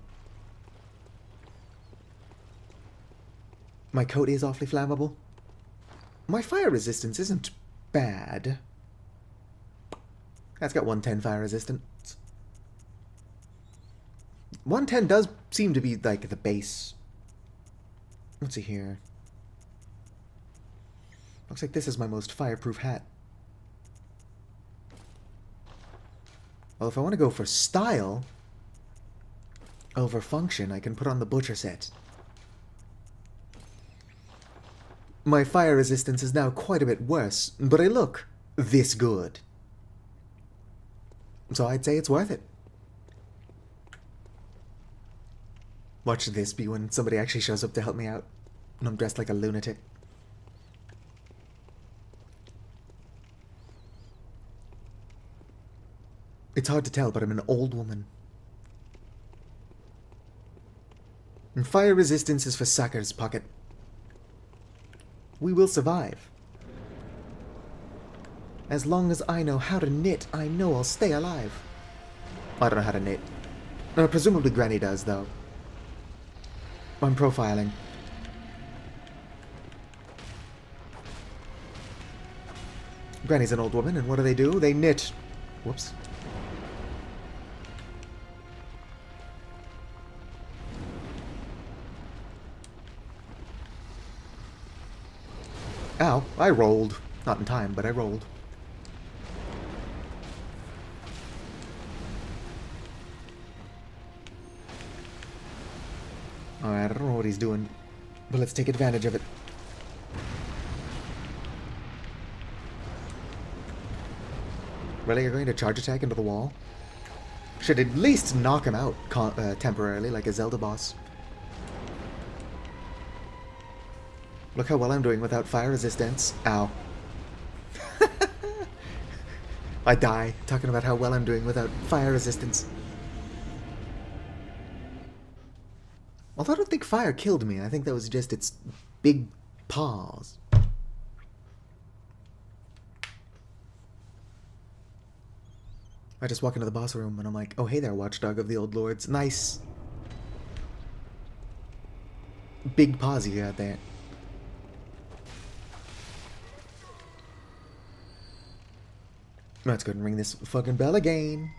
My coat is awfully flammable. My fire resistance isn't bad. That's got 110 fire resistance. 110 does seem to be like the base. Let's see here. Looks like this is my most fireproof hat. Well, if I want to go for style over function, I can put on the butcher set. My fire resistance is now quite a bit worse, but I look this good. So I'd say it's worth it. Watch this be when somebody actually shows up to help me out, and I'm dressed like a lunatic. It's hard to tell, but I'm an old woman. And fire resistance is for suckers, Pocket. We will survive. As long as I know how to knit, I know I'll stay alive. I don't know how to knit. Presumably Granny does, though. I'm profiling. Granny's an old woman, and what do? They knit. Whoops. Ow, I rolled. Not in time, but I rolled. Alright, I don't know what he's doing, but let's take advantage of it. Really, you're going to charge attack into the wall? Should at least knock him out temporarily, like a Zelda boss. Look how well I'm doing without fire resistance. Ow. I die talking about how well I'm doing without fire resistance. Although I don't think fire killed me. I think that was just its big paws. I just walk into the boss room and I'm like, oh hey there, watchdog of the old lords. Nice. Big paws you got there. Let's go ahead and ring this fucking bell again.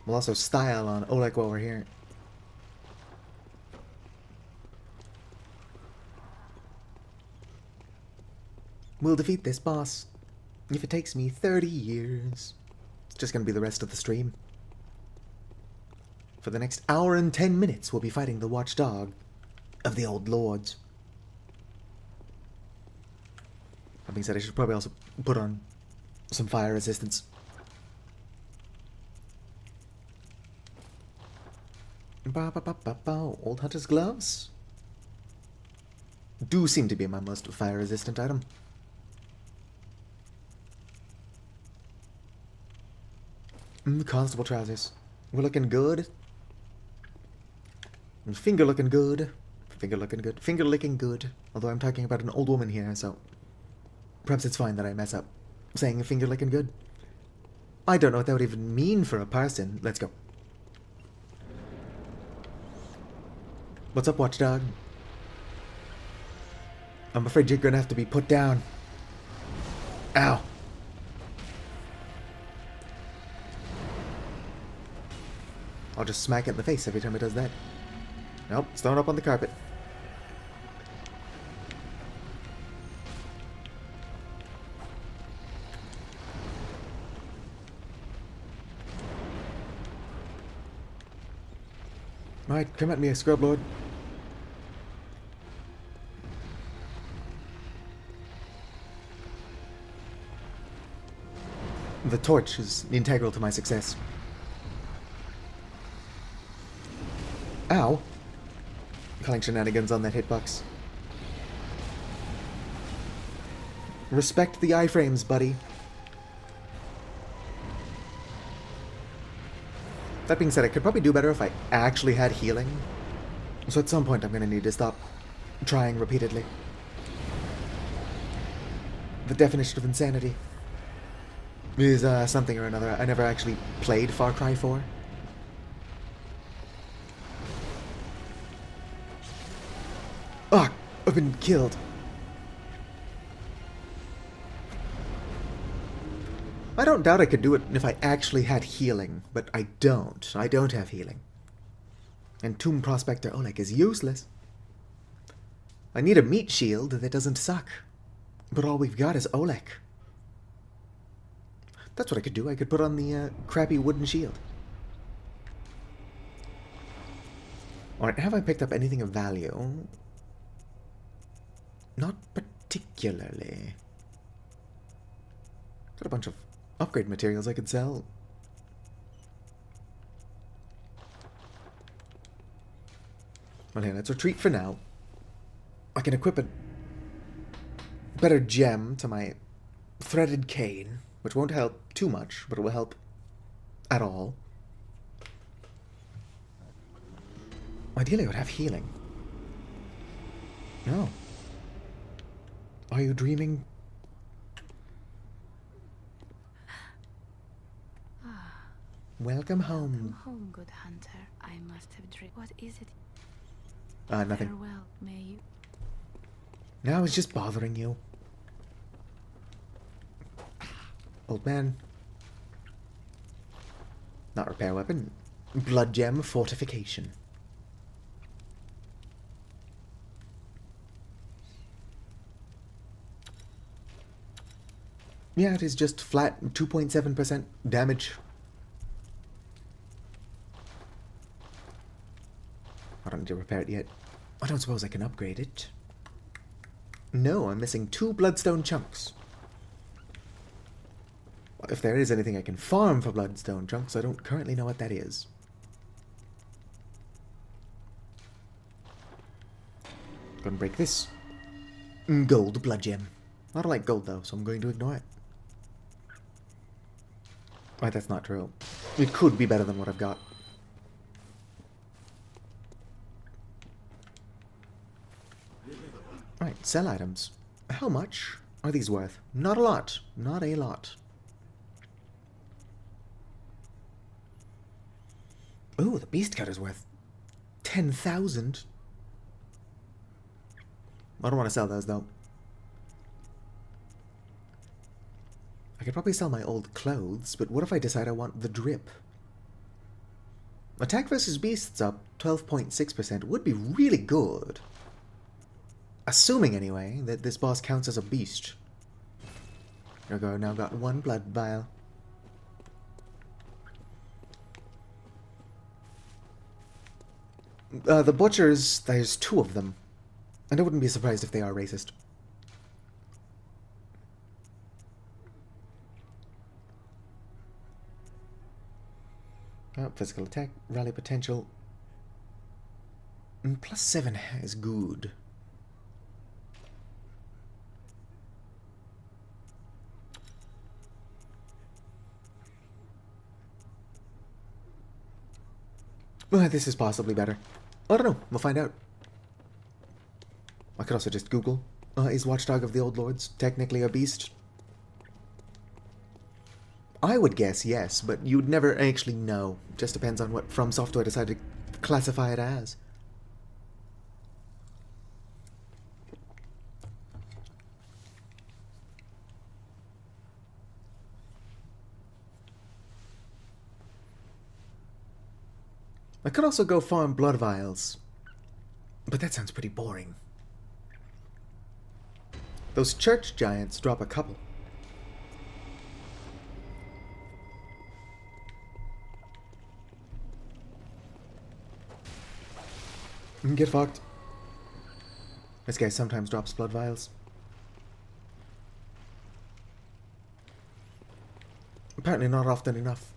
We'll also style on Oleg while we're here. We'll defeat this boss. If it takes me 30 years. It's just gonna be the rest of the stream. For the next hour and 10 minutes, we'll be fighting the watchdog of the old lords. That being said, I should probably also put on some fire resistance. Old hunter's gloves do seem to be my most fire resistant item. Constable trousers. We're looking good. Finger looking good. Finger looking good. Finger licking good. Although I'm talking about an old woman here, so perhaps it's fine that I mess up saying finger licking good. I don't know what that would even mean for a person. Let's go. What's up, watchdog? I'm afraid you're gonna have to be put down. Ow. I'll just smack it in the face every time it does that. Nope, it's thrown up on the carpet. Alright, come at me, scrub lord. The torch is integral to my success. Ow. Calling shenanigans on that hitbox. Respect the iframes, buddy. That being said, I could probably do better if I actually had healing. So at some point I'm going to need to stop trying repeatedly. The definition of insanity is something or another. I never actually played Far Cry 4. Ah, I've been killed. I don't doubt I could do it if I actually had healing, but I don't. I don't have healing. And Tomb Prospector Oleg is useless. I need a meat shield that doesn't suck. But all we've got is Oleg. That's what I could do. I could put on the crappy wooden shield. Alright, have I picked up anything of value? Not particularly. Got a bunch of upgrade materials I could sell. Well, here, let's retreat for now. I can equip a better gem to my threaded cane, which won't help too much, but it will help at all. Ideally, I would have healing. No. Are you dreaming? Welcome home. Welcome home, good hunter. I must have dreamed. What is it? Nothing. Farewell, may you. No, I was just bothering you. Old man. Not repair weapon. Blood gem fortification. Yeah, it is just flat 2.7% damage. I don't need to repair it yet. I don't suppose I can upgrade it. No, I'm missing 2 bloodstone chunks. If there is anything I can farm for bloodstone chunks, I don't currently know what that is. Gonna break this. Gold blood gem. I don't like gold though, so I'm going to ignore it. Right, that's not true. It could be better than what I've got. Right, sell items. How much are these worth? Not a lot. Not a lot. Ooh, the beast cut is worth 10,000. I don't want to sell those though. I could probably sell my old clothes, but what if I decide I want the drip? Attack versus beasts up 12.6% would be really good. Assuming, anyway, that this boss counts as a beast. There we go, now got 1 blood vial. The butchers, there's 2 of them. And I wouldn't be surprised if they are racist. Oh, physical attack, rally potential. Plus 7 is good. This is possibly better. I don't know. We'll find out. I could also just Google. Is Watchdog of the Old Lords technically a beast? I would guess yes, but you'd never actually know. Just depends on what From Software decided to classify it as. I could also go farm blood vials, but that sounds pretty boring. Those church giants drop a couple. Get fucked. This guy sometimes drops blood vials. Apparently not often enough.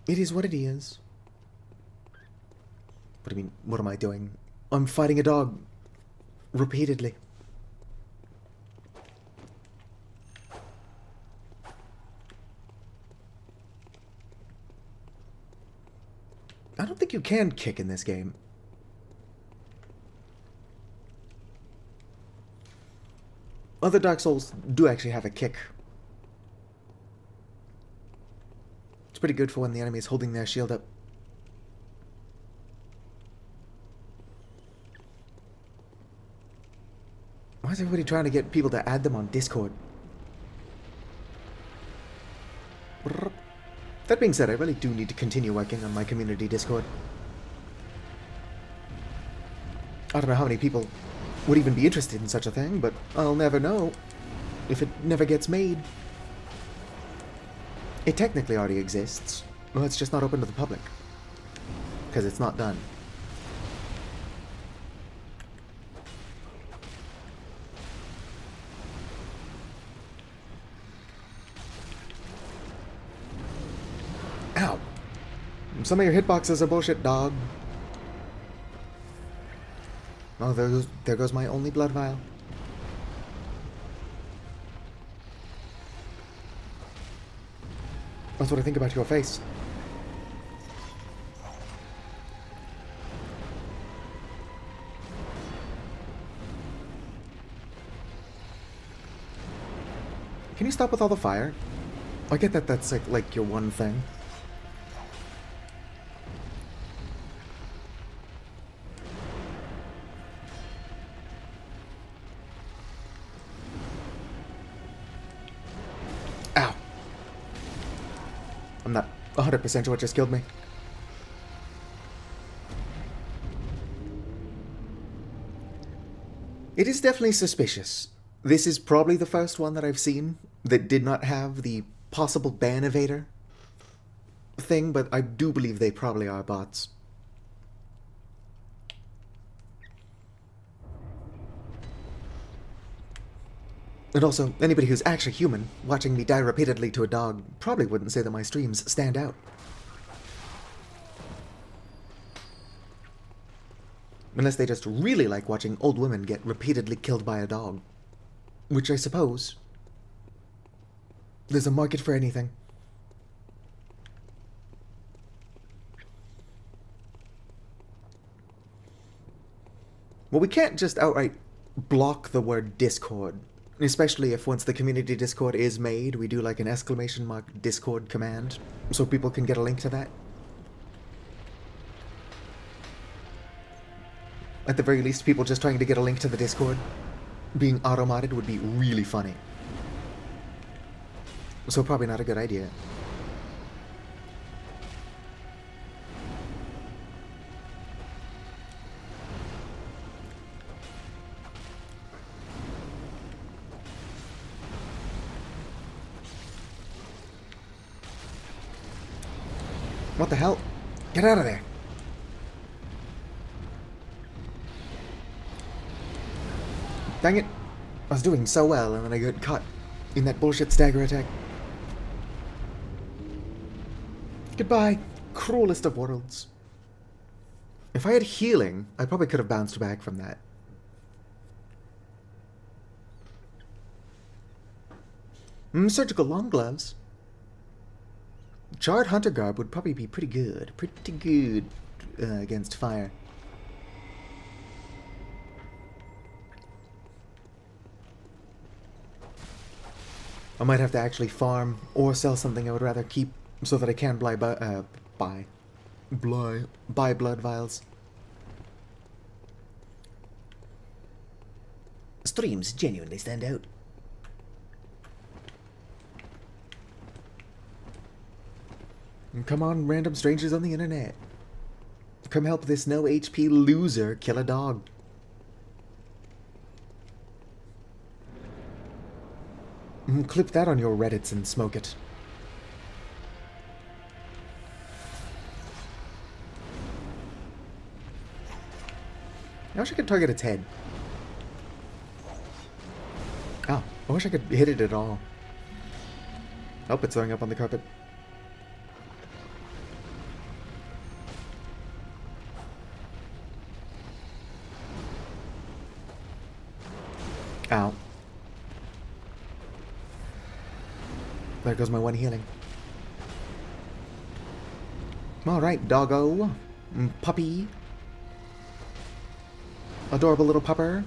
It is what it is. But I mean, what am I doing? I'm fighting a dog. Repeatedly. I don't think you can kick in this game. Other Dark Souls do actually have a kick. It's pretty good for when the enemy is holding their shield up. Why is everybody trying to get people to add them on Discord? That being said, I really do need to continue working on my community Discord. I don't know how many people would even be interested in such a thing, but I'll never know if it never gets made. It technically already exists. Well, it's just not open to the public. Because it's not done. Ow! Some of your hitboxes are bullshit, dog. Oh, there goes my only blood vial. That's what I think about your face. Can you stop with all the fire? I get that that's like your one thing. Ow. I'm not 100% sure what just killed me. It is definitely suspicious. This is probably the first one that I've seen that did not have the possible ban evader thing, but I do believe they probably are bots. And also, anybody who's actually human, watching me die repeatedly to a dog, probably wouldn't say that my streams stand out. Unless they just really like watching old women get repeatedly killed by a dog. Which I suppose there's a market for anything. Well, we can't just outright block the word Discord. Especially if once the community Discord is made, we do like an exclamation mark Discord command, so people can get a link to that. At the very least, people just trying to get a link to the Discord being automated would be really funny. So probably not a good idea. What the hell? Get out of there! Dang it! I was doing so well and then I got caught in that bullshit stagger attack. Goodbye, cruelest of worlds. If I had healing, I probably could have bounced back from that. Surgical long gloves. Charred hunter garb would probably be pretty good. Pretty good against fire. I might have to actually farm or sell something I would rather keep so that I can buy blood vials. Streams genuinely stand out. Come on, random strangers on the internet. Come help this no HP loser kill a dog. Clip that on your Reddits and smoke it. I wish I could target its head. Oh, I wish I could hit it at all. Oh, it's throwing up on the carpet. Ow. There goes my one healing. Alright, doggo. Puppy. Adorable little pupper.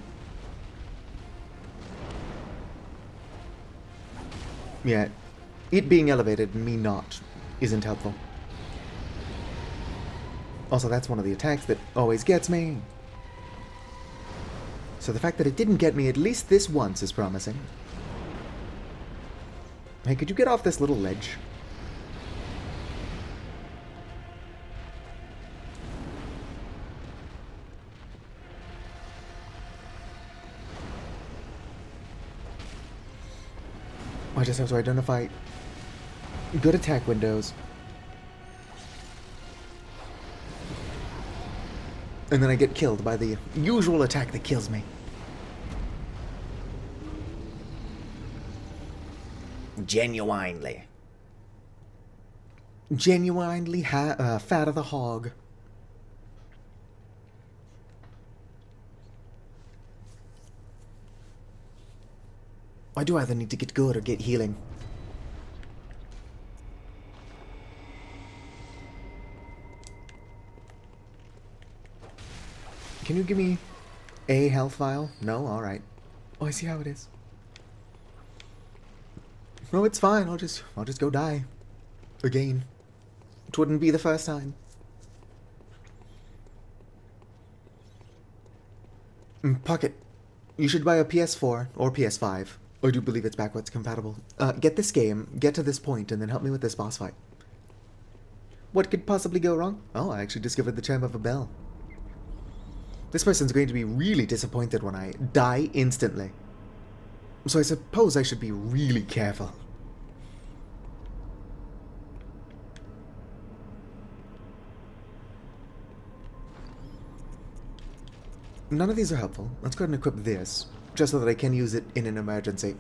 Yeah, it being elevated and me not isn't helpful. Also, that's one of the attacks that always gets me. So the fact that it didn't get me at least this once is promising. Hey, could you get off this little ledge? I just have to identify good attack windows. And then I get killed by the usual attack that kills me. Genuinely. Genuinely fat of the hog. I do either need to get good or get healing. Can you give me a health vial? No? Alright. Oh, I see how it is. No, it's fine. I'll just go die. Again. It wouldn't be the first time. Pocket. You should buy a PS4 or PS5. I do believe it's backwards compatible. Get this game, get to this point, and then help me with this boss fight. What could possibly go wrong? Oh, I actually discovered the chime of a bell. This person's going to be really disappointed when I die instantly. So I suppose I should be really careful. None of these are helpful. Let's go ahead and equip this, just so that I can use it in an emergency.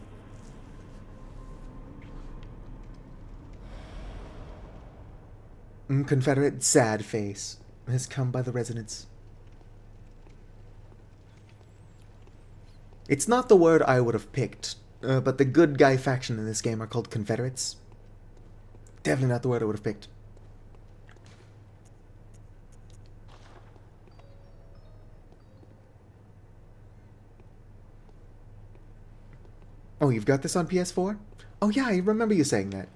Confederate sad face has come by the resonance. It's not the word I would have picked, but the good guy faction in this game are called Confederates. Definitely not the word I would have picked. Oh, you've got this on PS4? Oh yeah, I remember you saying that.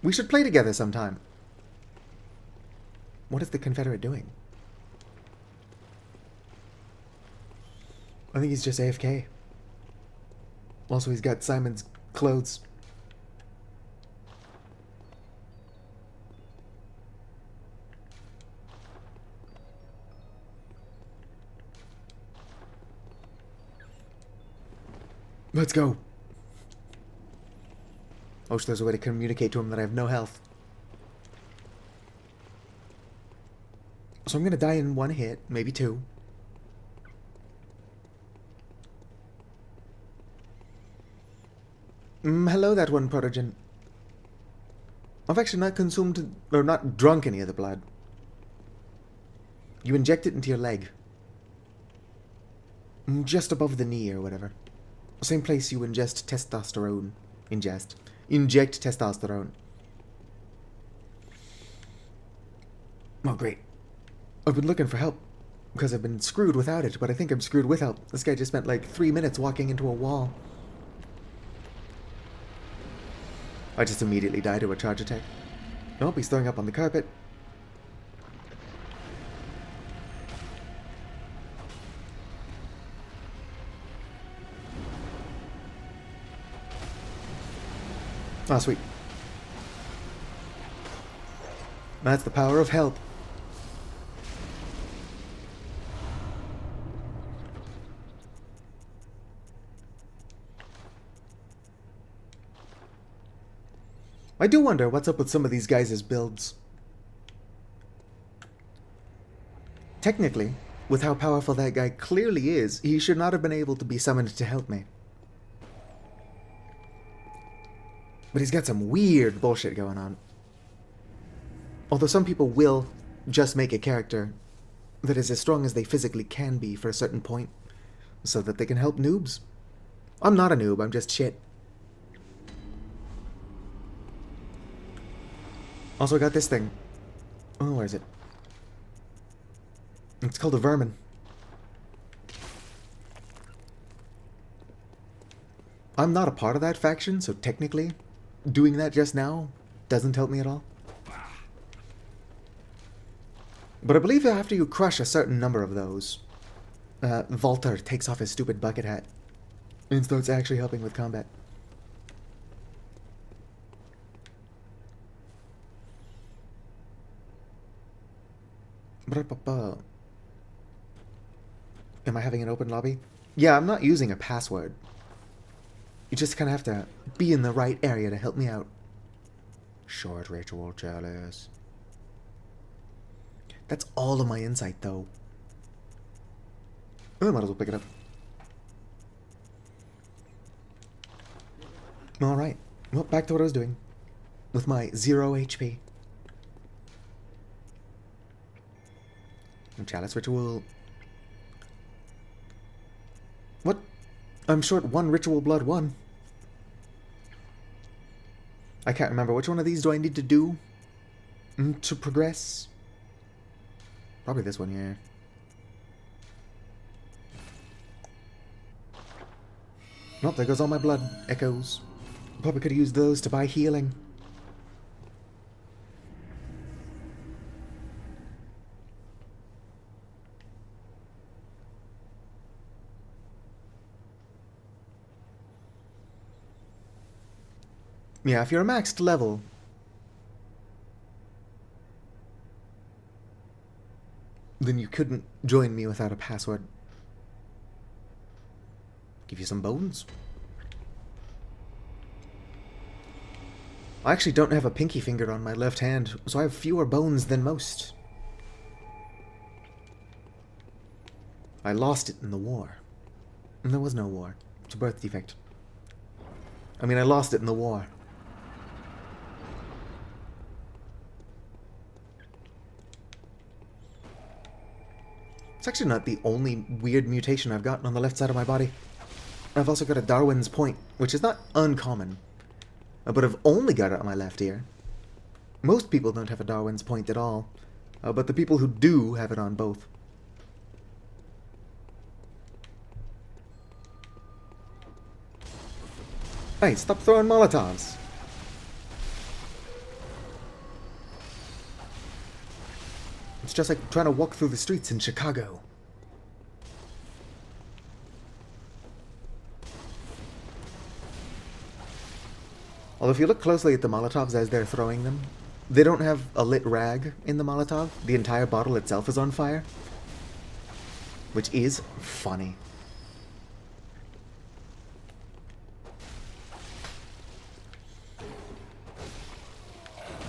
We should play together sometime. What is the Confederate doing? I think he's just AFK. Also, he's got Simon's clothes. Let's go. I wish there's a way to communicate to him that I have no health. So I'm gonna die in one hit, maybe two. Hello, that one, Protogen. I've actually not consumed, or not drunk any of the blood. You inject it into your leg. Just above the knee or whatever. Same place you ingest testosterone. Inject testosterone. Oh, great. I've been looking for help, because I've been screwed without it, but I think I'm screwed with help. This guy just spent like 3 minutes walking into a wall. I just immediately die to a charge attack. Nope, he's throwing up on the carpet. Ah, sweet. That's the power of help. I do wonder what's up with some of these guys' builds. Technically, with how powerful that guy clearly is, he should not have been able to be summoned to help me. But he's got some weird bullshit going on. Although some people will just make a character that is as strong as they physically can be for a certain point, so that they can help noobs. I'm not a noob, I'm just shit. Also got this thing. Oh, where is it? It's called a vermin. I'm not a part of that faction, so technically, doing that just now doesn't help me at all. But I believe after you crush a certain number of those, Walter takes off his stupid bucket hat and starts actually helping with combat. Am I having an open lobby? Yeah, I'm not using a password. You just kind of have to be in the right area to help me out. Short ritual chalice. That's all of my insight, though. Oh, I might as well pick it up. Alright. Well, back to what I was doing. With my 0 HP. Chalice ritual. What? I'm short 1 ritual blood 1. I can't remember. Which one of these do I need to do to progress? Probably this one, yeah. Nope, there goes all my blood echoes. Probably could have used those to buy healing. Yeah, if you're a maxed level, then you couldn't join me without a password. Give you some bones. I actually don't have a pinky finger on my left hand, so I have fewer bones than most. I lost it in the war. And there was no war. It's a birth defect. I mean, I lost it in the war. It's actually not the only weird mutation I've gotten on the left side of my body. I've also got a Darwin's point, which is not uncommon. But I've only got it on my left ear. Most people don't have a Darwin's point at all. But the people who do have it on both. Hey, stop throwing Molotovs. It's just like trying to walk through the streets in Chicago. Although if you look closely at the Molotovs as they're throwing them, they don't have a lit rag in the Molotov. The entire bottle itself is on fire. Which is funny.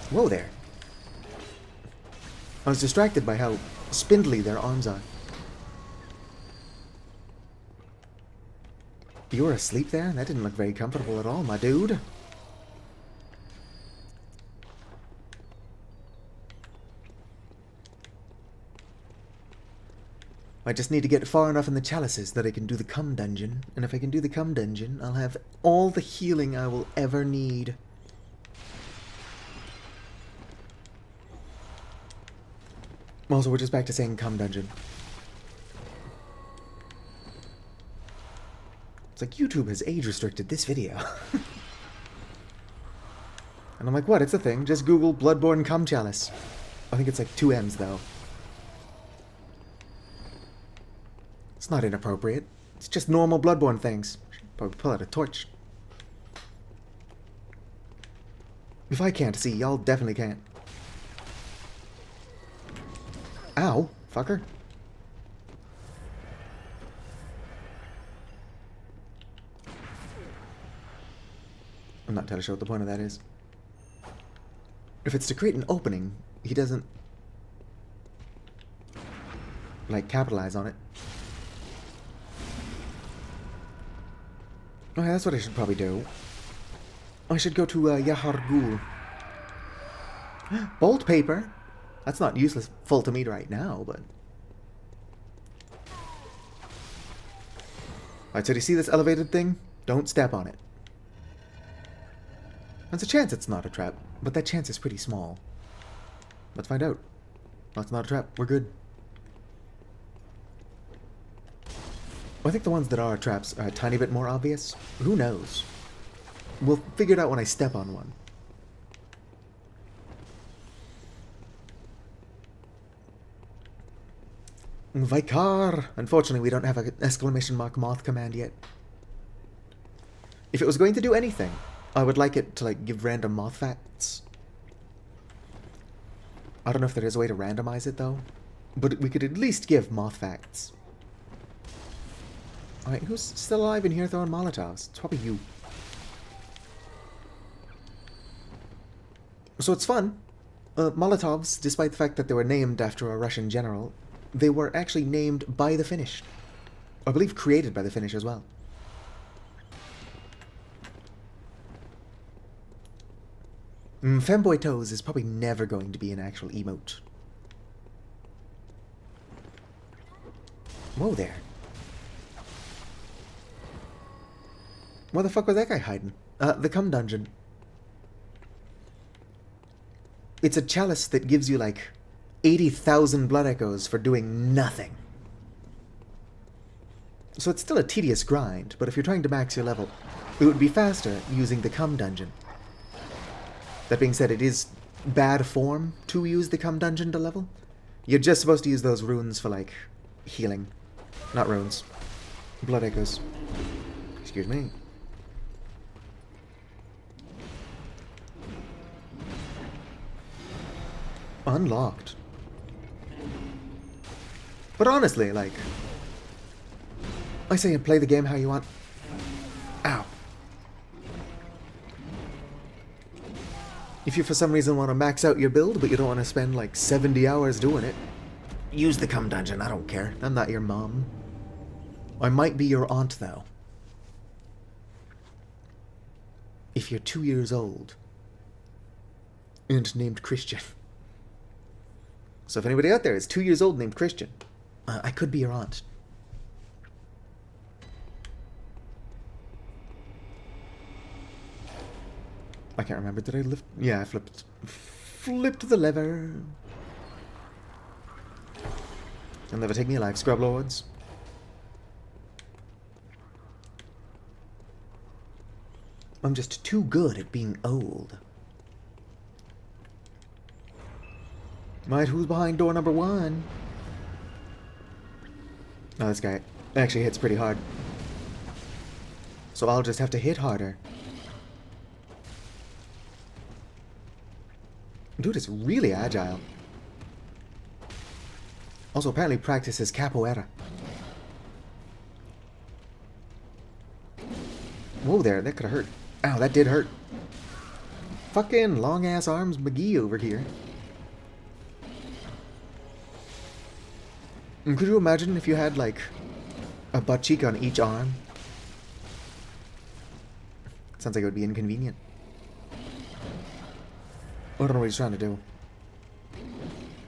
Whoa there. I was distracted by how spindly their arms are. You were asleep there? That didn't look very comfortable at all, my dude. I just need to get far enough in the chalices that I can do the cum dungeon. And if I can do the cum dungeon, I'll have all the healing I will ever need. Also, we're just back to saying cum dungeon. It's like YouTube has age restricted this video. And I'm like, what? It's a thing. Just Google Bloodborne cum chalice. I think it's like 2 M's though. It's not inappropriate. It's just normal Bloodborne things. Should probably pull out a torch. If I can't see, y'all definitely can't. Ow, fucker. I'm not entirely sure what the point of that is. If it's to create an opening, he doesn't, like, capitalize on it. Okay, that's what I should probably do. I should go to Yahar Ghul. Bolt paper? That's not useful to me right now, but... Alright, so do you see this elevated thing? Don't step on it. There's a chance it's not a trap, but that chance is pretty small. Let's find out. No, it's not a trap. We're good. I think the ones that are traps are a tiny bit more obvious. Who knows? We'll figure it out when I step on one. Vikar! Unfortunately, we don't have an exclamation mark moth command yet. If it was going to do anything, I would like it to, like, give random moth facts. I don't know if there is a way to randomize it, though. But we could at least give moth facts. Alright, who's still alive in here throwing Molotovs? It's probably you. So it's fun. Molotovs, despite the fact that they were named after a Russian general, they were actually named by the Finnish. I believe created by the Finnish as well. Femboy Toes is probably never going to be an actual emote. Whoa there. Where the fuck was that guy hiding? The cum dungeon. It's a chalice that gives you like 80,000 blood echoes for doing nothing. So it's still a tedious grind, but if you're trying to max your level... it would be faster using the cum dungeon. That being said, it is bad form to use the cum dungeon to level. You're just supposed to use those runes for, like, healing. Not runes. Blood echoes. Excuse me. Unlocked. But honestly, like, I say play the game how you want. Ow. If you for some reason want to max out your build, but you don't want to spend like 70 hours doing it, use the cum dungeon, I don't care. I'm not your mom. I might be your aunt, though. If you're 2 years old and named Christian. So if anybody out there is 2 years old named Christian, I could be your aunt. I can't remember. Did I lift? Yeah, I flipped the lever. You'll never take me alive, scrub lords. I'm just too good at being old. Right, who's behind door number 1? Oh, this guy actually hits pretty hard. So I'll just have to hit harder. Dude is really agile. Also apparently practices capoeira. Whoa there, that could have hurt. Ow, that did hurt. Fucking long-ass arms McGee over here. And could you imagine if you had, like, a butt cheek on each arm? Sounds like it would be inconvenient. I don't know what he's trying to do.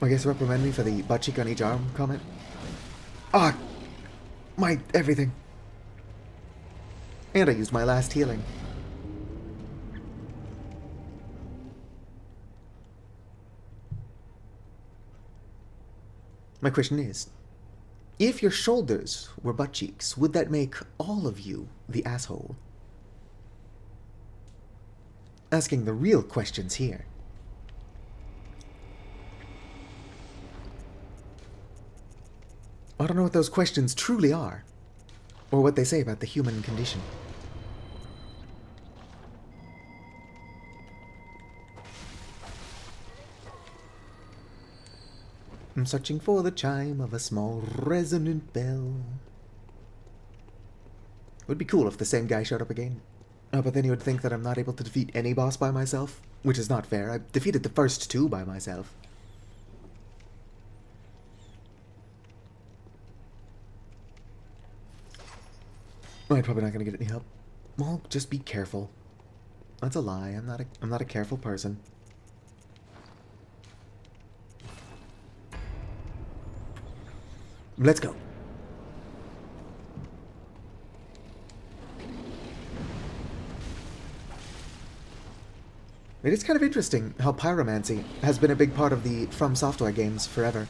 I guess reprimand me for the butt cheek on each arm comment. Ah! My everything. And I used my last healing. My question is, if your shoulders were butt cheeks, would that make all of you the asshole? Asking the real questions here. I don't know what those questions truly are, or what they say about the human condition. I'm searching for the chime of a small resonant bell. It would be cool if the same guy showed up again. Oh, but then he would think that I'm not able to defeat any boss by myself, which is not fair. I defeated the first 2 by myself. I'm probably not gonna get any help. Well, just be careful. That's a lie. I'm not a careful person. Let's go. It is kind of interesting how pyromancy has been a big part of the From Software games forever.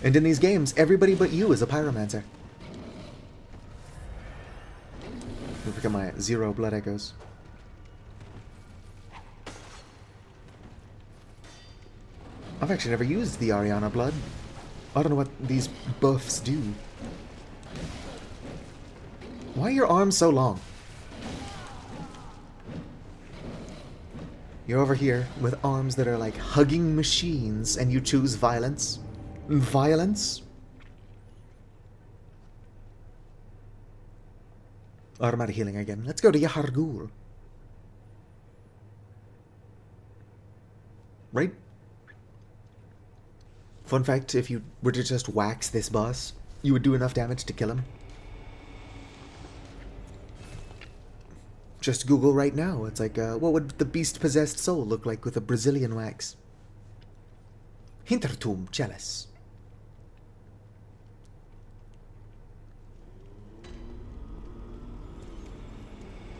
And in these games, everybody but you is a pyromancer. Look at my 0 blood echoes. I've actually never used the Ariana blood. I don't know what these buffs do. Why are your arms so long? You're over here with arms that are like hugging machines and you choose violence? Violence? Oh, I'm out of healing again. Let's go to Yahar'gul. Right? Fun fact, if you were to just wax this boss, you would do enough damage to kill him. Just Google right now. It's like, what would the beast-possessed soul look like with a Brazilian wax? Hintertum Chalice.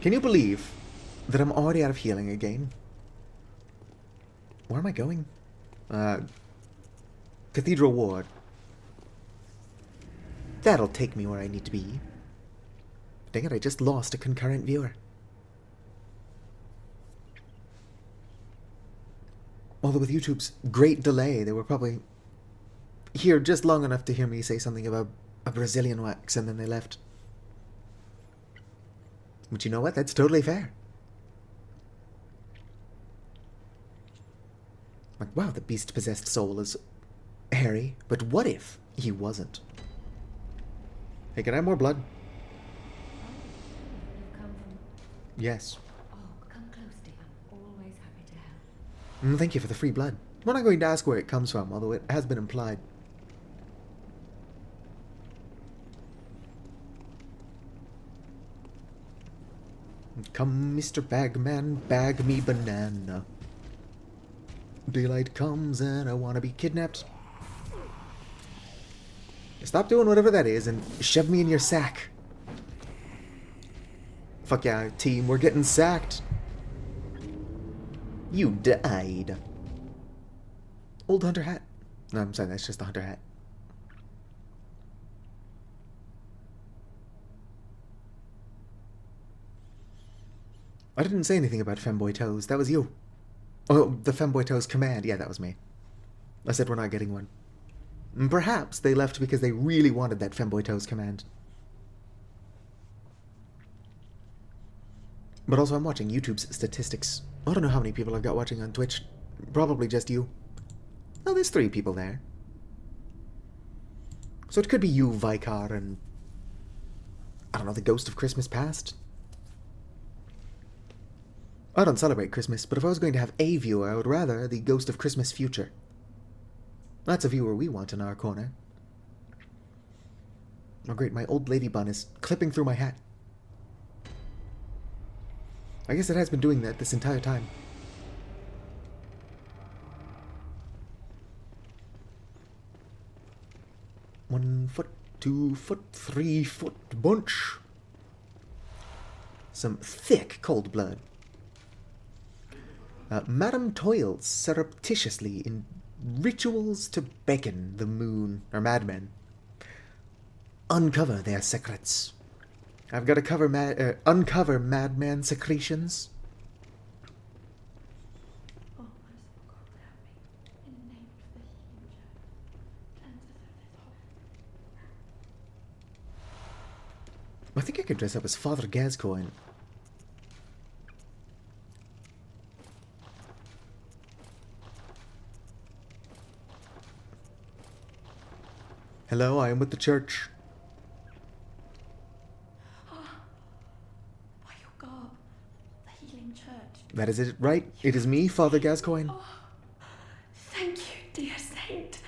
Can you believe that I'm already out of healing again? Where am I going? Cathedral Ward. That'll take me where I need to be. Dang it, I just lost a concurrent viewer. Although with YouTube's great delay, they were probably here just long enough to hear me say something about a Brazilian wax, and then they left. But you know what? That's totally fair. Like, wow, the beast-possessed soul is hairy, but what if he wasn't? Hey, can I have more blood? You've come from... Yes. Oh, come close, dear. I'm always happy to help. Thank you for the free blood. I'm not going to ask where it comes from, although it has been implied. Come, Mr. Bagman, bag me banana. Daylight comes and I want to be kidnapped. Stop doing whatever that is and shove me in your sack. Fuck yeah, team, we're getting sacked. You died. Old hunter hat. No, I'm sorry, that's just the hunter hat. I didn't say anything about Femboy Toes. That was you. Oh, the Femboy Toes command. Yeah, that was me. I said we're not getting one. Perhaps they left because they really wanted that Femboy Toes command. But also, I'm watching YouTube's statistics. I don't know how many people I've got watching on Twitch. Probably just you. Oh, there's 3 people there. So it could be you, Vicar, and... I don't know, the Ghost of Christmas Past? I don't celebrate Christmas, but if I was going to have a viewer, I would rather the Ghost of Christmas Future. That's a viewer we want in our corner. Oh great, my old lady bun is clipping through my hat. I guess it has been doing that this entire time. One foot, 2 foot, 3 foot bunch. Some thick cold blood. Madam toils surreptitiously in rituals to beckon the moon, or madmen. Uncover their secrets. I've got to uncover madman secretions. Oh, merciful God, help me. In the name of the healing church. Cleanse us of this horror. I think I could dress up as Father Gascoigne. Hello, I am with the church. By your garb, the healing church. That is it, right? It is me, Father Gascoigne. Oh, thank you, dear saint.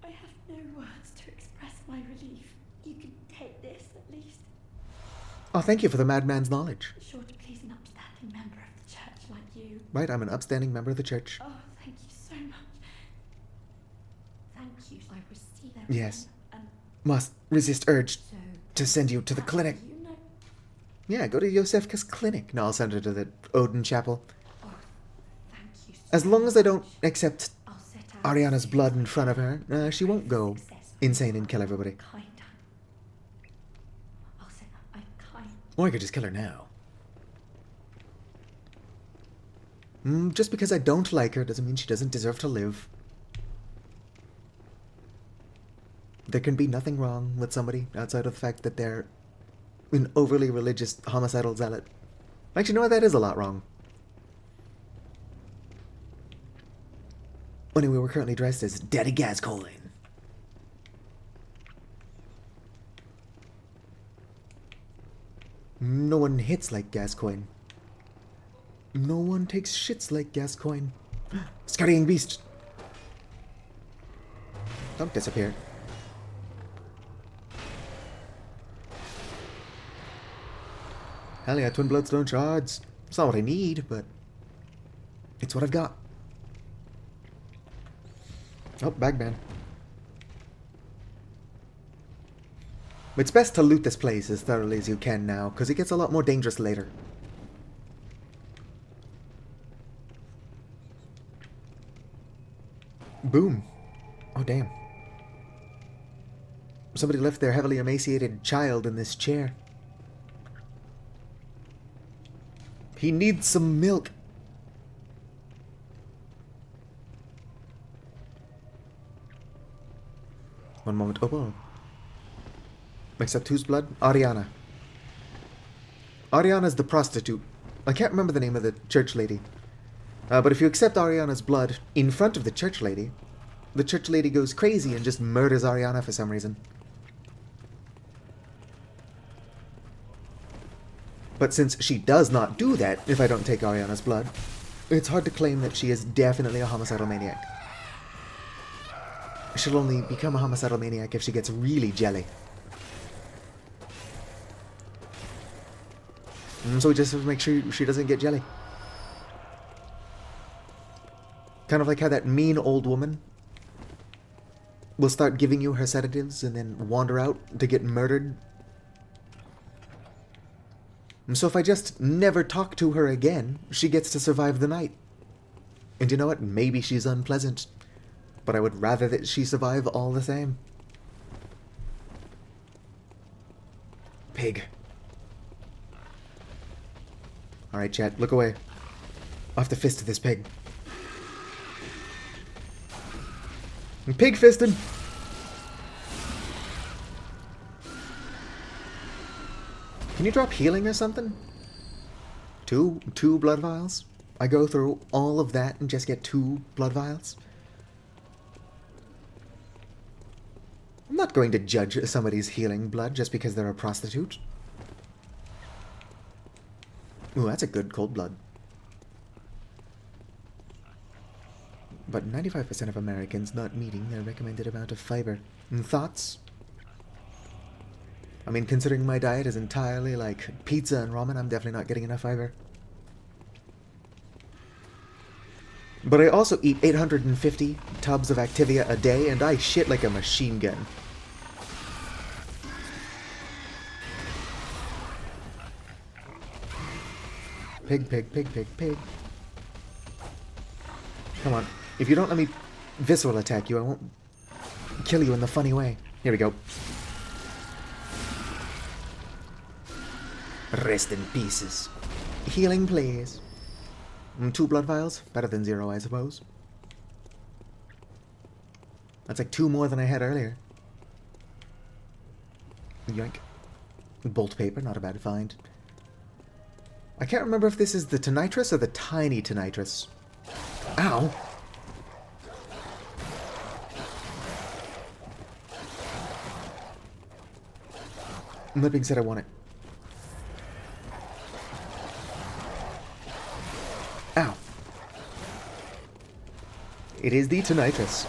I have no words to express my relief. You can take this, at least. Oh, thank you for the madman's knowledge. Sure to please an upstanding member of the church like you. Right, I'm an upstanding member of the church. Oh, thank you so much. Thank you. I will see them. Yes. And Must resist urge so to send you to the clinic. you know. Yeah, go to Yosefka's clinic. No, I'll send her to the Odin Chapel. Oh, thank you so As long as I don't accept I'll set out Ariana's blood in front of her, she won't go success. insane and kill everybody. Kind. I'll set up. I'm kind. Or I could just kill her now. Just because I don't like her doesn't mean she doesn't deserve to live. There can be nothing wrong with somebody outside of the fact that they're an overly religious homicidal zealot. Actually, you know what? That is a lot wrong. Anyway, we're currently dressed as Daddy Gascoigne. No one hits like Gascoigne. No one takes shits like Gascoigne. Scurrying beast! Don't disappear. Hell yeah, Twin Bloodstone shards. It's not what I need, but it's what I've got. Oh, Bagman. It's best to loot this place as thoroughly as you can now, because it gets a lot more dangerous later. Boom. Oh, damn. Somebody left their heavily emaciated child in this chair. He needs some milk. One moment. Oh, well. Except whose blood? Ariana. Ariana's the prostitute. I can't remember the name of the church lady. But if you accept Ariana's blood in front of the church lady goes crazy and just murders Ariana for some reason. But since she does not do that, if I don't take Ariana's blood, it's hard to claim that she is definitely a homicidal maniac. She'll only become a homicidal maniac if she gets really jelly. So we just have to make sure she doesn't get jelly. Kind of like how that mean old woman will start giving you her sedatives and then wander out to get murdered. And so if I just never talk to her again, she gets to survive the night. And you know what? Maybe she's unpleasant, but I would rather that she survive all the same. Pig. Alright, chat, look away. I'll have to fist this pig. Pig fisted! Can you drop healing or something? Two blood vials? I go through all of that and just get 2 blood vials? I'm not going to judge somebody's healing blood just because they're a prostitute. Ooh, that's a good cold blood. But 95% of Americans not meeting their recommended amount of fiber. Thoughts? I mean, considering my diet is entirely like pizza and ramen, I'm definitely not getting enough fiber. But I also eat 850 tubs of Activia a day, and I shit like a machine gun. Pig, pig, pig, pig, pig. Come on. If you don't let me visceral attack you, I won't kill you in the funny way. Here we go. Rest in pieces. Healing, please. 2 blood vials? Better than 0, I suppose. That's like 2 more than I had earlier. Yoink. Bolt paper, not a bad find. I can't remember if this is the Tonitrus or the Tiny Tonitrus. Ow! That being said, I want it. Ow. It is the Tonitrus.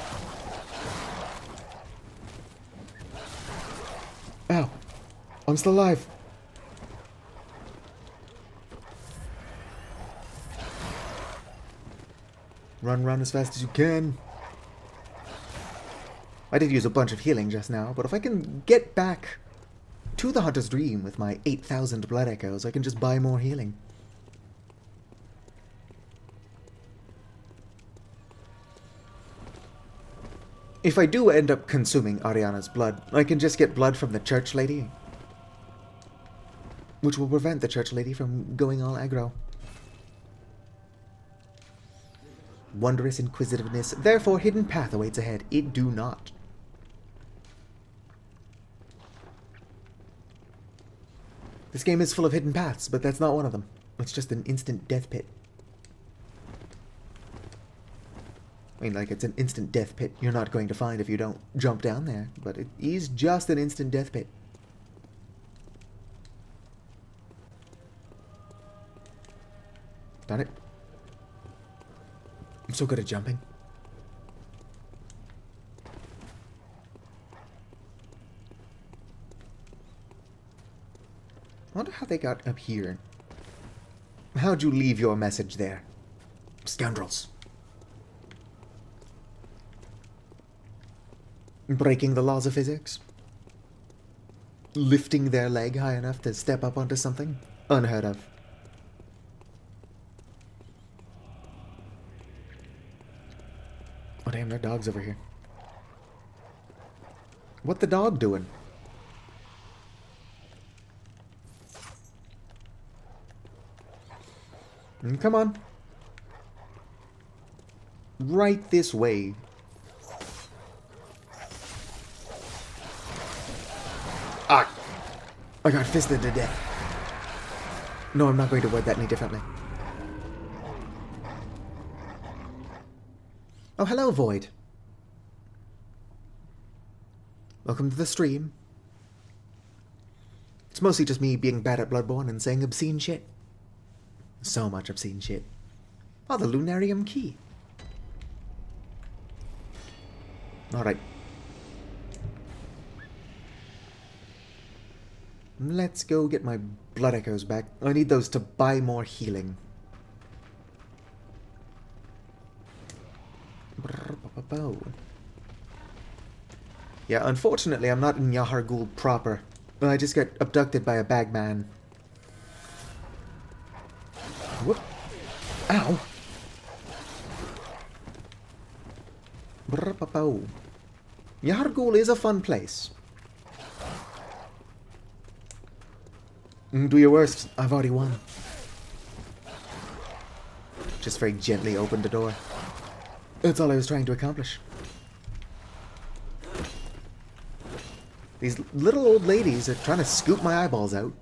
Ow. I'm still alive. Run, run as fast as you can. I did use a bunch of healing just now, but if I can get back to the Hunter's Dream with my 8,000 blood echoes, I can just buy more healing. If I do end up consuming Ariana's blood, I can just get blood from the church lady, which will prevent the church lady from going all aggro. Wondrous inquisitiveness, therefore hidden path awaits ahead. It do not. This game is full of hidden paths, but that's not one of them. It's just an instant death pit. I mean, like, it's an instant death pit you're not going to find if you don't jump down there, but it is just an instant death pit. Darn it. I'm so good at jumping. I wonder how they got up here. How'd you leave your message there? Scoundrels. Breaking the laws of physics? Lifting their leg high enough to step up onto something? Unheard of. Oh damn, there are dogs over here. What the dog doing? Come on. Right this way. Ah! I got fisted to death. No, I'm not going to word that any differently. Oh, hello, Void. Welcome to the stream. It's mostly just me being bad at Bloodborne and saying obscene shit. So much obscene shit. Oh, the Lunarium key. Alright. Let's go get my blood echoes back. I need those to buy more healing. Yeah, unfortunately I'm not in Yahar'gul proper. I just got abducted by a bagman. Whoop. Ow! Yahar'gul is a fun place. Do your worst. I've already won. Just very gently opened the door. That's all I was trying to accomplish. These little old ladies are trying to scoop my eyeballs out.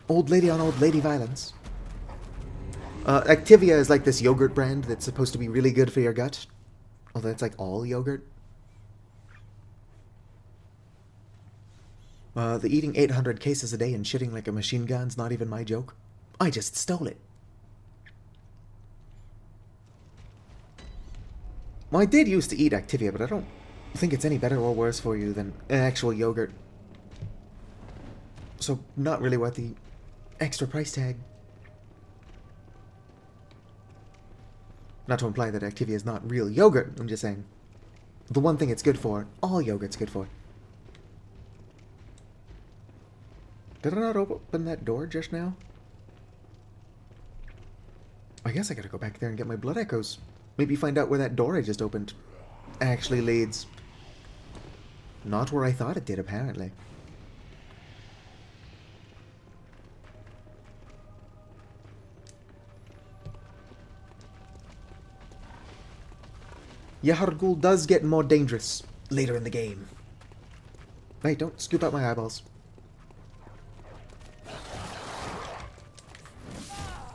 Old lady on old lady violence. Activia is like this yogurt brand that's supposed to be really good for your gut. Although it's like all yogurt. The eating 800 cases a day and shitting like a machine gun's not even my joke. I just stole it. Well, I did used to eat Activia, but I don't think it's any better or worse for you than actual yogurt. So, not really worth the extra price tag. Not to imply that Activia is not real yogurt, I'm just saying. The one thing it's good for, all yogurt's good for. Did I not open that door just now? I guess I gotta go back there and get my blood echoes. Maybe find out where that door I just opened actually leads. Not where I thought it did, apparently. Yahar'gul does get more dangerous later in the game. Hey, don't scoop out my eyeballs.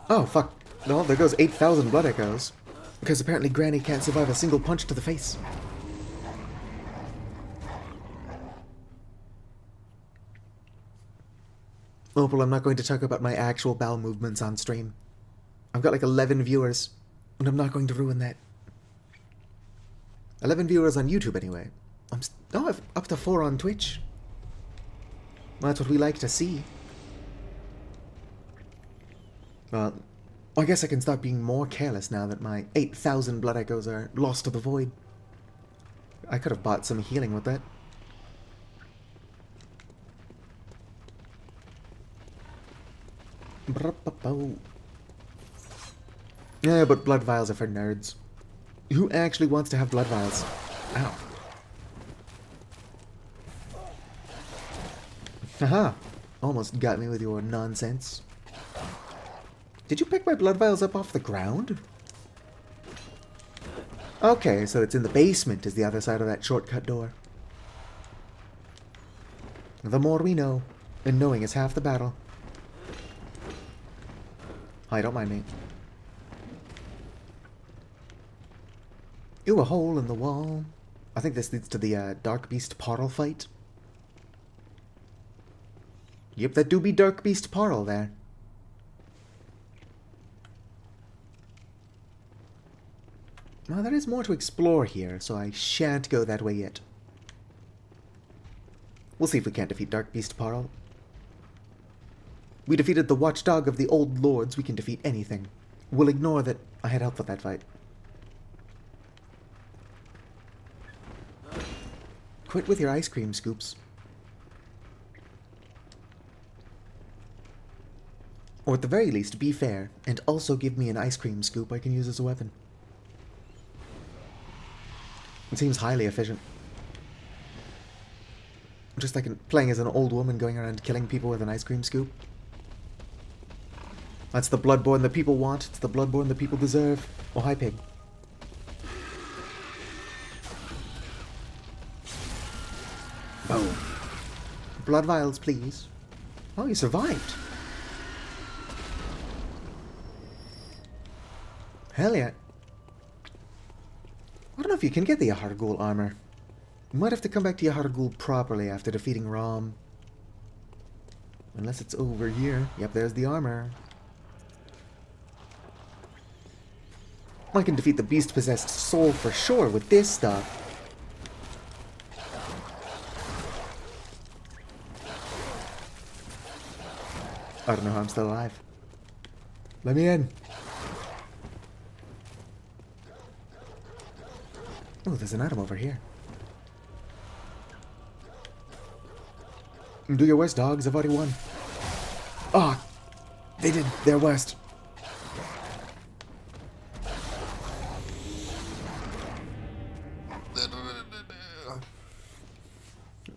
Oh, fuck. No, there goes 8,000 blood echoes. Because apparently Granny can't survive a single punch to the face. Oh, well, I'm not going to talk about my actual bowel movements on stream. I've got like 11 viewers, and I'm not going to ruin that. 11 viewers on YouTube, anyway. I've up to 4 on Twitch. Well, that's what we like to see. Well, I guess I can start being more careless now that my 8,000 blood echoes are lost to the void. I could have bought some healing with that. Yeah, but blood vials are for nerds. Who actually wants to have blood vials? Ow. Haha. Almost got me with your nonsense. Did you pick my blood vials up off the ground? Okay, so it's in the basement is the other side of that shortcut door. The more we know, and knowing is half the battle. Hi, don't mind me. Ew, a hole in the wall. I think this leads to the Dark Beast Parl fight. Yep, that do be Dark Beast Parl there. Well, there is more to explore here, so I shan't go that way yet. We'll see if we can't defeat Dark Beast Parl. We defeated the watchdog of the old lords, we can defeat anything. We'll ignore that I had help with that fight. Quit with your ice cream scoops. Or at the very least, be fair, and also give me an ice cream scoop I can use as a weapon. It seems highly efficient. Just like playing as an old woman going around killing people with an ice cream scoop. That's the Bloodborne the people want. It's the Bloodborne the people deserve. Oh, hi, pig. Boom. Blood vials, please. Oh, you survived. Hell yeah. I don't know if you can get the Yahar'gul armor. You might have to come back to Yahar'gul properly after defeating Rom. Unless it's over here. Yep, there's the armor. I can defeat the beast-possessed soul for sure with this stuff. I don't know how I'm still alive. Let me in. Oh, there's an item over here. Do your worst, dogs. I've already won. Ah, they did their worst.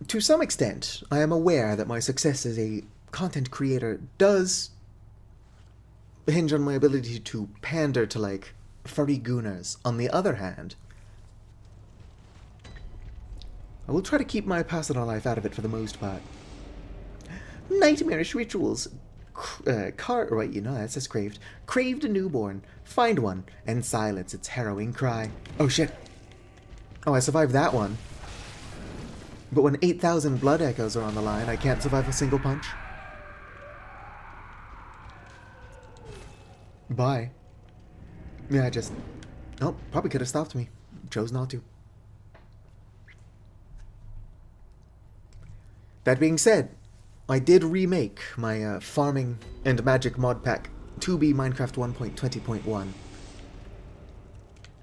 To some extent, I am aware that my success as a content creator does hinge on my ability to pander to, like, furry gooners. On the other hand, I will try to keep my personal life out of it for the most part. Nightmarish rituals. Right, you know, that says craved. Craved a newborn. Find one and silence its harrowing cry. Oh, shit. Oh, I survived that one. But when 8,000 blood echoes are on the line, I can't survive a single punch. Bye. Yeah, I just... Oh, probably could have stopped me. Chose not to. That being said, I did remake my farming and magic mod pack to be Minecraft 1.20.1.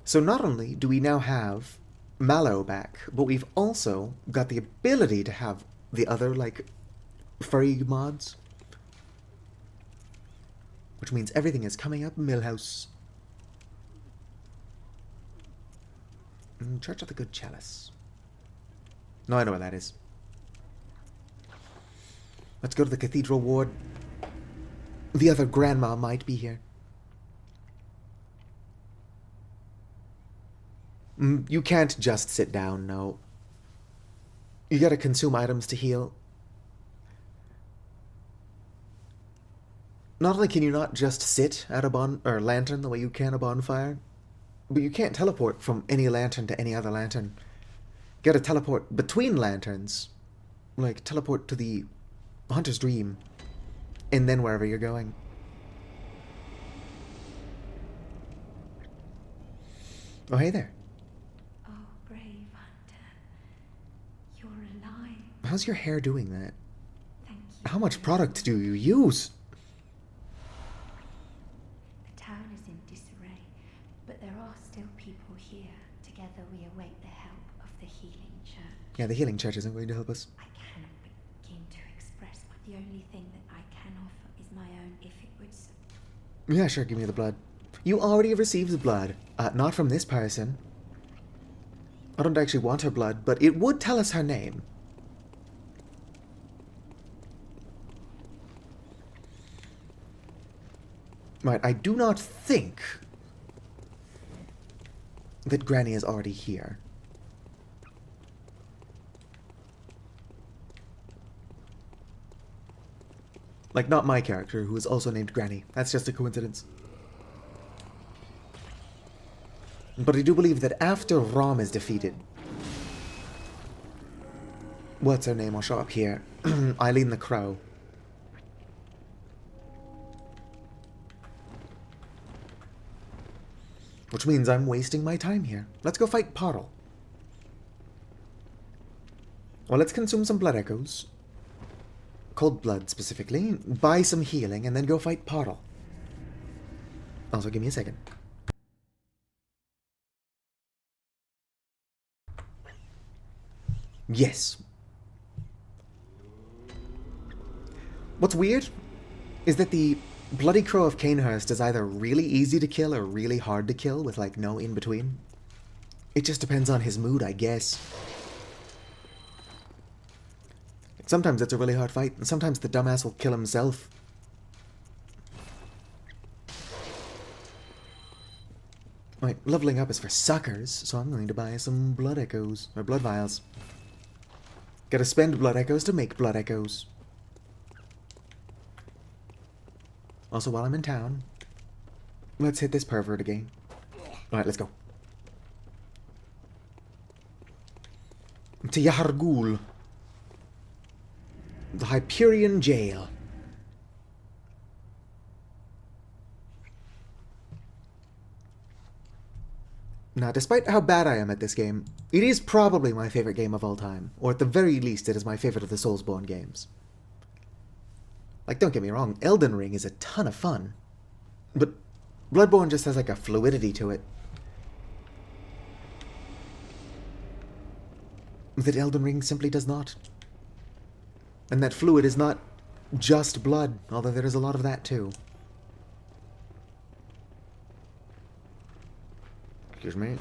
So not only do we now have Mallow back, but we've also got the ability to have the other, like, furry mods. Which means everything is coming up Millhouse. Church of the Good Chalice. No, I know where that is. Let's go to the Cathedral Ward. The other grandma might be here. You can't just sit down, no. You gotta consume items to heal. Not only can you not just sit at a lantern the way you can a bonfire, but you can't teleport from any lantern to any other lantern. You gotta teleport between lanterns. Like, teleport to the Hunter's Dream, and then wherever you're going. Oh, hey there. Oh, brave hunter. You're alive. How's your hair doing that? Thank you. How much product do you use? The town is in disarray, but there are still people here. Together we await the help of the healing church. Yeah, the healing church isn't going to help us. I cannot begin to express, but the only thing that I can offer is my own if it would... Yeah, sure, give me the blood. You already received the blood. Not from this person. I don't actually want her blood, but it would tell us her name. Right, I do not think that Granny is already here. Like, not my character, who is also named Granny. That's just a coincidence. But I do believe that after Rom is defeated... What's her name? I'll show up here. Eileen the Crow. Which means I'm wasting my time here. Let's go fight Parl. Well, let's consume some blood echoes. Cold blood, specifically. Buy some healing, and then go fight Parl. Also, give me a second. Yes. What's weird is that the Bloody Crow of Canehurst is either really easy to kill or really hard to kill with, like, no in-between. It just depends on his mood, I guess. Sometimes it's a really hard fight, and sometimes the dumbass will kill himself. Right, leveling up is for suckers, so I'm going to buy some blood echoes, or blood vials. Gotta spend blood echoes to make blood echoes. Also, while I'm in town, let's hit this pervert again. Alright, let's go. To Yahargul. The Hyperion Jail. Now, despite how bad I am at this game, it is probably my favorite game of all time. Or at the very least, it is my favorite of the Soulsborne games. Like, don't get me wrong, Elden Ring is a ton of fun. But Bloodborne just has like a fluidity to it that Elden Ring simply does not. And that fluid is not just blood, although there is a lot of that too. Excuse me.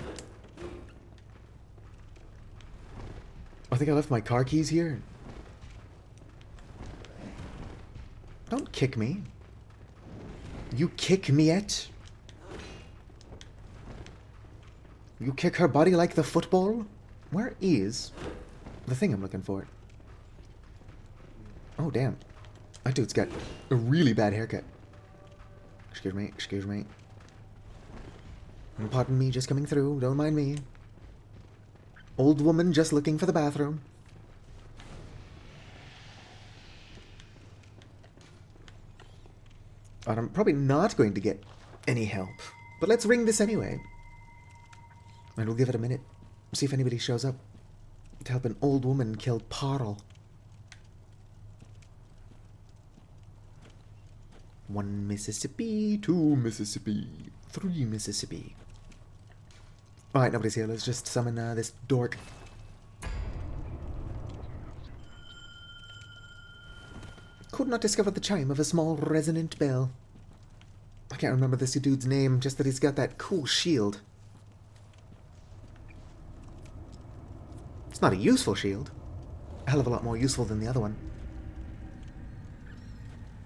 I think I left my car keys here. Don't kick me. You kick Miette? You kick her body like the football? Where is the thing I'm looking for? Oh, damn. That dude's got a really bad haircut. Excuse me, excuse me. Pardon me, just coming through. Don't mind me. Old woman just looking for the bathroom. I'm probably not going to get any help. But let's ring this anyway. And we'll give it a minute. See if anybody shows up to help an old woman kill Parl. 1 Mississippi, 2 Mississippi, 3 Mississippi. Alright, nobody's here. Let's just summon this dork. Could not discover the chime of a small resonant bell. I can't remember this dude's name, just that he's got that cool shield. It's not a useful shield. A hell of a lot more useful than the other one.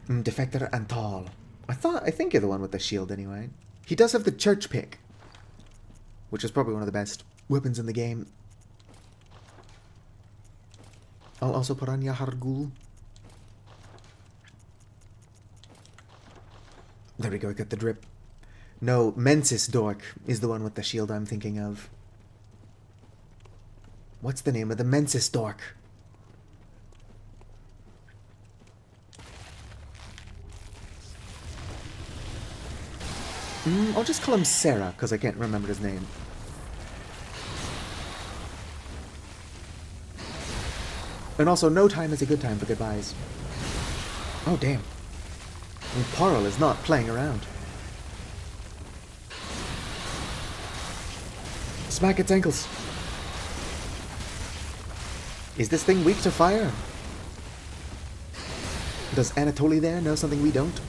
Defector Antal. I think you're the one with the shield anyway. He does have the church pick, which is probably one of the best weapons in the game. I'll also put on Yahargul. There we go, got the drip. No, Mensis Dork is the one with the shield I'm thinking of. What's the name of the Mensis Dork? I'll just call him Sarah, because I can't remember his name. And also, no time is a good time for goodbyes. Oh, damn. And Parl is not playing around. Smack its ankles. Is this thing weak to fire? Does Anatoly there know something we don't?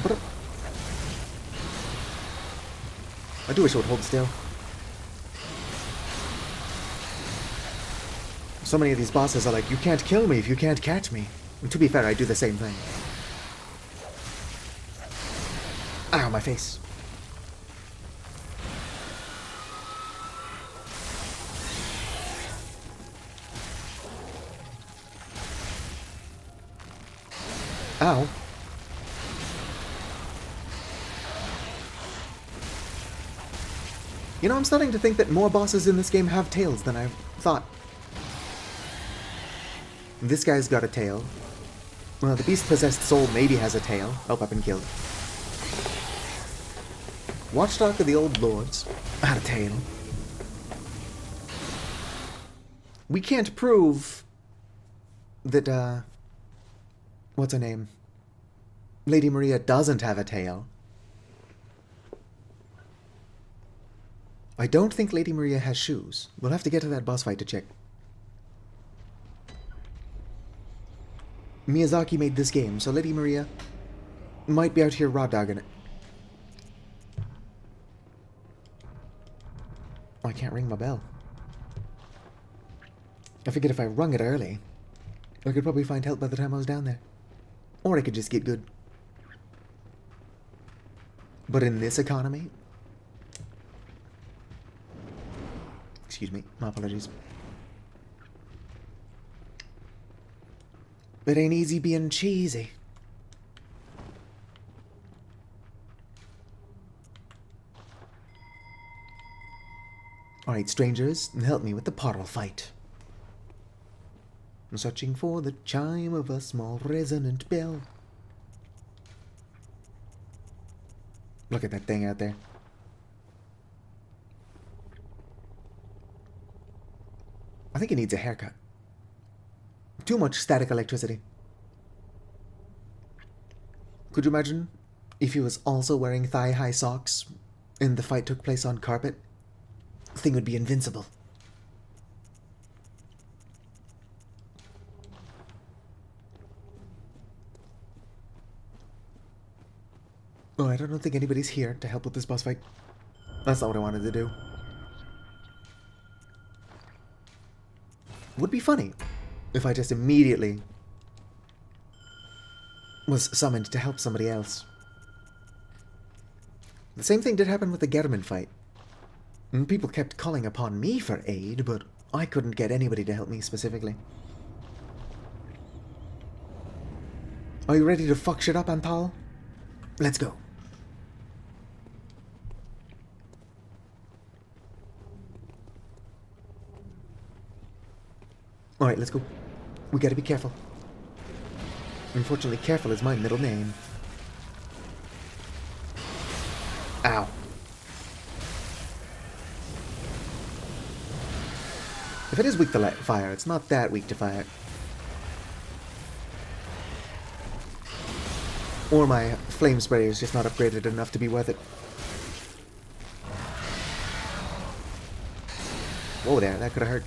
But I do wish I would hold still. So many of these bosses are like, you can't kill me if you can't catch me. And to be fair, I do the same thing. Ow, my face. Ow. You know, I'm starting to think that more bosses in this game have tails than I thought. This guy's got a tail. Well, the beast-possessed soul maybe has a tail. Oh, I've been killed. Watchdog of the Old Lords had a tail. We can't prove that, what's her name? Lady Maria doesn't have a tail. I don't think Lady Maria has shoes. We'll have to get to that boss fight to check. Miyazaki made this game, so Lady Maria might be out here raw dogging it. Oh, I can't ring my bell. I figured if I rung it early, I could probably find help by the time I was down there. Or I could just get good. But in this economy... Excuse me, my apologies. It ain't easy being cheesy. Alright, strangers, help me with the portal fight. I'm searching for the chime of a small resonant bell. Look at that thing out there. I think it needs a haircut. Too much static electricity. Could you imagine if he was also wearing thigh-high socks and the fight took place on carpet? The thing would be invincible. Alright, I don't think anybody's here to help with this boss fight. That's not what I wanted to do. Would be funny if I just immediately was summoned to help somebody else. The same thing did happen with the German fight. And people kept calling upon me for aid, but I couldn't get anybody to help me specifically. Are you ready to fuck shit up, Antal? Let's go. Alright, let's go. We gotta be careful. Unfortunately, careful is my middle name. Ow. If it is weak to fire, it's not that weak to fire. Or my flame sprayer is just not upgraded enough to be worth it. Whoa there, that could have hurt.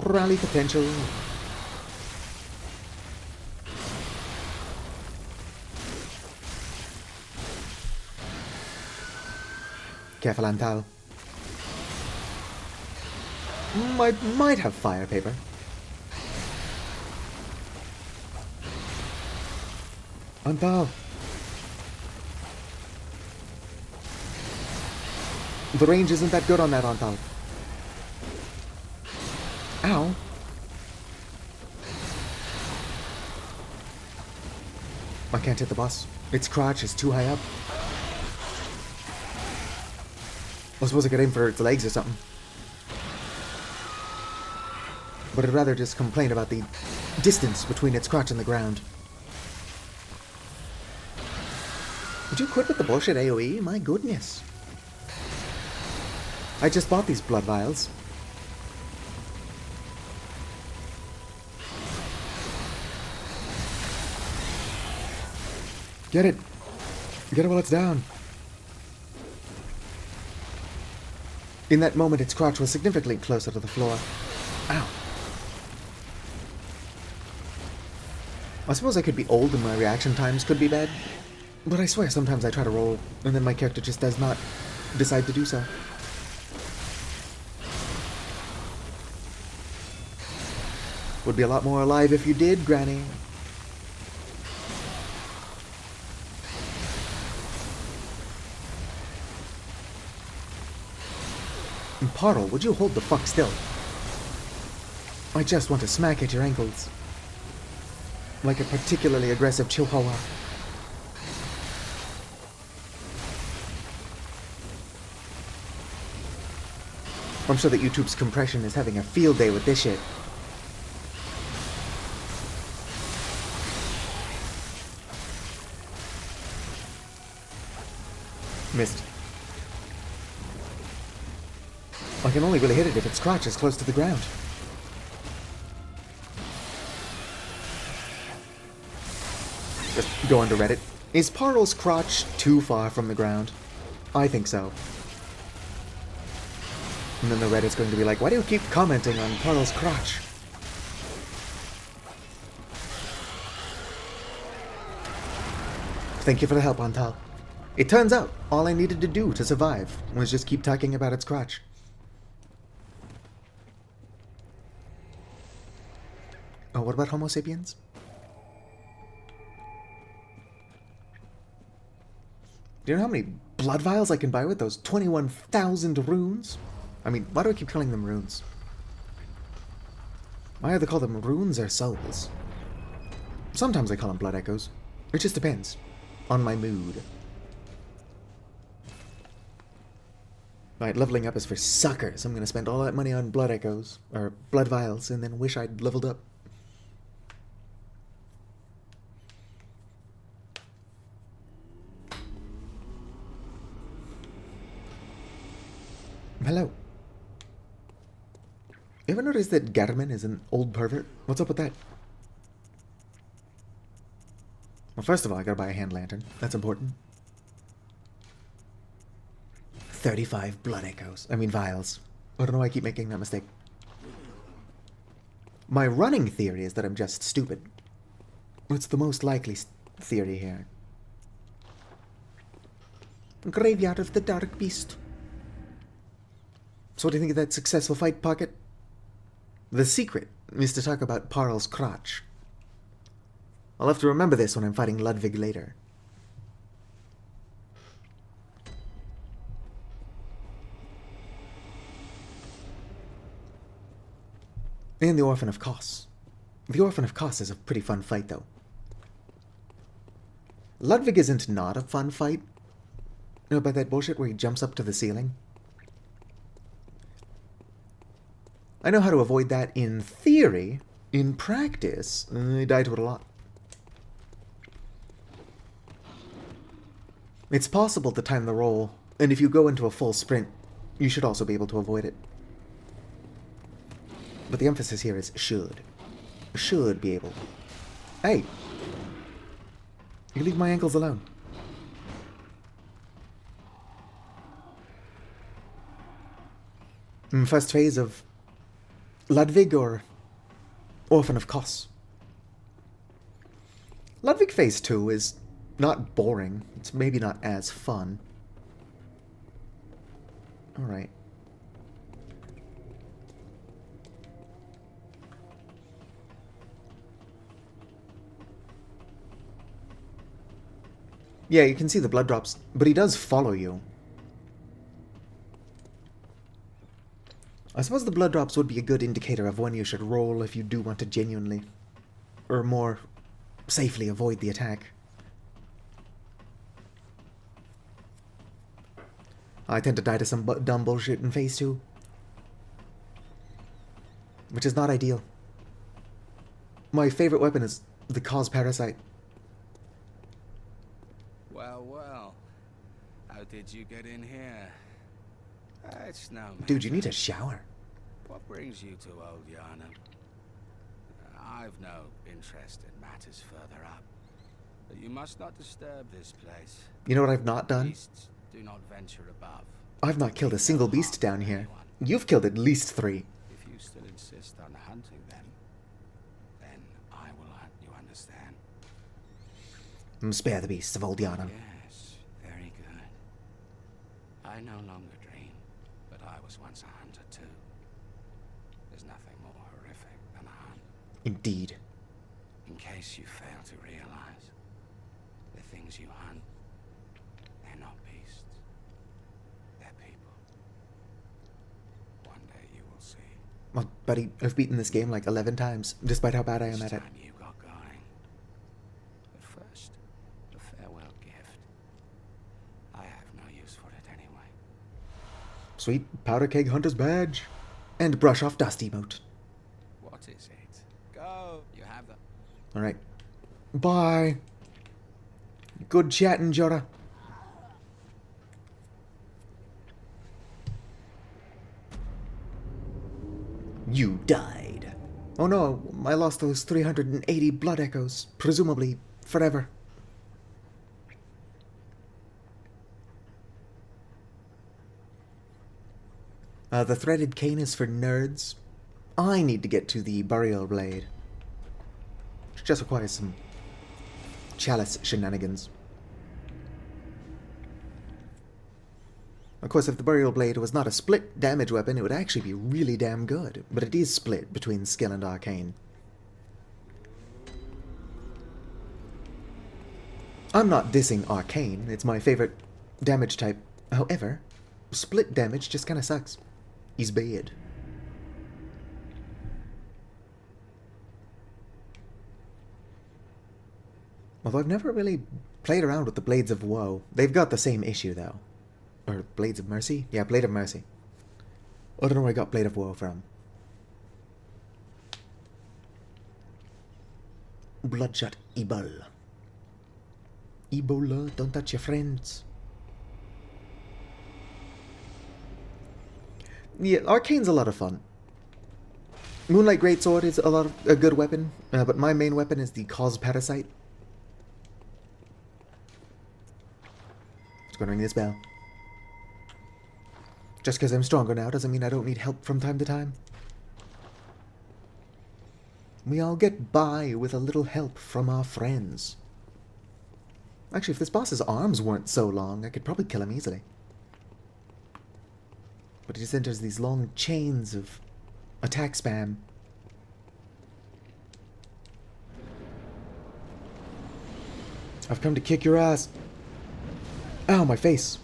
Rally potential. Careful, Antal. Might have fire paper. Antal. The range isn't that good on that, Antal. Ow. I can't hit the boss. Its crotch is too high up. I suppose I could aim for its legs or something. But I'd rather just complain about the distance between its crotch and the ground. Would you quit with the bullshit AoE? My goodness. I just bought these blood vials. Get it. Get it while it's down. In that moment, its crotch was significantly closer to the floor. Ow. I suppose I could be old and my reaction times could be bad, but I swear sometimes I try to roll, and then my character just does not decide to do so. Would be a lot more alive if you did, Granny. Parle, would you hold the fuck still? I just want to smack at your ankles. Like a particularly aggressive chihuahua. I'm sure that YouTube's compression is having a field day with this shit. Missed. I can only really hit it if its crotch is close to the ground. Just go onto Reddit. Is Parle's crotch too far from the ground? I think so. And then the Reddit's going to be like, why do you keep commenting on Parle's crotch? Thank you for the help, Antal. It turns out all I needed to do to survive was just keep talking about its crotch. Oh, what about Homo sapiens? Do you know how many blood vials I can buy with those 21,000 runes? I mean, why do I keep calling them runes? I either call them runes or souls. Sometimes I call them blood echoes. It just depends on my mood. Right, leveling up is for suckers. I'm going to spend all that money on blood echoes, or blood vials, and then wish I'd leveled up. Hello. You ever notice that Garmin is an old pervert? What's up with that? Well, first of all, I gotta buy a hand lantern. That's important. 35 blood echoes. I mean, vials. I don't know why I keep making that mistake. My running theory is that I'm just stupid. It's the most likely theory here. Graveyard of the Dark Beast. So what do you think of that successful fight, Pocket? The secret is to talk about Parl's crotch. I'll have to remember this when I'm fighting Ludwig later. And the Orphan of Kos. The Orphan of Kos is a pretty fun fight, though. Ludwig isn't not a fun fight. You know about that bullshit where he jumps up to the ceiling? I know how to avoid that in theory. In practice, I die to it a lot. It's possible to time the roll, and if you go into a full sprint, you should also be able to avoid it. But the emphasis here is should. Should be able. Hey! You leave my ankles alone. First phase of Ludwig or Orphan of Kos? Ludwig Phase 2 is not boring. It's maybe not as fun. Alright. Yeah, you can see the blood drops, but he does follow you. I suppose the blood drops would be a good indicator of when you should roll if you do want to genuinely, or more safely avoid the attack. I tend to die to some dumb bullshit in Phase 2. Which is not ideal. My favorite weapon is the Cause Parasite. Well. How did you get in here? It's no matter. Dude, you need a shower. What brings you to Old Yarnum? I've no interest in matters further up. But you must not disturb this place. You know what I've not done? Beasts do not venture above. I've not killed a single beast down here. You've killed at least 3. If you still insist on hunting them, then I will hunt, you understand? Spare the beasts of Old Yarnum. Yes, very good. I no longer dream, but I was once a hunter too. There's nothing more horrific than a hunt. Indeed. In case you fail to realize, the things you hunt, they're not beasts. They're people. One day you will see. Well, buddy, I've beaten this game like 11 times, despite how bad I am at it. Time you got going. But first, a farewell gift. I have no use for it anyway. Sweet powder keg hunter's badge. And brush off dust emote. What is it? Go. You have the... Alright. Bye. Good chatting, Jorah. You died. Oh no, I lost those 380 blood echoes. Presumably forever. The threaded cane is for nerds. I need to get to the burial blade. Which just requires some chalice shenanigans. Of course, if the Burial Blade was not a split damage weapon, it would actually be really damn good. But it is split between skill and arcane. I'm not dissing arcane, it's my favorite damage type. However, split damage just kinda sucks. Is bad. Although I've never really played around with the Blades of Woe. They've got the same issue, though. Or Blades of Mercy? Yeah, Blade of Mercy. I don't know where I got Blade of Woe from. Bloodshot Ebola. Ebola, don't touch your friends. Yeah, Arcane's a lot of fun. Moonlight Greatsword is a good weapon, but my main weapon is the Cause Parasite. Just gonna ring this bell. Just because I'm stronger now doesn't mean I don't need help from time to time. We all get by with a little help from our friends. Actually, if this boss's arms weren't so long, I could probably kill him easily. But he just enters these long chains of attack spam. I've come to kick your ass. Ow, my face.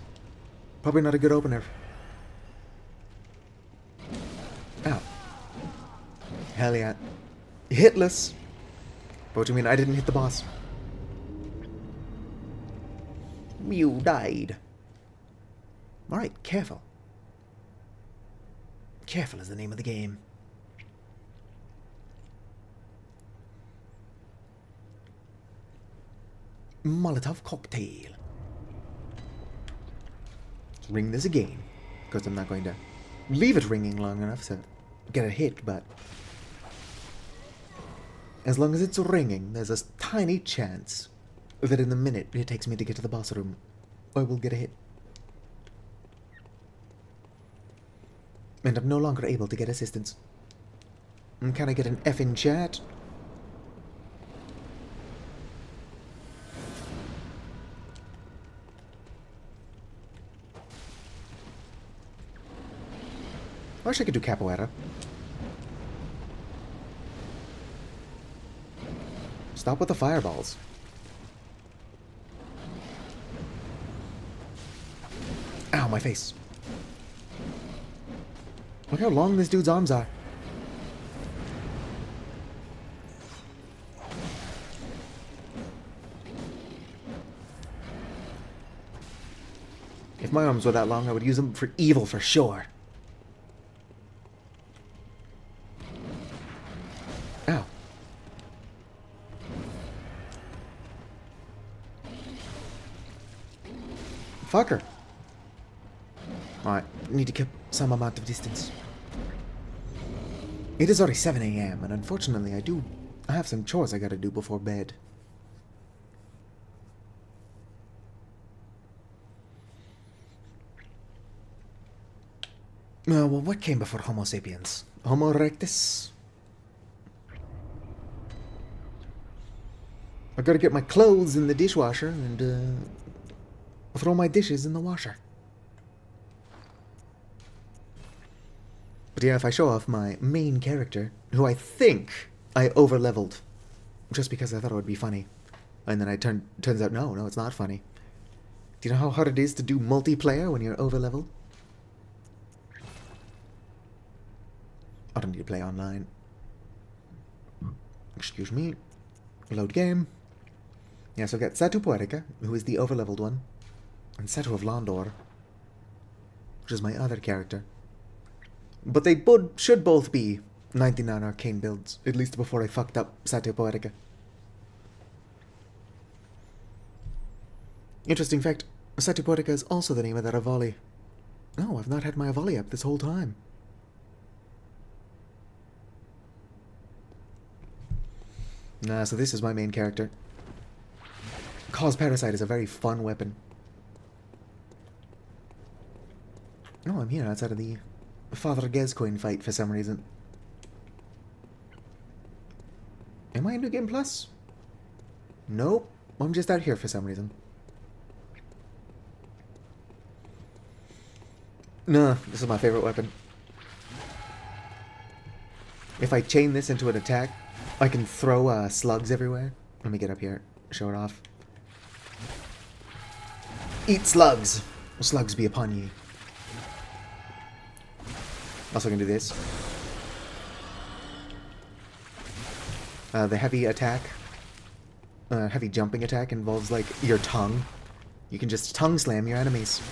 Probably not a good opener. Ow. Hell yeah. Hitless. But what do you mean I didn't hit the boss? You died. Alright, careful. Careful is the name of the game. Molotov cocktail. Let's ring this again. Because I'm not going to leave it ringing long enough to get a hit, but as long as it's ringing, there's a tiny chance that in the minute it takes me to get to the boss room, I will get a hit. And I'm no longer able to get assistance. Can I get an F in chat? I wish I could do capoeira. Stop with the fireballs. Ow, my face. Look how long this dude's arms are. If my arms were that long, I would use them for evil for sure. Ow. Fucker. Alright, need to keep some amount of distance. It is already 7 AM, and unfortunately I have some chores I gotta do before bed. Well, what came before Homo sapiens? Homo erectus? I gotta get my clothes in the dishwasher and throw my dishes in the washer. But yeah, if I show off my main character, who I think I over-leveled, just because I thought it would be funny, and then turns out no, it's not funny. Do you know how hard it is to do multiplayer when you're over-leveled? I don't need to play online. Excuse me. Load game. Yeah, so I've got Satu Poetica, who is the over-leveled one, and Satu of Londor, which is my other character. But they should both be 99 arcane builds, at least before I fucked up Satu Poetica. Interesting fact, Satu Poetica is also the name of that Avali. Oh, I've not had my Avali up this whole time. Nah, so this is my main character. Cause Parasite is a very fun weapon. Oh, I'm here outside of the Father Gezcoin fight for some reason. Am I in New Game Plus? Nope. I'm just out here for some reason. No, this is my favorite weapon. If I chain this into an attack, I can throw slugs everywhere. Let me get up here, show it off. Eat slugs! Slugs be upon ye. Also gonna do this. The heavy attack, heavy jumping attack involves, like, your tongue. You can just tongue slam your enemies.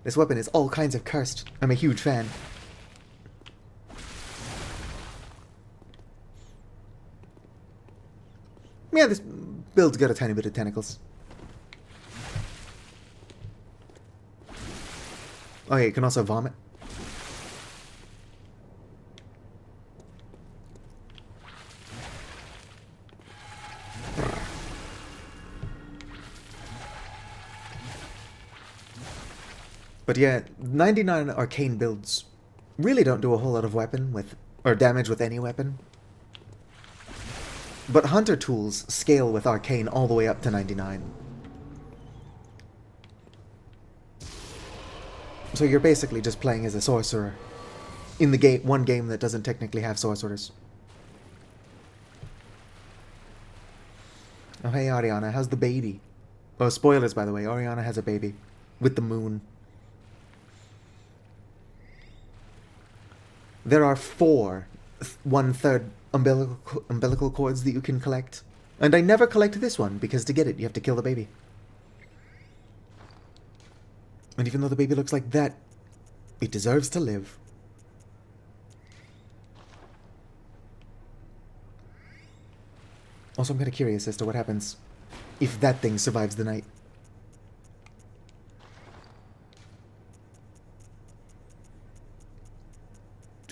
This weapon is all kinds of cursed. I'm a huge fan. Yeah, this build's got a tiny bit of tentacles. Oh yeah, you can also vomit. But yeah, 99 arcane builds really don't do a whole lot of weapon with, or damage with any weapon. But hunter tools scale with arcane all the way up to 99. So you're basically just playing as a sorcerer in the one game that doesn't technically have sorcerers. Oh hey Ariana, how's the baby? Oh, spoilers by the way, Ariana has a baby with the moon. There are 4 1/3 umbilical cords that you can collect. And I never collect this one, because to get it, you have to kill the baby. And even though the baby looks like that, it deserves to live. Also, I'm kind of curious as to what happens if that thing survives the night.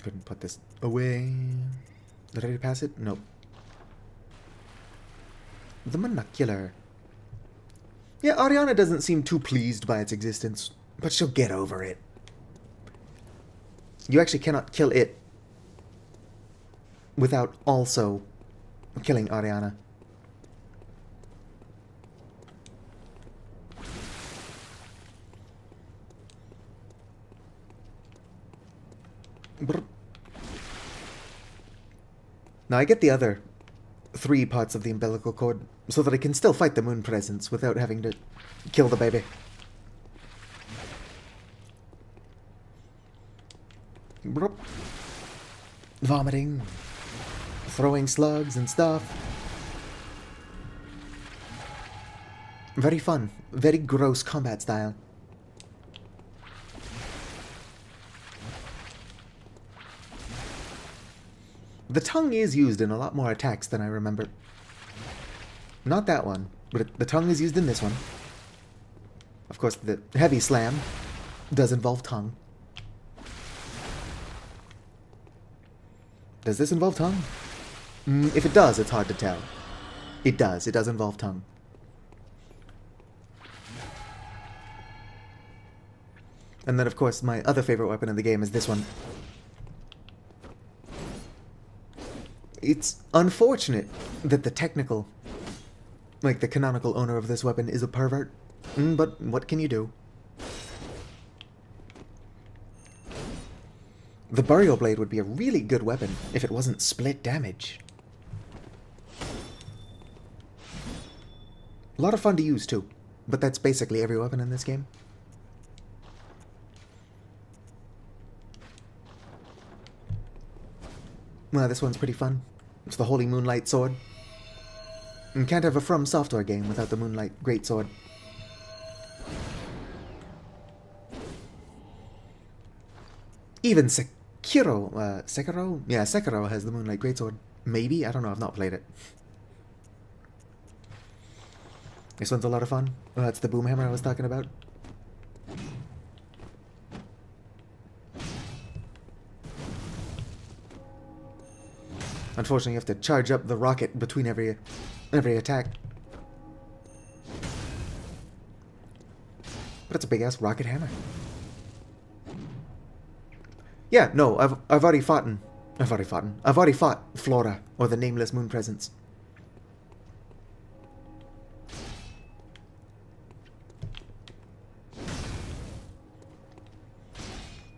Couldn't put this away. Did I already pass it? Nope. The monocular. Yeah, Ariana doesn't seem too pleased by its existence, but she'll get over it. You actually cannot kill it without also killing Ariana. Brr. Now I get the other 3 parts of the umbilical cord so that I can still fight the moon presence without having to kill the baby. Brr. Vomiting, throwing slugs and stuff. Very fun, very gross combat style. The tongue is used in a lot more attacks than I remember. Not that one, but the tongue is used in this one. Of course, the heavy slam does involve tongue. Does this involve tongue? If it does, it's hard to tell. It does. It does involve tongue. And then, of course, my other favorite weapon in the game is this one. It's unfortunate that the technical, like the canonical owner of this weapon is a pervert, but what can you do? The burial blade would be a really good weapon if it wasn't split damage. A lot of fun to use too, but that's basically every weapon in this game. Well, this one's pretty fun. It's the Holy Moonlight Sword. You can't have a From Software game without the Moonlight Greatsword. Even Sekiro, Sekiro? Yeah, Sekiro has the Moonlight Greatsword. Maybe? I don't know, I've not played it. This one's a lot of fun. Oh, that's the boom hammer I was talking about. Unfortunately, you have to charge up the rocket between every attack. But it's a big-ass rocket hammer. Yeah, no, I've already fought Flora, or the Nameless Moon Presence.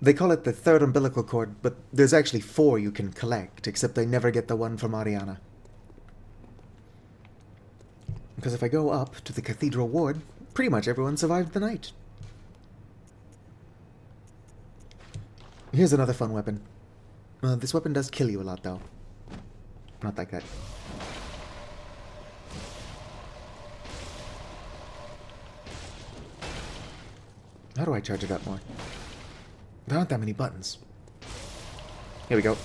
They call it the third umbilical cord, but there's actually 4 you can collect, except I never get the one from Ariana. Because if I go up to the cathedral ward, pretty much everyone survived the night. Here's another fun weapon. This weapon does kill you a lot, though. Not that guy. How do I charge it up more? There aren't that many buttons. Here we go.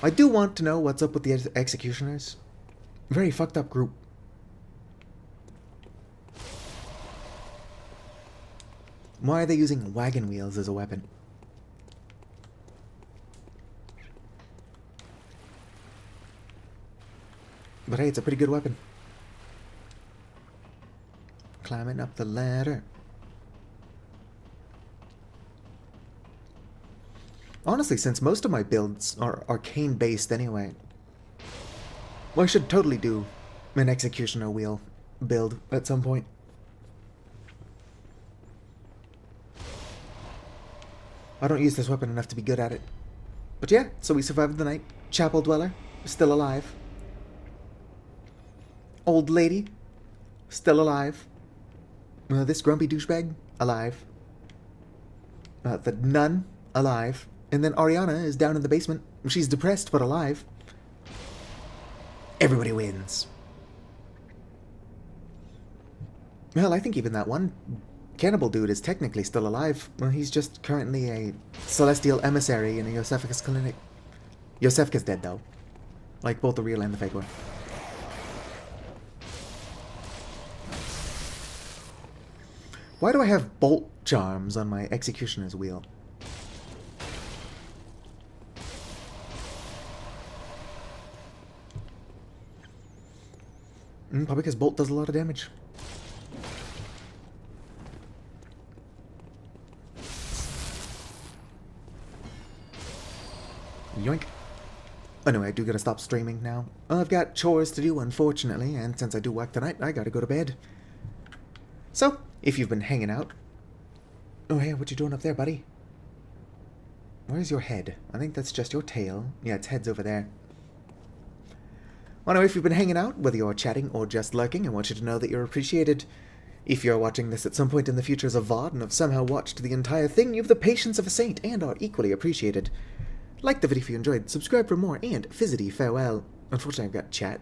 I do want to know what's up with the executioners. Very fucked up group. Why are they using wagon wheels as a weapon? But hey, it's a pretty good weapon. Climbing up the ladder. Honestly, since most of my builds are arcane-based anyway, well, I should totally do an executioner wheel build at some point. I don't use this weapon enough to be good at it. But yeah, so we survived the night. Chapel Dweller, still alive. Old Lady, still alive. This grumpy douchebag, alive. The nun, alive. And then Ariana is down in the basement. She's depressed, but alive. Everybody wins. Well, I think even that one cannibal dude is technically still alive. Well, he's just currently a celestial emissary in a Josephus clinic. Josephka's dead, though. Like both the real and the fake one. Why do I have bolt charms on my executioner's wheel? Probably because bolt does a lot of damage. Yoink. Anyway, I do gotta stop streaming now. I've got chores to do, unfortunately, and since I do work tonight, I gotta go to bed. So, if you've been hanging out... Oh, hey, what you doing up there, buddy? Where's your head? I think that's just your tail. Yeah, its head's over there. Well, anyway, if you've been hanging out, whether you're chatting or just lurking, I want you to know that you're appreciated. If you're watching this at some point in the future as a VOD and have somehow watched the entire thing, you have the patience of a saint and are equally appreciated. Like the video if you enjoyed, subscribe for more, and fizzity farewell. Unfortunately, I've got chat.